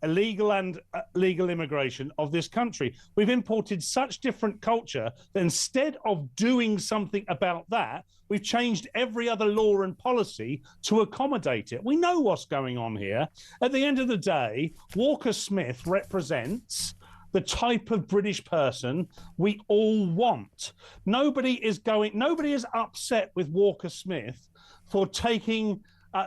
Speaker 15: illegal and legal immigration of this country. We've imported such different culture that instead of doing something about that, we've changed every other law and policy to accommodate it. We know what's going on here. At the end of the day, Walker Smith represents the type of British person we all want. Nobody is upset with Walker Smith for taking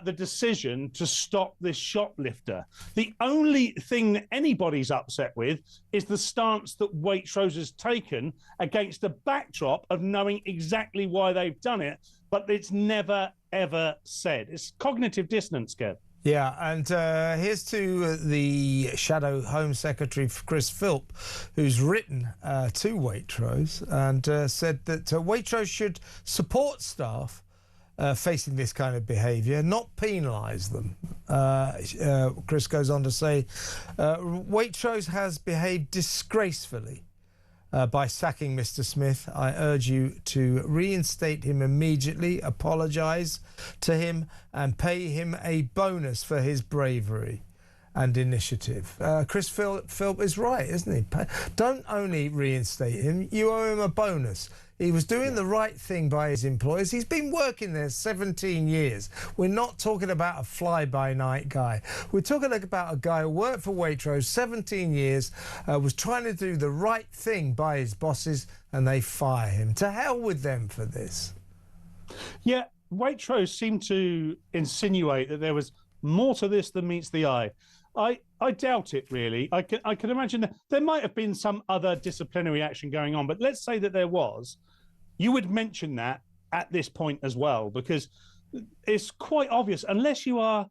Speaker 15: the decision to stop this shoplifter. The only thing that anybody's upset with is the stance that Waitrose has taken against the backdrop of knowing exactly why they've done it, but it's never, ever said. It's cognitive dissonance, Kev.
Speaker 2: Yeah, and here's to the Shadow Home Secretary, Chris Philp, who's written to Waitrose and said that Waitrose should support staff facing this kind of behaviour, not penalise them. Chris goes on to say, Waitrose has behaved disgracefully by sacking Mr. Smith. I urge you to reinstate him immediately, apologise to him and pay him a bonus for his bravery and initiative. Chris Philp is right, isn't he? Don't only reinstate him, you owe him a bonus. He was doing the right thing by his employers. He's been working there 17 years. We're not talking about a fly-by-night guy. We're talking about a guy who worked for Waitrose 17 years, was trying to do the right thing by his bosses, and they fire him. To hell with them for this.
Speaker 15: Yeah, Waitrose seemed to insinuate that there was more to this than meets the eye. I doubt it, really. I can imagine that there might have been some other disciplinary action going on, but let's say that there was. You would mention that at this point as well, because it's quite obvious, unless you are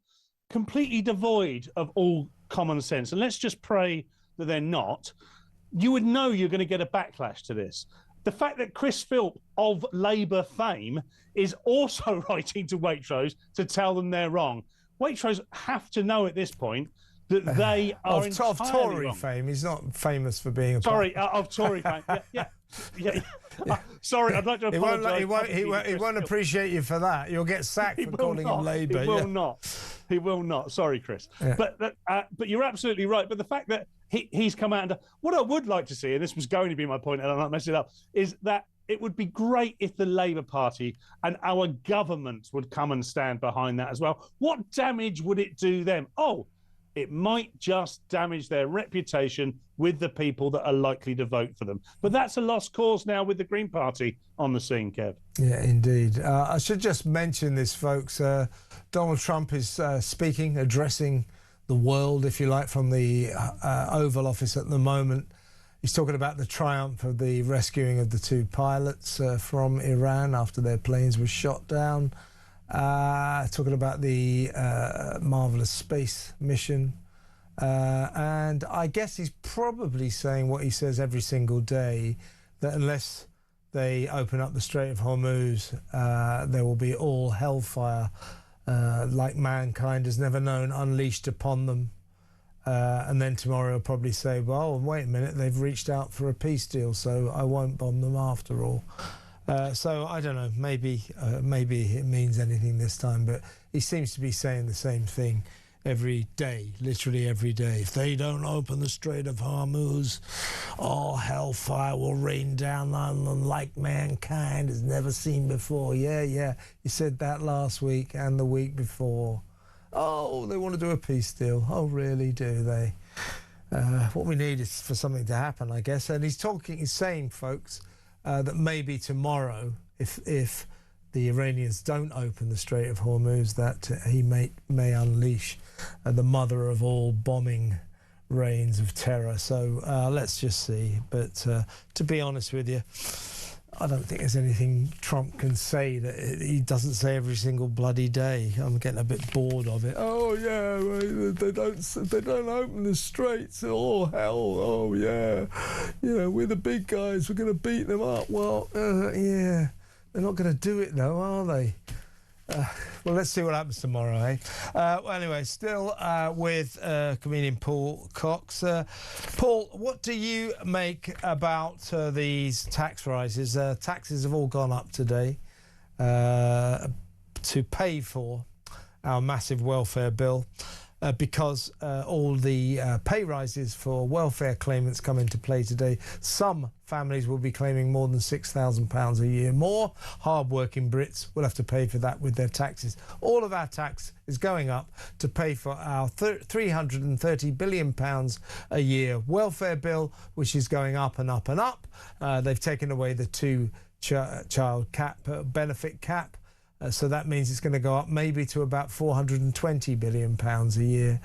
Speaker 15: completely devoid of all common sense, and let's just pray that they're not, you would know you're going to get a backlash to this. The fact that Chris Philp of Labour fame is also writing to Waitrose to tell them they're wrong. Waitrose have to know at this point that they are
Speaker 2: of Tory fame. He's not famous for being a
Speaker 15: of Tory fame. Yeah. Sorry, I'd like to apologise.
Speaker 2: He won't appreciate you for that. You'll get sacked for calling him Labour.
Speaker 15: He will not. He will not. Sorry, Chris. Yeah. But you're absolutely right. But the fact that he's come out and what I would like to see, and this was going to be my point, and I'm not messing it up, is that it would be great if the Labour Party and our government would come and stand behind that as well. What damage would it do them? Oh, it might just damage their reputation with the people that are likely to vote for them. But that's a lost cause now with the Green Party on the scene, Kev.
Speaker 2: Yeah, indeed. I should just mention this, folks. Donald Trump is addressing the world, if you like, from the Oval Office at the moment. He's talking about the triumph of the rescuing of the two pilots from Iran after their planes were shot down. Talking about the marvellous space mission. And I guess he's probably saying what he says every single day, that unless they open up the Strait of Hormuz, there will be all hellfire like mankind has never known unleashed upon them. And then tomorrow he'll probably say, well, wait a minute, they've reached out for a peace deal, so I won't bomb them after all. So I don't know, maybe it means anything this time, but he seems to be saying the same thing every day, literally every day. If they don't open the Strait of Hormuz, all hellfire will rain down on them like mankind has never seen before. Yeah, he said that last week and the week before. Oh, they want to do a peace deal. Oh, really, do they? What we need is for something to happen, I guess. And he's saying, folks, that maybe tomorrow, if the Iranians don't open the Strait of Hormuz, that he may unleash the mother of all bombing reigns of terror. So let's just see. But to be honest with you, I don't think there's anything Trump can say that he doesn't say every single bloody day. I'm getting a bit bored of it. Oh yeah, they don't open the straits. Oh hell, oh yeah, we're the big guys. We're going to beat them up. Well, yeah, they're not going to do it though, are they? Well, let's see what happens tomorrow, eh? Well, anyway, still with comedian Paul Cox. Paul, what do you make about these tax rises? Taxes have all gone up today to pay for our massive welfare bill. because all the pay rises for welfare claimants come into play today. Some families will be claiming more than £6,000 a year more. Hard-working Brits will have to pay for that with their taxes. All of our tax is going up to pay for our £330 billion a year welfare bill, which is going up and up and up. They've taken away the two-child benefit cap. So that means it's going to go up maybe to about £420 billion a year.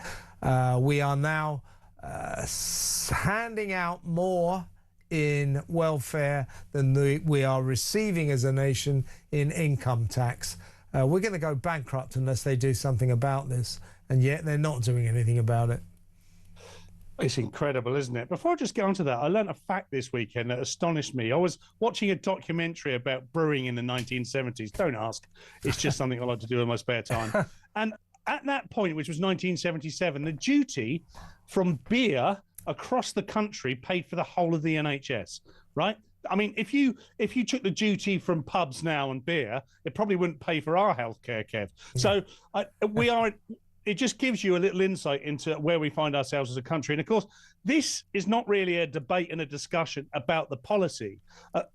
Speaker 2: We are now handing out more in welfare than we are receiving as a nation in income tax. We're going to go bankrupt unless they do something about this, and yet they're not doing anything about it.
Speaker 15: It's incredible, isn't it? Before I just get onto that, I learnt a fact this weekend that astonished me. I was watching a documentary about brewing in the 1970s. Don't ask. It's just something I like to do in my spare time. And at that point, which was 1977, the duty from beer across the country paid for the whole of the NHS, right? I mean, if you took the duty from pubs now and beer, it probably wouldn't pay for our healthcare, Kev. So we are... It just gives you a little insight into where we find ourselves as a country. And of course, this is not really a debate and a discussion about the policy.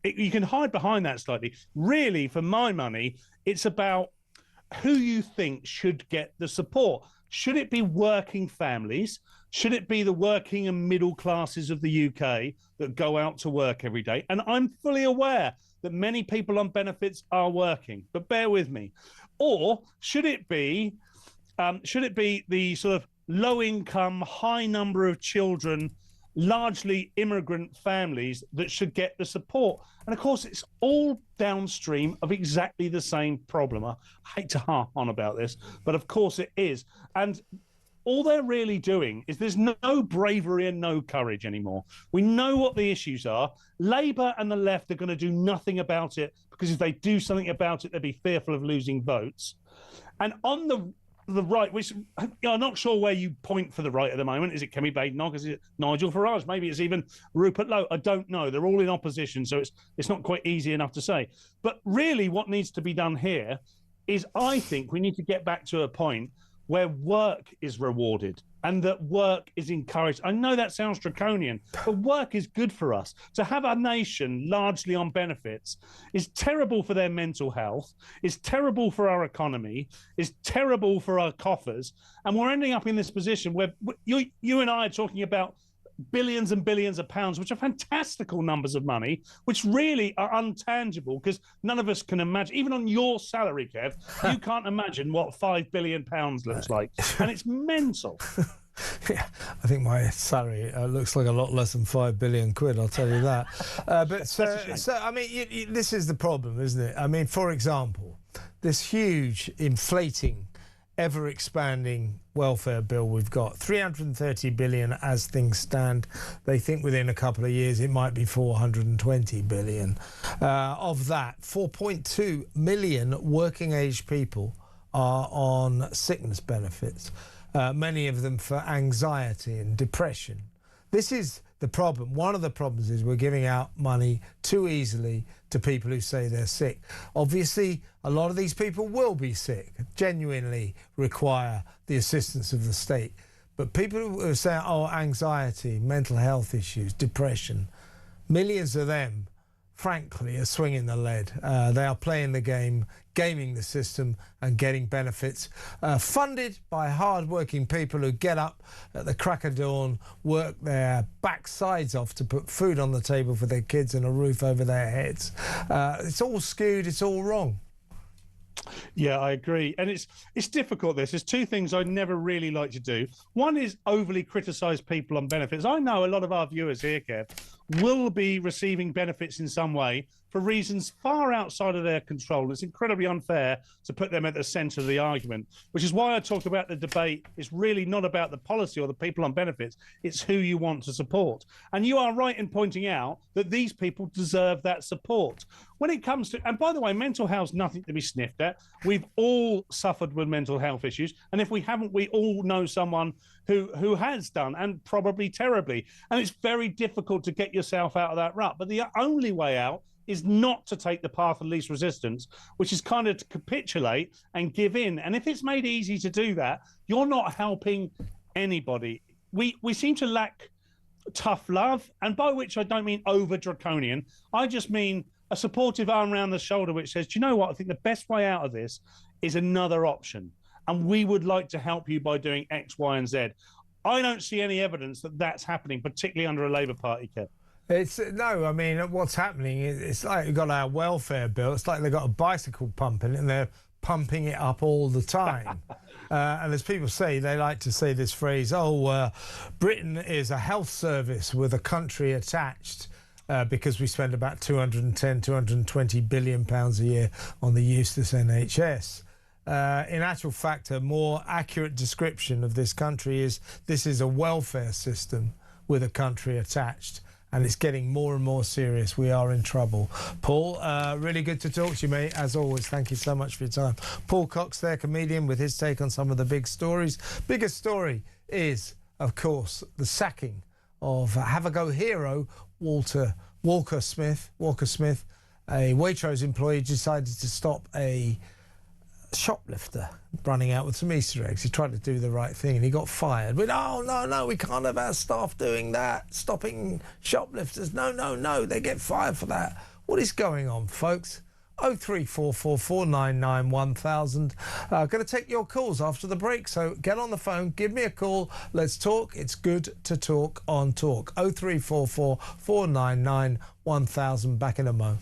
Speaker 15: You can hide behind that slightly. Really, for my money, it's about who you think should get the support. Should it be working families? Should it be the working and middle classes of the UK that go out to work every day? And I'm fully aware that many people on benefits are working, but bear with me. Or should it be the sort of low-income, high number of children, largely immigrant families that should get the support? And of course, it's all downstream of exactly the same problem. I hate to harp on about this, but of course it is. And all they're really doing is there's no bravery and no courage anymore. We know what the issues are. Labour and the left are going to do nothing about it, because if they do something about it, they'll be fearful of losing votes. And on the right, which I'm not sure where you point for the right at the moment. Is it Kemi Badenoch? Is it Nigel Farage? Maybe it's even Rupert Lowe. I don't know. They're all in opposition, so it's not quite easy enough to say. But really what needs to be done here is, I think we need to get back to a point where work is rewarded and that work is encouraged. I know that sounds draconian, but work is good for us. To have a nation largely on benefits is terrible for their mental health, is terrible for our economy, is terrible for our coffers. And we're ending up in this position where you and I are talking about billions and billions of pounds, which are fantastical numbers of money, which really are untangible, because none of us can imagine. Even on your salary, Kev, you can't imagine what £5 billion looks like, and it's mental.
Speaker 2: Yeah, I think my salary looks like a lot less than £5 billion, I'll tell you that. So I mean, this is the problem, isn't it? I mean, for example, this huge inflating, ever-expanding welfare bill we've got, 330 billion as things stand. They think within a couple of years it might be 420 billion. Of that, 4.2 million working age people are on sickness benefits, many of them for anxiety and depression. This is the problem. One of the problems is we're giving out money too easily to people who say they're sick. Obviously, a lot of these people will be sick, genuinely require the assistance of the state. But people who say, oh, anxiety, mental health issues, depression, millions of them, frankly, are swinging the lead. They are playing the game, gaming the system and getting benefits funded by hard-working people who get up at the crack of dawn, work their backsides off to put food on the table for their kids and a roof over their heads. It's all skewed, it's all wrong.
Speaker 15: Yeah, I agree. And it's difficult, this. There's two things I never really like to do. One is overly criticise people on benefits. I know a lot of our viewers here, Kev, will be receiving benefits in some way for reasons far outside of their control. It's incredibly unfair to put them at the centre of the argument, which is why I talk about the debate. It's really not about the policy or the people on benefits. It's who you want to support. And you are right in pointing out that these people deserve that support. When it comes to, and by the way, mental health is nothing to be sniffed at. We've all suffered with mental health issues. And if we haven't, we all know someone who has done, and probably terribly. And it's very difficult to get yourself out of that rut. But the only way out is not to take the path of least resistance, which is kind of to capitulate and give in. And if it's made easy to do that, you're not helping anybody. We seem to lack tough love, and by which I don't mean over draconian. I just mean a supportive arm around the shoulder which says, do you know what? I think the best way out of this is another option. And we would like to help you by doing X, Y, and Z. I don't see any evidence that that's happening, particularly under a Labour Party, Kev.
Speaker 2: I mean, what's happening is it's like we've got our welfare bill. It's like they've got a bicycle pumping and they're pumping it up all the time. And as people say, they like to say this phrase, Britain is a health service with a country attached. Because we spend about 220 billion pounds a year on the useless NHS. In actual fact, a more accurate description of this country is this is a welfare system with a country attached, and it's getting more and more serious. We are in trouble. Paul, really good to talk to you, mate. As always, thank you so much for your time. Paul Cox there, comedian, with his take on some of the big stories. Biggest story is, of course, the sacking of have-a-go hero Walker Smith, a Waitrose employee, decided to stop a shoplifter running out with some Easter eggs. He tried to do the right thing and he got fired. But no, we can't have our staff doing that, stopping shoplifters. No, they get fired for that. What is going on, folks? 0344 499 1000. Going to take your calls after the break, so get on the phone, give me a call, let's talk. It's good to talk on Talk. 0344 499 1000. Back in a mo.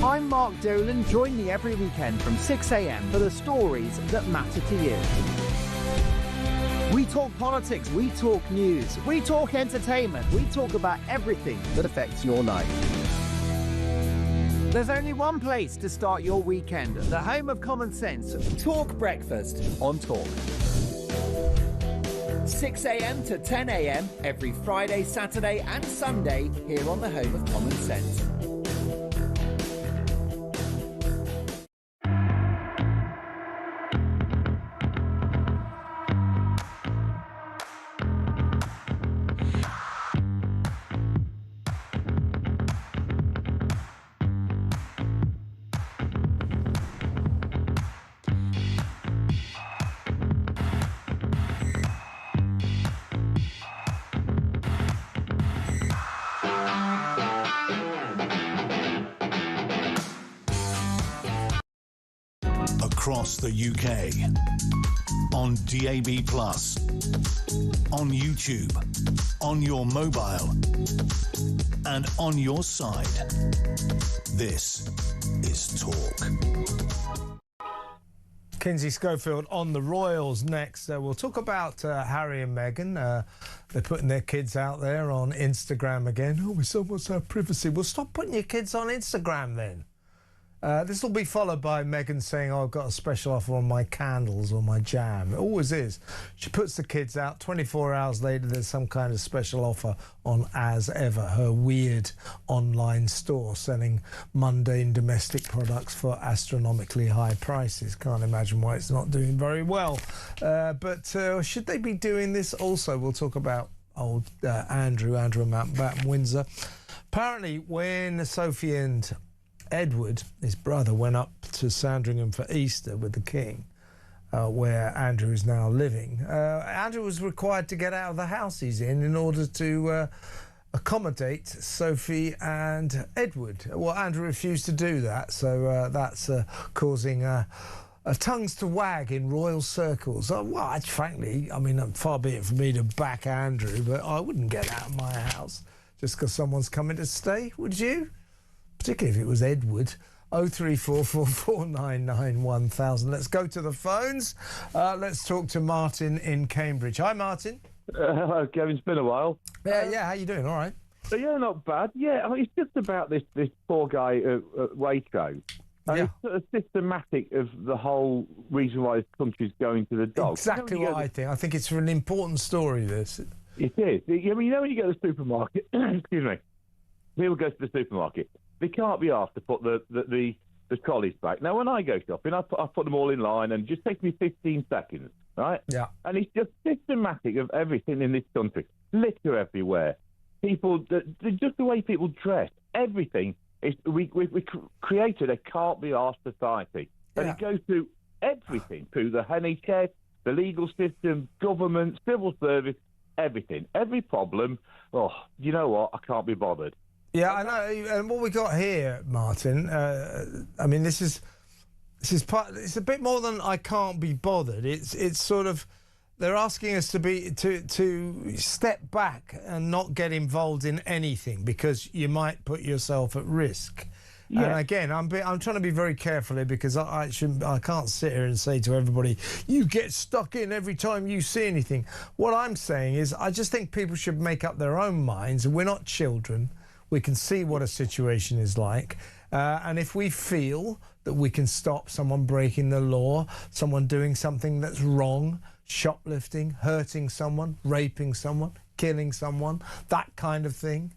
Speaker 16: I'm Mark Dolan. Join me every weekend from 6 a.m. for the stories that matter to you. We talk politics, we talk news, we talk entertainment, we talk about everything that affects your life. There's only one place to start your weekend, the home of common sense. Talk Breakfast on Talk. 6 a.m. to 10 a.m. every Friday, Saturday and Sunday here on the home of common sense.
Speaker 1: across the UK. On DAB+, on YouTube, on your mobile, and on your side. This is Talk.
Speaker 2: Kinsey Schofield on the Royals next. We'll talk about Harry and Meghan. They're putting their kids out there on Instagram again. Oh, we so much have privacy. Well, stop putting your kids on Instagram then. This will be followed by Meghan saying, oh, I've got a special offer on my candles or my jam. It always is. She puts the kids out. 24 hours later, there's some kind of special offer on As Ever, her weird online store selling mundane domestic products for astronomically high prices. Can't imagine why it's not doing very well. But should they be doing this also? We'll talk about old Andrew Mountbatten Windsor. Apparently, when Sophie and Edward, his brother, went up to Sandringham for Easter with the King, where Andrew is now living. Andrew was required to get out of the house he's in order to accommodate Sophie and Edward. Well, Andrew refused to do that, so that's causing tongues to wag in royal circles. Well, frankly, I mean, far be it from me to back Andrew, but I wouldn't get out of my house just because someone's coming to stay, would you? Particularly if it was Edward. 03444991000. Let's go to the phones. Let's talk to Martin in Cambridge. Hi, Martin.
Speaker 17: Hello, Kevin. It's been a while.
Speaker 2: Yeah. How you doing? All right.
Speaker 17: Yeah, not bad. Yeah, I mean, it's just about this poor guy at Waitrose. It's sort of systematic of the whole reason why this country's going to the dogs.
Speaker 2: Exactly what I think. I think it's an important story, this.
Speaker 17: It is. I mean, you know when you go to the supermarket, excuse me, people go to the supermarket, they can't be asked to put the trolleys back. Now, when I go shopping, I put them all in line, and it just takes me 15 seconds, right? Yeah. And it's just systematic of everything in this country. Litter everywhere. People, just the way people dress, everything. We created a can't be asked society. And it goes through everything, through the NHS, the legal system, government, civil service, everything. Every problem, you know what, I can't be bothered.
Speaker 2: Yeah, I know. And what we got here, Martin, I mean, this is part. It's a bit more than I can't be bothered. It's sort of, they're asking us to step back and not get involved in anything because you might put yourself at risk. Yeah. And again, I'm trying to be very careful here because I can't sit here and say to everybody, you get stuck in every time you see anything. What I'm saying is, I just think people should make up their own minds. We're not children. We can see what a situation is like. And if we feel that we can stop someone breaking the law, someone doing something that's wrong, shoplifting, hurting someone, raping someone, killing someone, that kind of thing,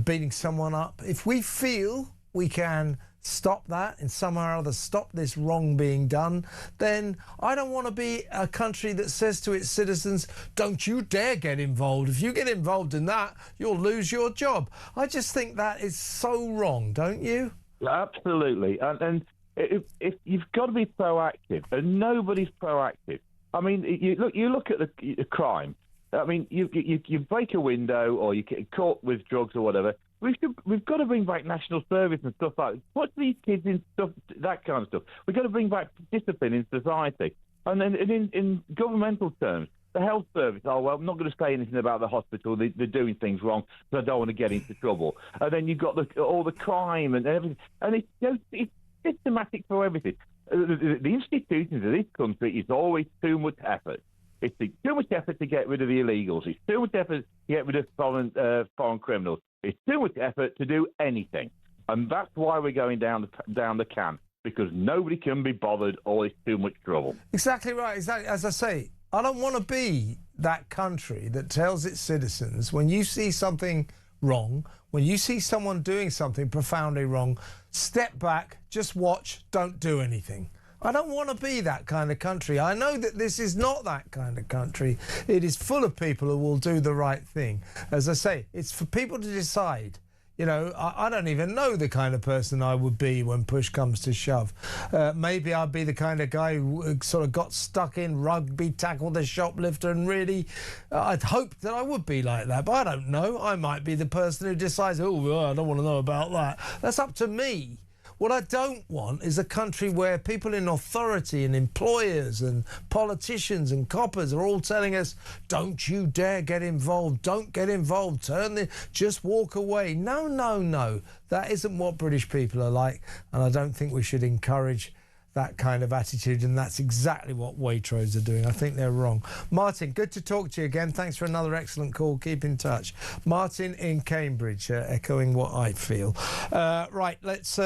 Speaker 2: beating someone up, if we feel we can stop that and somehow or other stop this wrong being done, then I don't want to be a country that says to its citizens, don't you dare get involved. If you get involved in that, you'll lose your job. I just think that is so wrong, don't you?
Speaker 17: Absolutely. And if you've got to be proactive, and nobody's proactive. I mean, you look at the crime. I mean, you break a window or you get caught with drugs or whatever. We've got to bring back national service and stuff like that. Put these kids in stuff, that kind of stuff. We've got to bring back discipline in society. And then in governmental terms, the health service, I'm not going to say anything about the hospital. They're doing things wrong, so I don't want to get into trouble. And then you've got all the crime and everything. And it's systematic for everything. The institutions of this country is always too much effort. It's too much effort to get rid of the illegals. It's too much effort to get rid of foreign criminals. It's too much effort to do anything. And that's why we're going down the can, because nobody can be bothered or it's too much trouble.
Speaker 2: Exactly right. Exactly. As I say, I don't want to be that country that tells its citizens, when you see something wrong, when you see someone doing something profoundly wrong, step back, just watch, don't do anything. I don't want to be that kind of country. I know that this is not that kind of country. It is full of people who will do the right thing. As I say, it's for people to decide. You know, I don't even know the kind of person I would be when push comes to shove. Maybe I'd be the kind of guy who sort of got stuck in rugby, tackled a shoplifter, and really, I'd hope that I would be like that. But I don't know. I might be the person who decides, oh, I don't want to know about that. That's up to me. What I don't want is a country where people in authority and employers and politicians and coppers are all telling us, don't you dare get involved, don't get involved, just walk away. No, no, no. That isn't what British people are like, and I don't think we should encourage that kind of attitude, and that's exactly what Waitrose are doing. I think they're wrong. Martin, good to talk to you again. Thanks for another excellent call. Keep in touch. Martin in Cambridge, echoing what I feel. Right, let's...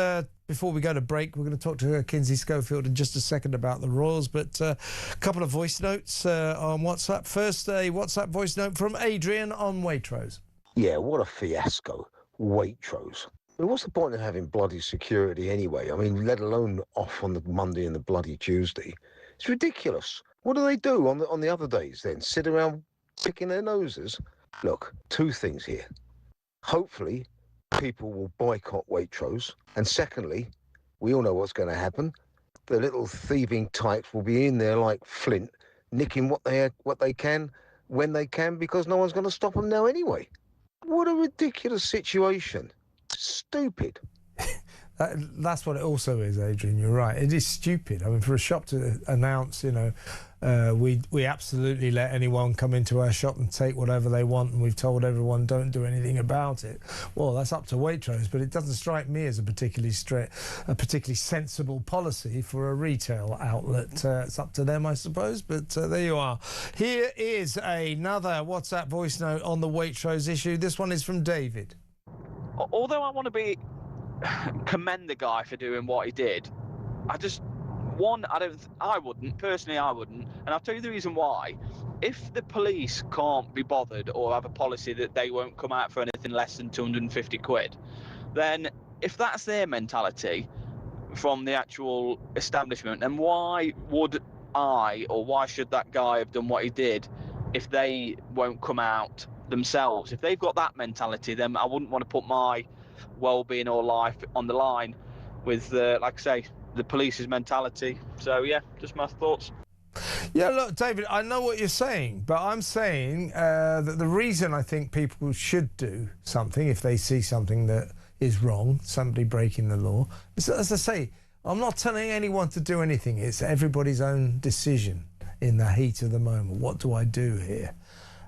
Speaker 2: before we go to break, we're going to talk to Kinsey Schofield in just a second about the Royals, but a couple of voice notes on WhatsApp. First, a WhatsApp voice note from Adrian on Waitrose.
Speaker 18: Yeah, what a fiasco. Waitrose. I mean, what's the point of having bloody security anyway? I mean, let alone off on the Monday and the bloody Tuesday. It's ridiculous. What do they do on the other days then? Sit around picking their noses? Look, two things here. Hopefully, people will boycott Waitrose. And secondly, we all know what's going to happen. The little thieving types will be in there like Flint, nicking what they can, when they can, because no one's going to stop them now anyway. What a ridiculous situation. Stupid.
Speaker 2: That's what it also is, Adrian. You're right. It is stupid. I mean, for a shop to announce, we absolutely let anyone come into our shop and take whatever they want, and we've told everyone don't do anything about it. Well, that's up to Waitrose, but it doesn't strike me as a particularly sensible policy for a retail outlet. It's up to them, I suppose. But there you are. Here is another WhatsApp voice note on the Waitrose issue. This one is from David.
Speaker 19: Although I want to commend the guy for doing what he did, I wouldn't personally, and I'll tell you the reason why. If the police can't be bothered or have a policy that they won't come out for anything less than 250 quid, then if that's their mentality from the actual establishment, then why would why should that guy have done what he did if they won't come out themselves? If they've got that mentality, then I wouldn't want to put my well-being or life on the line with, like I say, the police's mentality. So yeah, just my thoughts.
Speaker 2: Yeah, look, David, I know what you're saying, but I'm saying that the reason I think people should do something if they see something that is wrong, somebody breaking the law, is, as I say, I'm not telling anyone to do anything. It's everybody's own decision in the heat of the moment. What do I do here?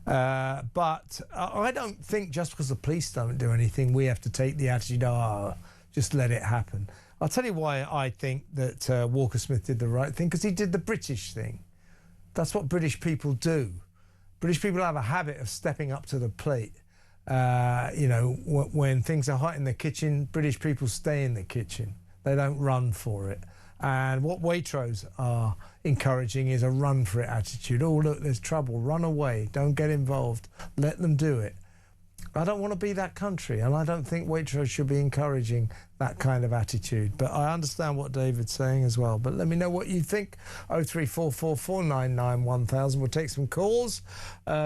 Speaker 2: But I don't think just because the police don't do anything, we have to take the attitude, just let it happen. I'll tell you why I think that Walker Smith did the right thing, because he did the British thing. That's what British people do. British people have a habit of stepping up to the plate. When things are hot in the kitchen, British people stay in the kitchen. They don't run for it. And what Waitrose are encouraging is a run for it attitude. Oh, look, there's trouble. Run away. Don't get involved. Let them do it. I don't want to be that country, and I don't think Waitrose should be encouraging that kind of attitude. But I understand what David's saying as well. But let me know what you think. 0344 499 1000. We'll take some calls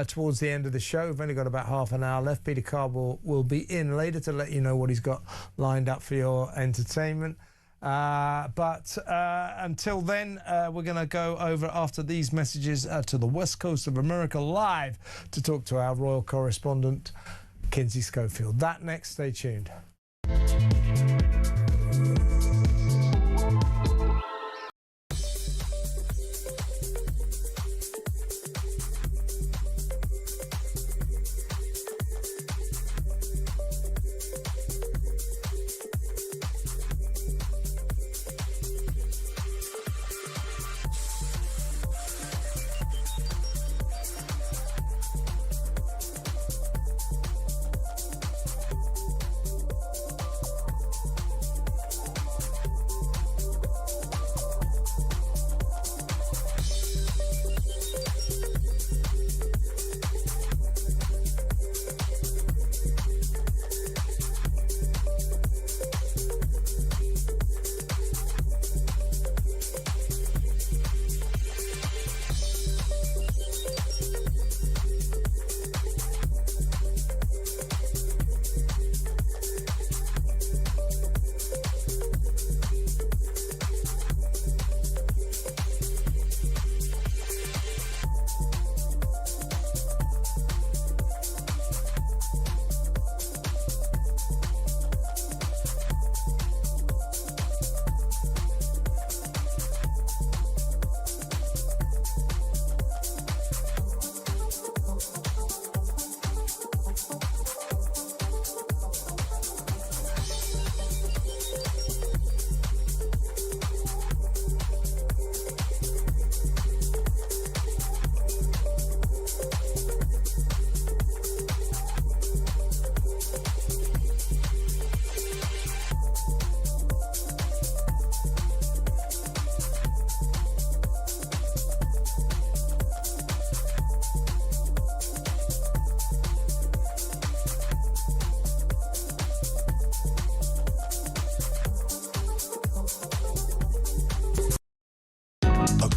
Speaker 2: towards the end of the show. We've only got about half an hour left. Peter Carble will be in later to let you know what he's got lined up for your entertainment. But until then, we're going to go over after these messages to the west coast of America live to talk to our royal correspondent, Kinsey Schofield. That next, stay tuned.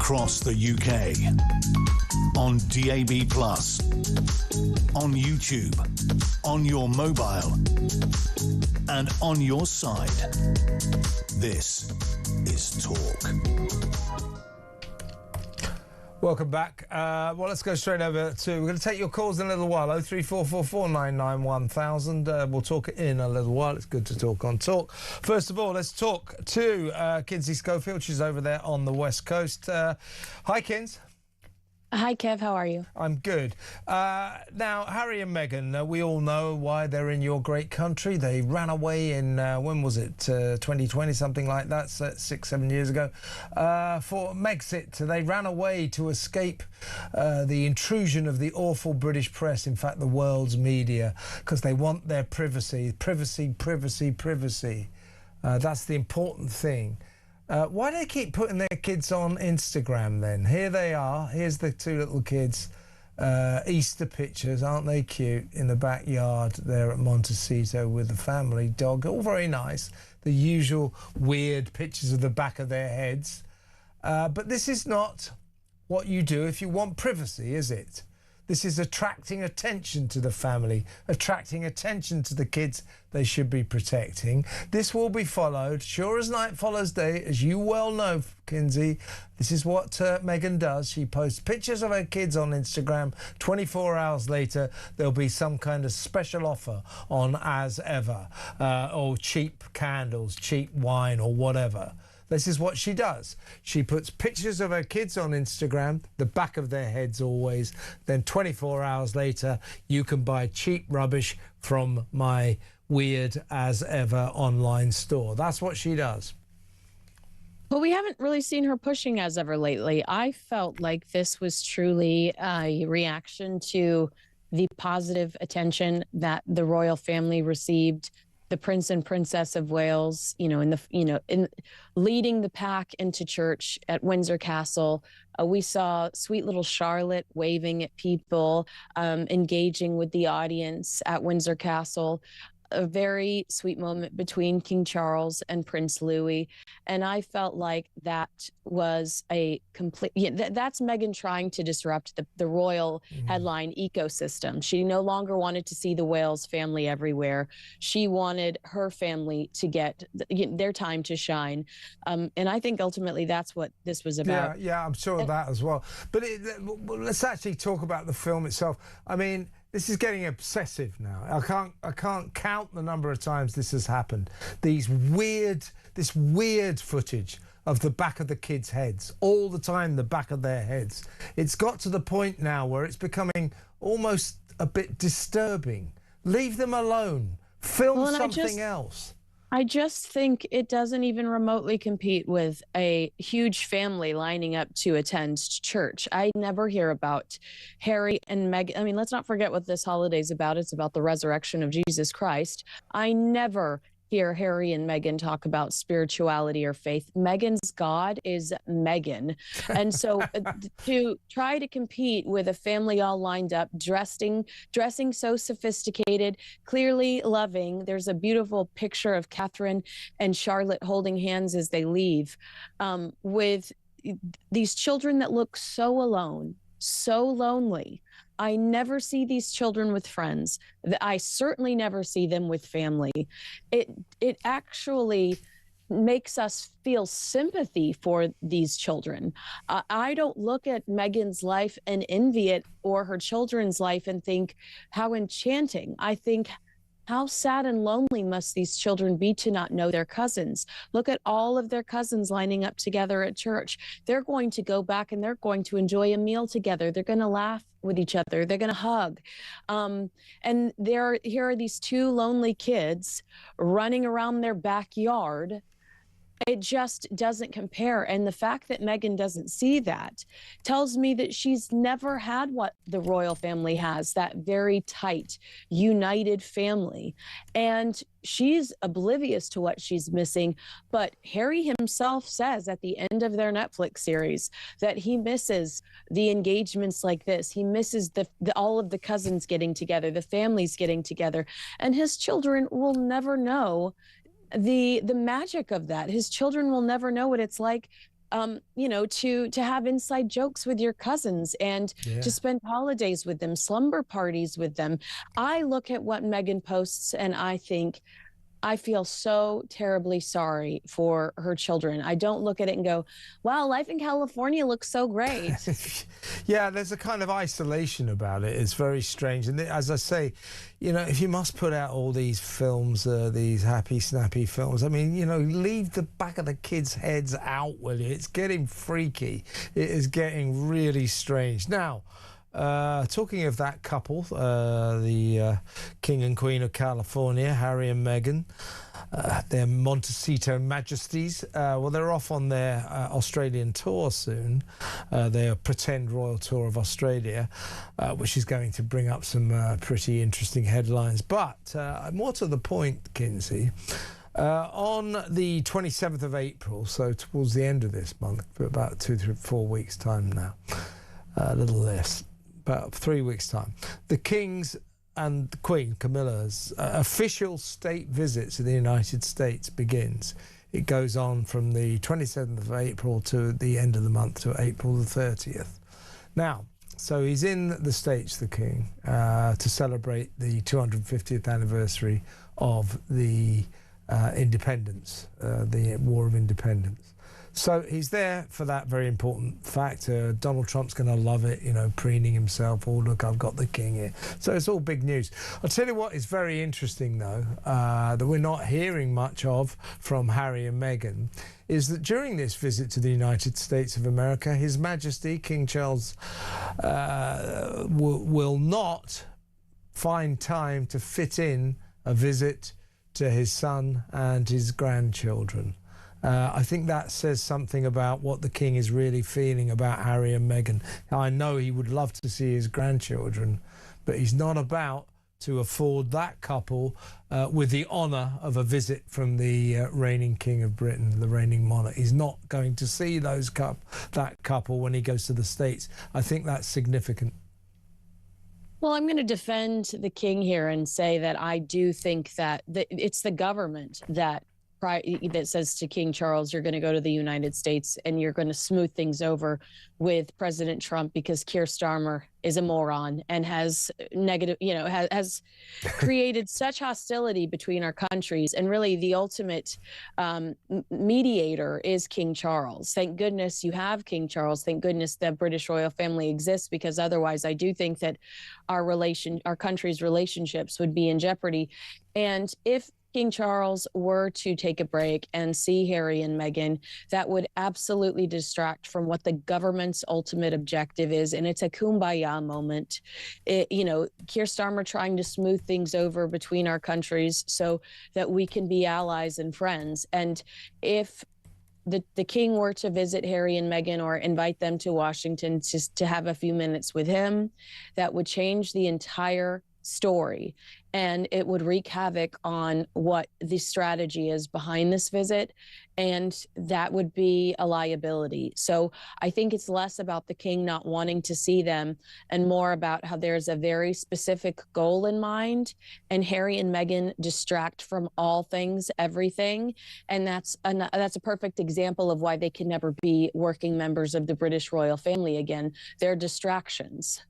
Speaker 1: across the UK. On DAB+, on YouTube, on your mobile, and on your side. This is Talk.
Speaker 2: Welcome back. Well, let's go straight over to... We're going to take your calls in a little while. 03444991000. We'll talk in a little while. It's good to talk on Talk. First of all, let's talk to Kinsey Schofield. She's over there on the West Coast. Hi, Kins.
Speaker 20: Hi, Kev. How are you?
Speaker 2: I'm good. Now, Harry and Meghan, we all know why they're in your great country. They ran away in, when was it, 2020, something like that, 6-7 years ago, for Megxit. They ran away to escape the intrusion of the awful British press, in fact, the world's media, because they want their privacy. Privacy, privacy, privacy. That's the important thing. Why do they keep putting their kids on Instagram then? Here they are. Here's the two little kids. Easter pictures, aren't they cute? In the backyard there at Montecito with the family dog. All very nice. The usual weird pictures of the back of their heads. But this is not what you do if you want privacy, is it? This is attracting attention to the family, attracting attention to the kids they should be protecting. This will be followed, sure as night follows day, as you well know, Kinsey. This is what Meghan does. She posts pictures of her kids on Instagram. 24 hours later, there'll be some kind of special offer on as ever, or cheap candles, cheap wine, or whatever. This is what she does. She puts pictures of her kids on Instagram, the back of their heads always. Then 24 hours later, you can buy cheap rubbish from my weird as ever online store. That's what she does.
Speaker 20: Well, we haven't really seen her pushing as ever lately. I felt like this was truly a reaction to the positive attention that the royal family received. The Prince and Princess of Wales, in leading the pack into church at Windsor Castle. We saw sweet little Charlotte waving at people, engaging with the audience at Windsor Castle. A very sweet moment between King Charles and Prince Louis. And I felt like that was a complete... that's Meghan trying to disrupt the royal headline ecosystem. She no longer wanted to see the Wales family everywhere. She wanted her family to get their time to shine. And I think ultimately that's what this was about.
Speaker 2: Yeah, I'm sure of that as well. But let's actually talk about the film itself. I mean... This is getting obsessive now. I can't count the number of times this has happened. This weird footage of the back of the kids' heads, all the time the back of their heads. It's got to the point now where it's becoming almost a bit disturbing. Leave them alone. Film something else.
Speaker 20: I just think it doesn't even remotely compete with a huge family lining up to attend church. I never hear about Harry and Meghan. I mean, let's not forget what this holiday's about. It's about the resurrection of Jesus Christ. I never hear Harry and Meghan talk about spirituality or faith. Meghan's God is Meghan. And so to try to compete with a family all lined up, dressing so sophisticated, clearly loving. There's a beautiful picture of Catherine and Charlotte holding hands as they leave, with these children that look so alone, so lonely. I never see these children with friends. I certainly never see them with family. It actually makes us feel sympathy for these children. I don't look at Meghan's life and envy it, or her children's life and think how enchanting. I think how sad and lonely must these children be to not know their cousins. Look at all of their cousins lining up together at church. They're going to go back and they're going to enjoy a meal together. They're going to laugh with each other. They're going to hug. And here are these two lonely kids running around their backyard. It just doesn't compare. And the fact that Meghan doesn't see that tells me that she's never had what the royal family has, that very tight, united family. And she's oblivious to what she's missing. But Harry himself says at the end of their Netflix series that he misses the engagements like this. He misses all of the cousins getting together, the families getting together. And his children will never know the magic of that. His children will never know what it's like you know, to have inside jokes with your cousins and to spend holidays with them, slumber parties with them. I look at what Meghan posts and I think, I feel so terribly sorry for her children. I don't look at it and go, wow, life in California looks so great.
Speaker 2: Yeah, there's a kind of isolation about it. It's very strange. And as I say, you know, if you must put out all these films, these happy, snappy films, I mean, you know, leave the back of the kids' heads out, will you? It's getting freaky. It is getting really strange. Now, talking of that couple, the King and Queen of California, Harry and Meghan, their Montecito Majesties, well, they're off on their Australian tour soon, their pretend royal tour of Australia, which is going to bring up some pretty interesting headlines. But more to the point, Kinsey, on the 27th of April, so towards the end of this month, for about 2 to 4 weeks' time now, a little less, about 3 weeks' time, the King's and the Queen, Camilla's official state visit to the United States begins. It goes on from the 27th of April to the end of the month, to April the 30th. Now, so he's in the States, the King, to celebrate the 250th anniversary of the independence, the War of Independence. So he's there for that very important factor. Donald Trump's going to love it, you know, preening himself. Oh, look, I've got the king here. So it's all big news. I'll tell you what is very interesting, though, that we're not hearing much of from Harry and Meghan, is that during this visit to the United States of America, His Majesty King Charles will not find time to fit in a visit to his son and his grandchildren. I think that says something about what the King is really feeling about Harry and Meghan. I know he would love to see his grandchildren, but he's not about to afford that couple with the honour of a visit from the reigning King of Britain, the reigning monarch. He's not going to see that couple when he goes to the States. I think that's significant.
Speaker 20: Well, I'm going to defend the King here and say that I do think that it's the government that says to King Charles, you're going to go to the United States and you're going to smooth things over with President Trump because Keir Starmer is a moron and has negative, you know, has created such hostility between our countries. And really the ultimate mediator is King Charles. Thank goodness you have King Charles. Thank goodness the British royal family exists, because otherwise I do think that our country's relationships would be in jeopardy. And if King Charles were to take a break and see Harry and Meghan, that would absolutely distract from what the government's ultimate objective is. And it's a kumbaya moment. You know, Keir Starmer trying to smooth things over between our countries so that we can be allies and friends. And if the King were to visit Harry and Meghan or invite them to Washington to have a few minutes with him, that would change the entire story, and it would wreak havoc on what the strategy is behind this visit, and that would be a liability. So I think it's less about the King not wanting to see them and more about how there's a very specific goal in mind, and Harry and Meghan distract from all things, everything, and that's a perfect example of why they can never be working members of the British royal family again. They're distractions.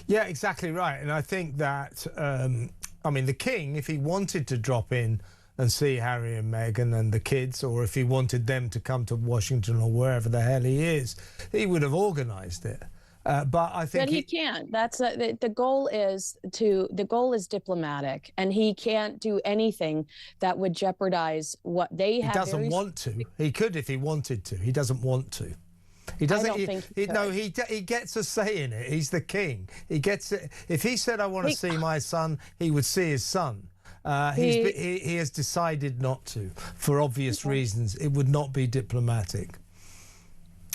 Speaker 2: Yeah, exactly right. And I think that, I mean, the King, if he wanted to drop in and see Harry and Meghan and the kids, or if he wanted them to come to Washington or wherever the hell he is, he would have organised it. But I think
Speaker 20: he can't. That's the goal is diplomatic, and he can't do anything that would jeopardize what they have.
Speaker 2: He doesn't want to. He could if he wanted to. He doesn't want to. He doesn't.
Speaker 20: I don't think
Speaker 2: no, he gets a say in it. He's the King. He gets it. If he said, "I want to see my son," he would see his son. He has decided not to, for obvious reasons. It would not be diplomatic,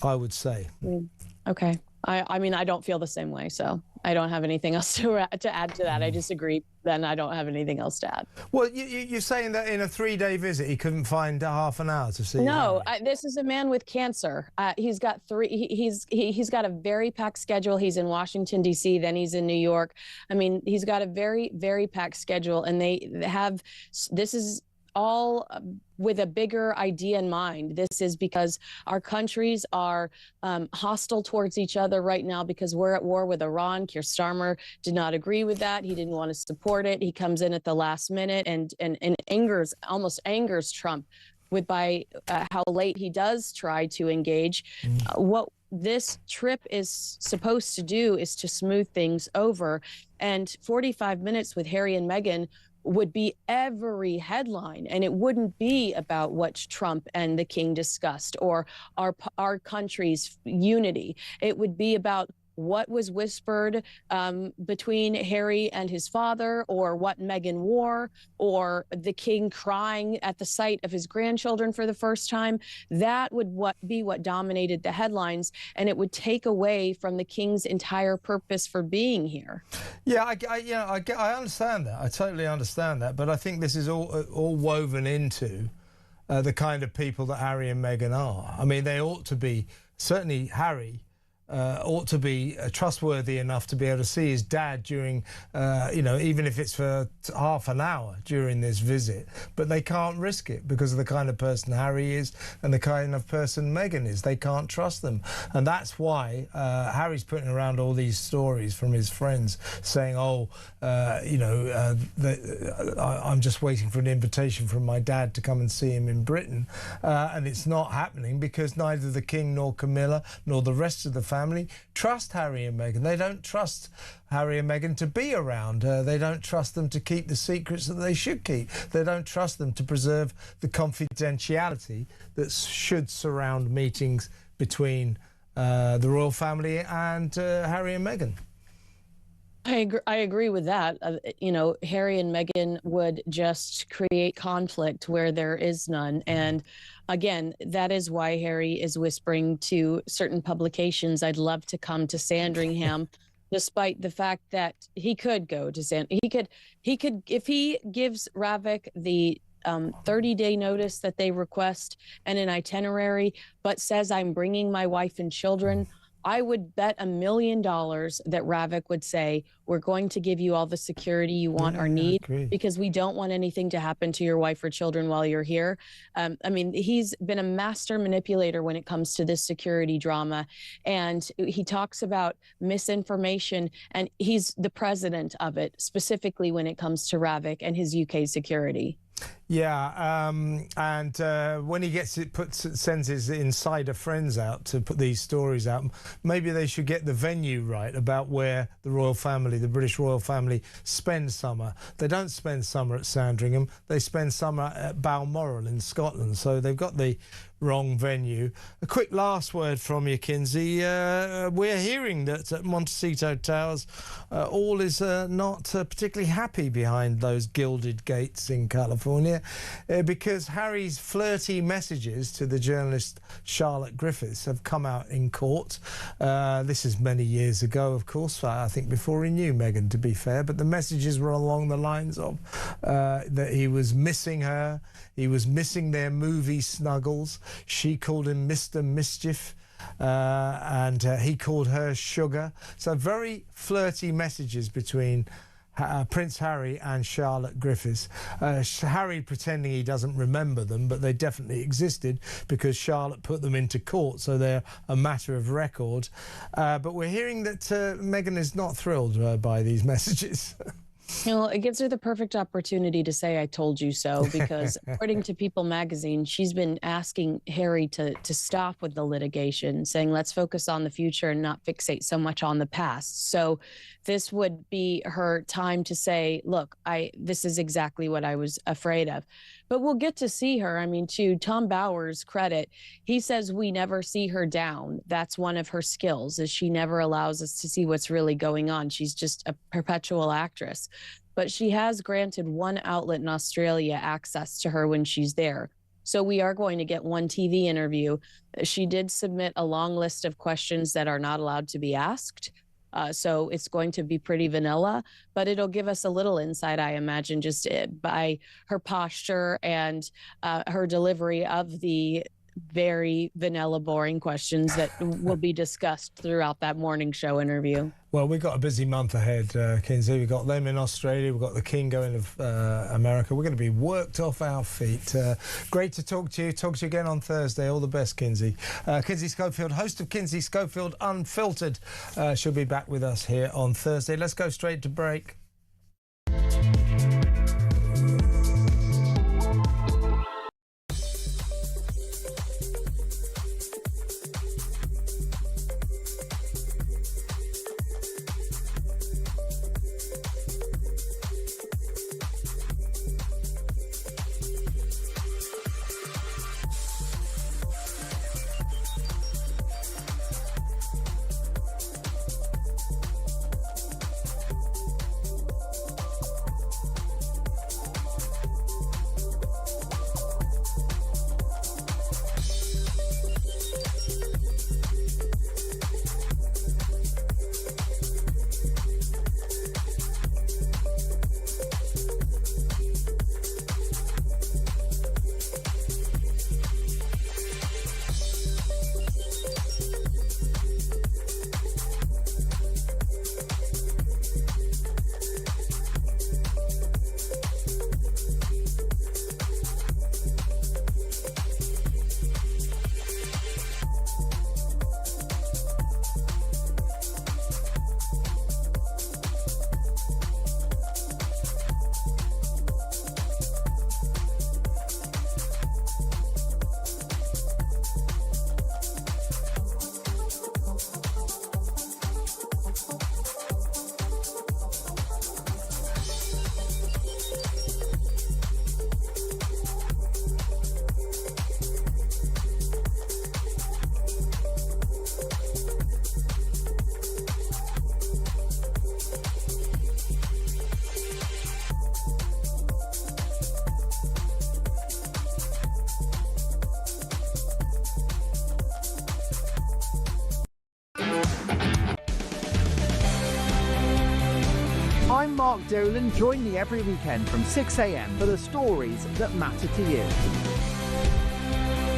Speaker 2: I would say.
Speaker 20: Okay. I mean, I don't feel the same way, so I don't have anything else to add to that. I disagree. Then I don't have anything else to add.
Speaker 2: Well, you're saying that in a 3-day visit, he couldn't find half an hour to see.
Speaker 20: No, this is a man with cancer. He's got he's got a very packed schedule. He's in Washington, D.C., then he's in New York. I mean, he's got a very, very packed schedule, and this is all with a bigger idea in mind. This is because our countries are hostile towards each other right now because we're at war with Iran. Keir Starmer did not agree with that. He didn't want to support it. He comes in at the last minute and almost angers Trump with how late he does try to engage. What this trip is supposed to do is to smooth things over. And 45 minutes with Harry and Meghan would be every headline, and it wouldn't be about what Trump and the king discussed or our country's unity. It would be about what was whispered between Harry and his father, or what Meghan wore, or the king crying at the sight of his grandchildren for the first time. That would be what dominated the headlines, and it would take away from the king's entire purpose for being here.
Speaker 2: Yeah, I understand that. I totally understand that. But I think this is all woven into the kind of people that Harry and Meghan are. I mean, they ought to be, certainly Harry, ought to be trustworthy enough to be able to see his dad during, even if it's for half an hour during this visit. But they can't risk it because of the kind of person Harry is and the kind of person Meghan is. They can't trust them. And that's why Harry's putting around all these stories from his friends saying, I'm just waiting for an invitation from my dad to come and see him in Britain. And it's not happening because neither the king nor Camilla nor the rest of the family trust Harry and Meghan. They don't trust Harry and Meghan to be around. They don't trust them to keep the secrets that they should keep. They don't trust them to preserve the confidentiality that should surround meetings between the royal family and Harry and Meghan.
Speaker 20: I agree with that. Harry and Meghan would just create conflict where there is none. And again, that is why Harry is whispering to certain publications, I'd love to come to Sandringham, despite the fact that he could go to he could, if he gives Ravik the 30-day notice that they request and an itinerary, but says, I'm bringing my wife and children, I would bet $1 million that Ravik would say, we're going to give you all the security you want or need because we don't want anything to happen to your wife or children while you're here. He's been a master manipulator when it comes to this security drama. And he talks about misinformation, and he's the president of it, specifically when it comes to Ravik and his UK security.
Speaker 2: Yeah, and when he gets it, sends his insider friends out to put these stories out. Maybe they should get the venue right about where the royal family, the British royal family, spend summer. They don't spend summer at Sandringham. They spend summer at Balmoral in Scotland. So they've got the wrong venue. A quick last word from you, Kinsey. We're hearing that at Montecito Towers, all is not particularly happy behind those gilded gates in California because Harry's flirty messages to the journalist Charlotte Griffiths have come out in court. This is many years ago, of course, I think before he knew Meghan, to be fair, but the messages were along the lines of that he was missing her, he was missing their movie snuggles. She called him Mr. Mischief, and he called her Sugar. So very flirty messages between Prince Harry and Charlotte Griffiths. Harry pretending he doesn't remember them, but they definitely existed because Charlotte put them into court, so they're a matter of record. But we're hearing that Meghan is not thrilled by these messages.
Speaker 20: It gives her the perfect opportunity to say, I told you so, because according to People magazine, she's been asking Harry to stop with the litigation, saying, let's focus on the future and not fixate so much on the past. So this would be her time to say, look, this is exactly what I was afraid of. But we'll get to see her. I mean, to Tom Bower's credit, he says we never see her down. That's one of her skills, is she never allows us to see what's really going on. She's just a perpetual actress. But she has granted one outlet in Australia access to her when she's there. So we are going to get one TV interview. She did submit a long list of questions that are not allowed to be asked. So it's going to be pretty vanilla, but it'll give us a little insight, I imagine, just by her posture and her delivery of the very vanilla, boring questions that will be discussed throughout that morning show interview.
Speaker 2: Well, we've got a busy month ahead, Kinsey. We've got them in Australia. We've got the King going to America. We're going to be worked off our feet. Great to talk to you. Talk to you again on Thursday. All the best, Kinsey. Kinsey Schofield, host of Kinsey Schofield Unfiltered. She'll be back with us here on Thursday. Let's go straight to break.
Speaker 16: I'm Mark Dolan. Join me every weekend from 6 a.m. for the stories that matter to you.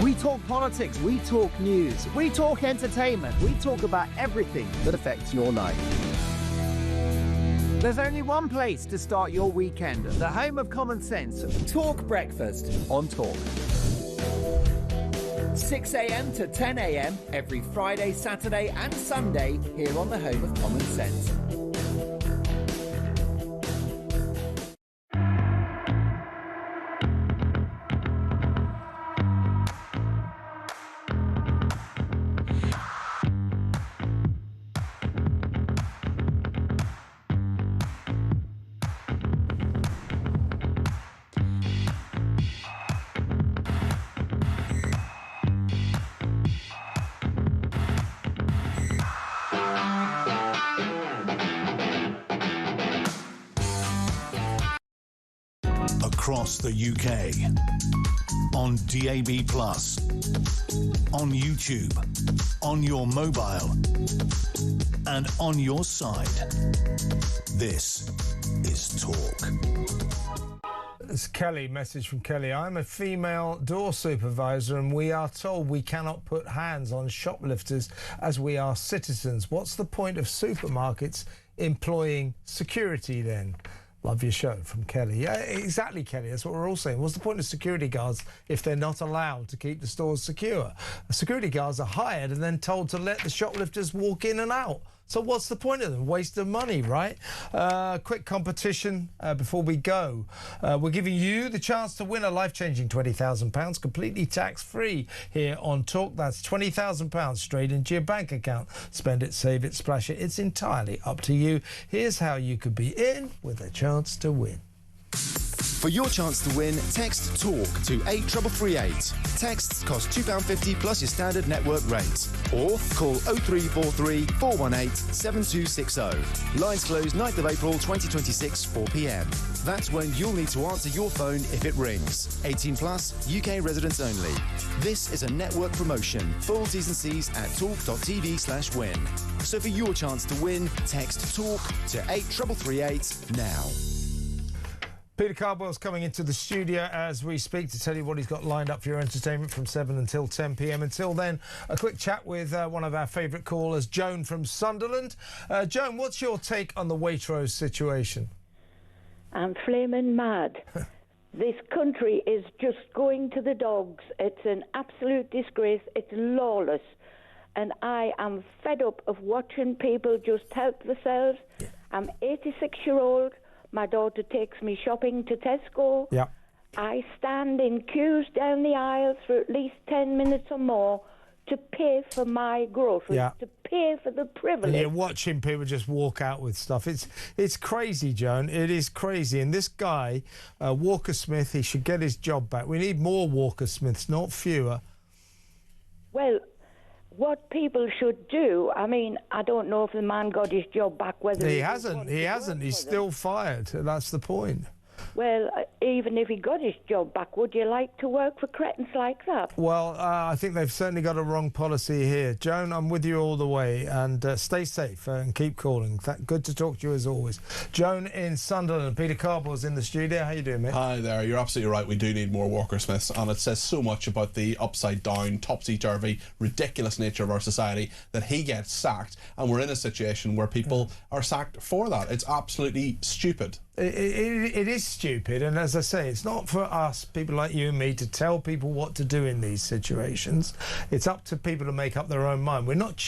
Speaker 16: We talk politics, we talk news, we talk entertainment, we talk about everything that affects your life. There's only one place to start your weekend, the home of common sense. Talk Breakfast on Talk. 6 a.m. to 10 a.m. every Friday, Saturday and Sunday here on the home of common sense.
Speaker 1: Across the UK, on DAB+, on YouTube, on your mobile, and on your side. This is Talk.
Speaker 2: It's Kelly, message from Kelly. I'm a female door supervisor and we are told we cannot put hands on shoplifters as we are citizens. What's the point of supermarkets employing security then? Love your show, from Kelly. Yeah, exactly, Kelly. That's what we're all saying. What's the point of security guards if they're not allowed to keep the stores secure? Security guards are hired and then told to let the shoplifters walk in and out. So what's the point of them? Waste of money, right? Quick competition before we go. We're giving you the chance to win a life-changing £20,000 completely tax-free here on Talk. That's £20,000 straight into your bank account. Spend it, save it, splash it. It's entirely up to you. Here's how you could be in with a chance to win.
Speaker 13: For your chance to win, text TALK to 83338. Texts cost £2.50 plus your standard network rate. Or call 0343 418 7260. Lines close 9th of April 2026, 4 p.m. That's when you'll need to answer your phone if it rings. 18 plus, UK residents only. This is a network promotion. Full T's and C's at talk.tv/win. So for your chance to win, text TALK to 83338 now.
Speaker 2: Peter Cardwell's coming into the studio as we speak to tell you what he's got lined up for your entertainment from 7 until 10 p.m. Until then, a quick chat with one of our favourite callers, Joan from Sunderland. Joan, what's your take on the Waitrose situation?
Speaker 21: I'm flaming mad. This country is just going to the dogs. It's an absolute disgrace. It's lawless. And I am fed up of watching people just help themselves. I'm 86-year-old. My daughter takes me shopping to Tesco.
Speaker 2: Yeah.
Speaker 21: I stand in queues down the aisles for at least 10 minutes or more to pay for my groceries, to pay for the privilege.
Speaker 2: And you're watching people just walk out with stuff. It's crazy, Joan. It is crazy. And this guy, Walker Smith, he should get his job back. We need more Walker Smiths, not fewer.
Speaker 21: Well, what people should do, I mean, I don't know if the man got his job back, whether
Speaker 2: he hasn't. He's still fired. That's the point.
Speaker 21: Well, even if he got his job back, would you like to work for cretins like that?
Speaker 2: Well, I think they've certainly got a wrong policy here. Joan, I'm with you all the way, and stay safe and keep calling. Good to talk to you as always. Joan in Sunderland. Peter Cardwell's in the studio. How you doing, mate?
Speaker 22: Hi there. You're absolutely right. We do need more Walker Smiths, and it says so much about the upside-down, topsy-turvy, ridiculous nature of our society that he gets sacked, and we're in a situation where people are sacked for that. It's absolutely stupid.
Speaker 2: It is stupid, and as I say, it's not for us, people like you and me, to tell people what to do in these situations. It's up to people to make up their own mind. We're not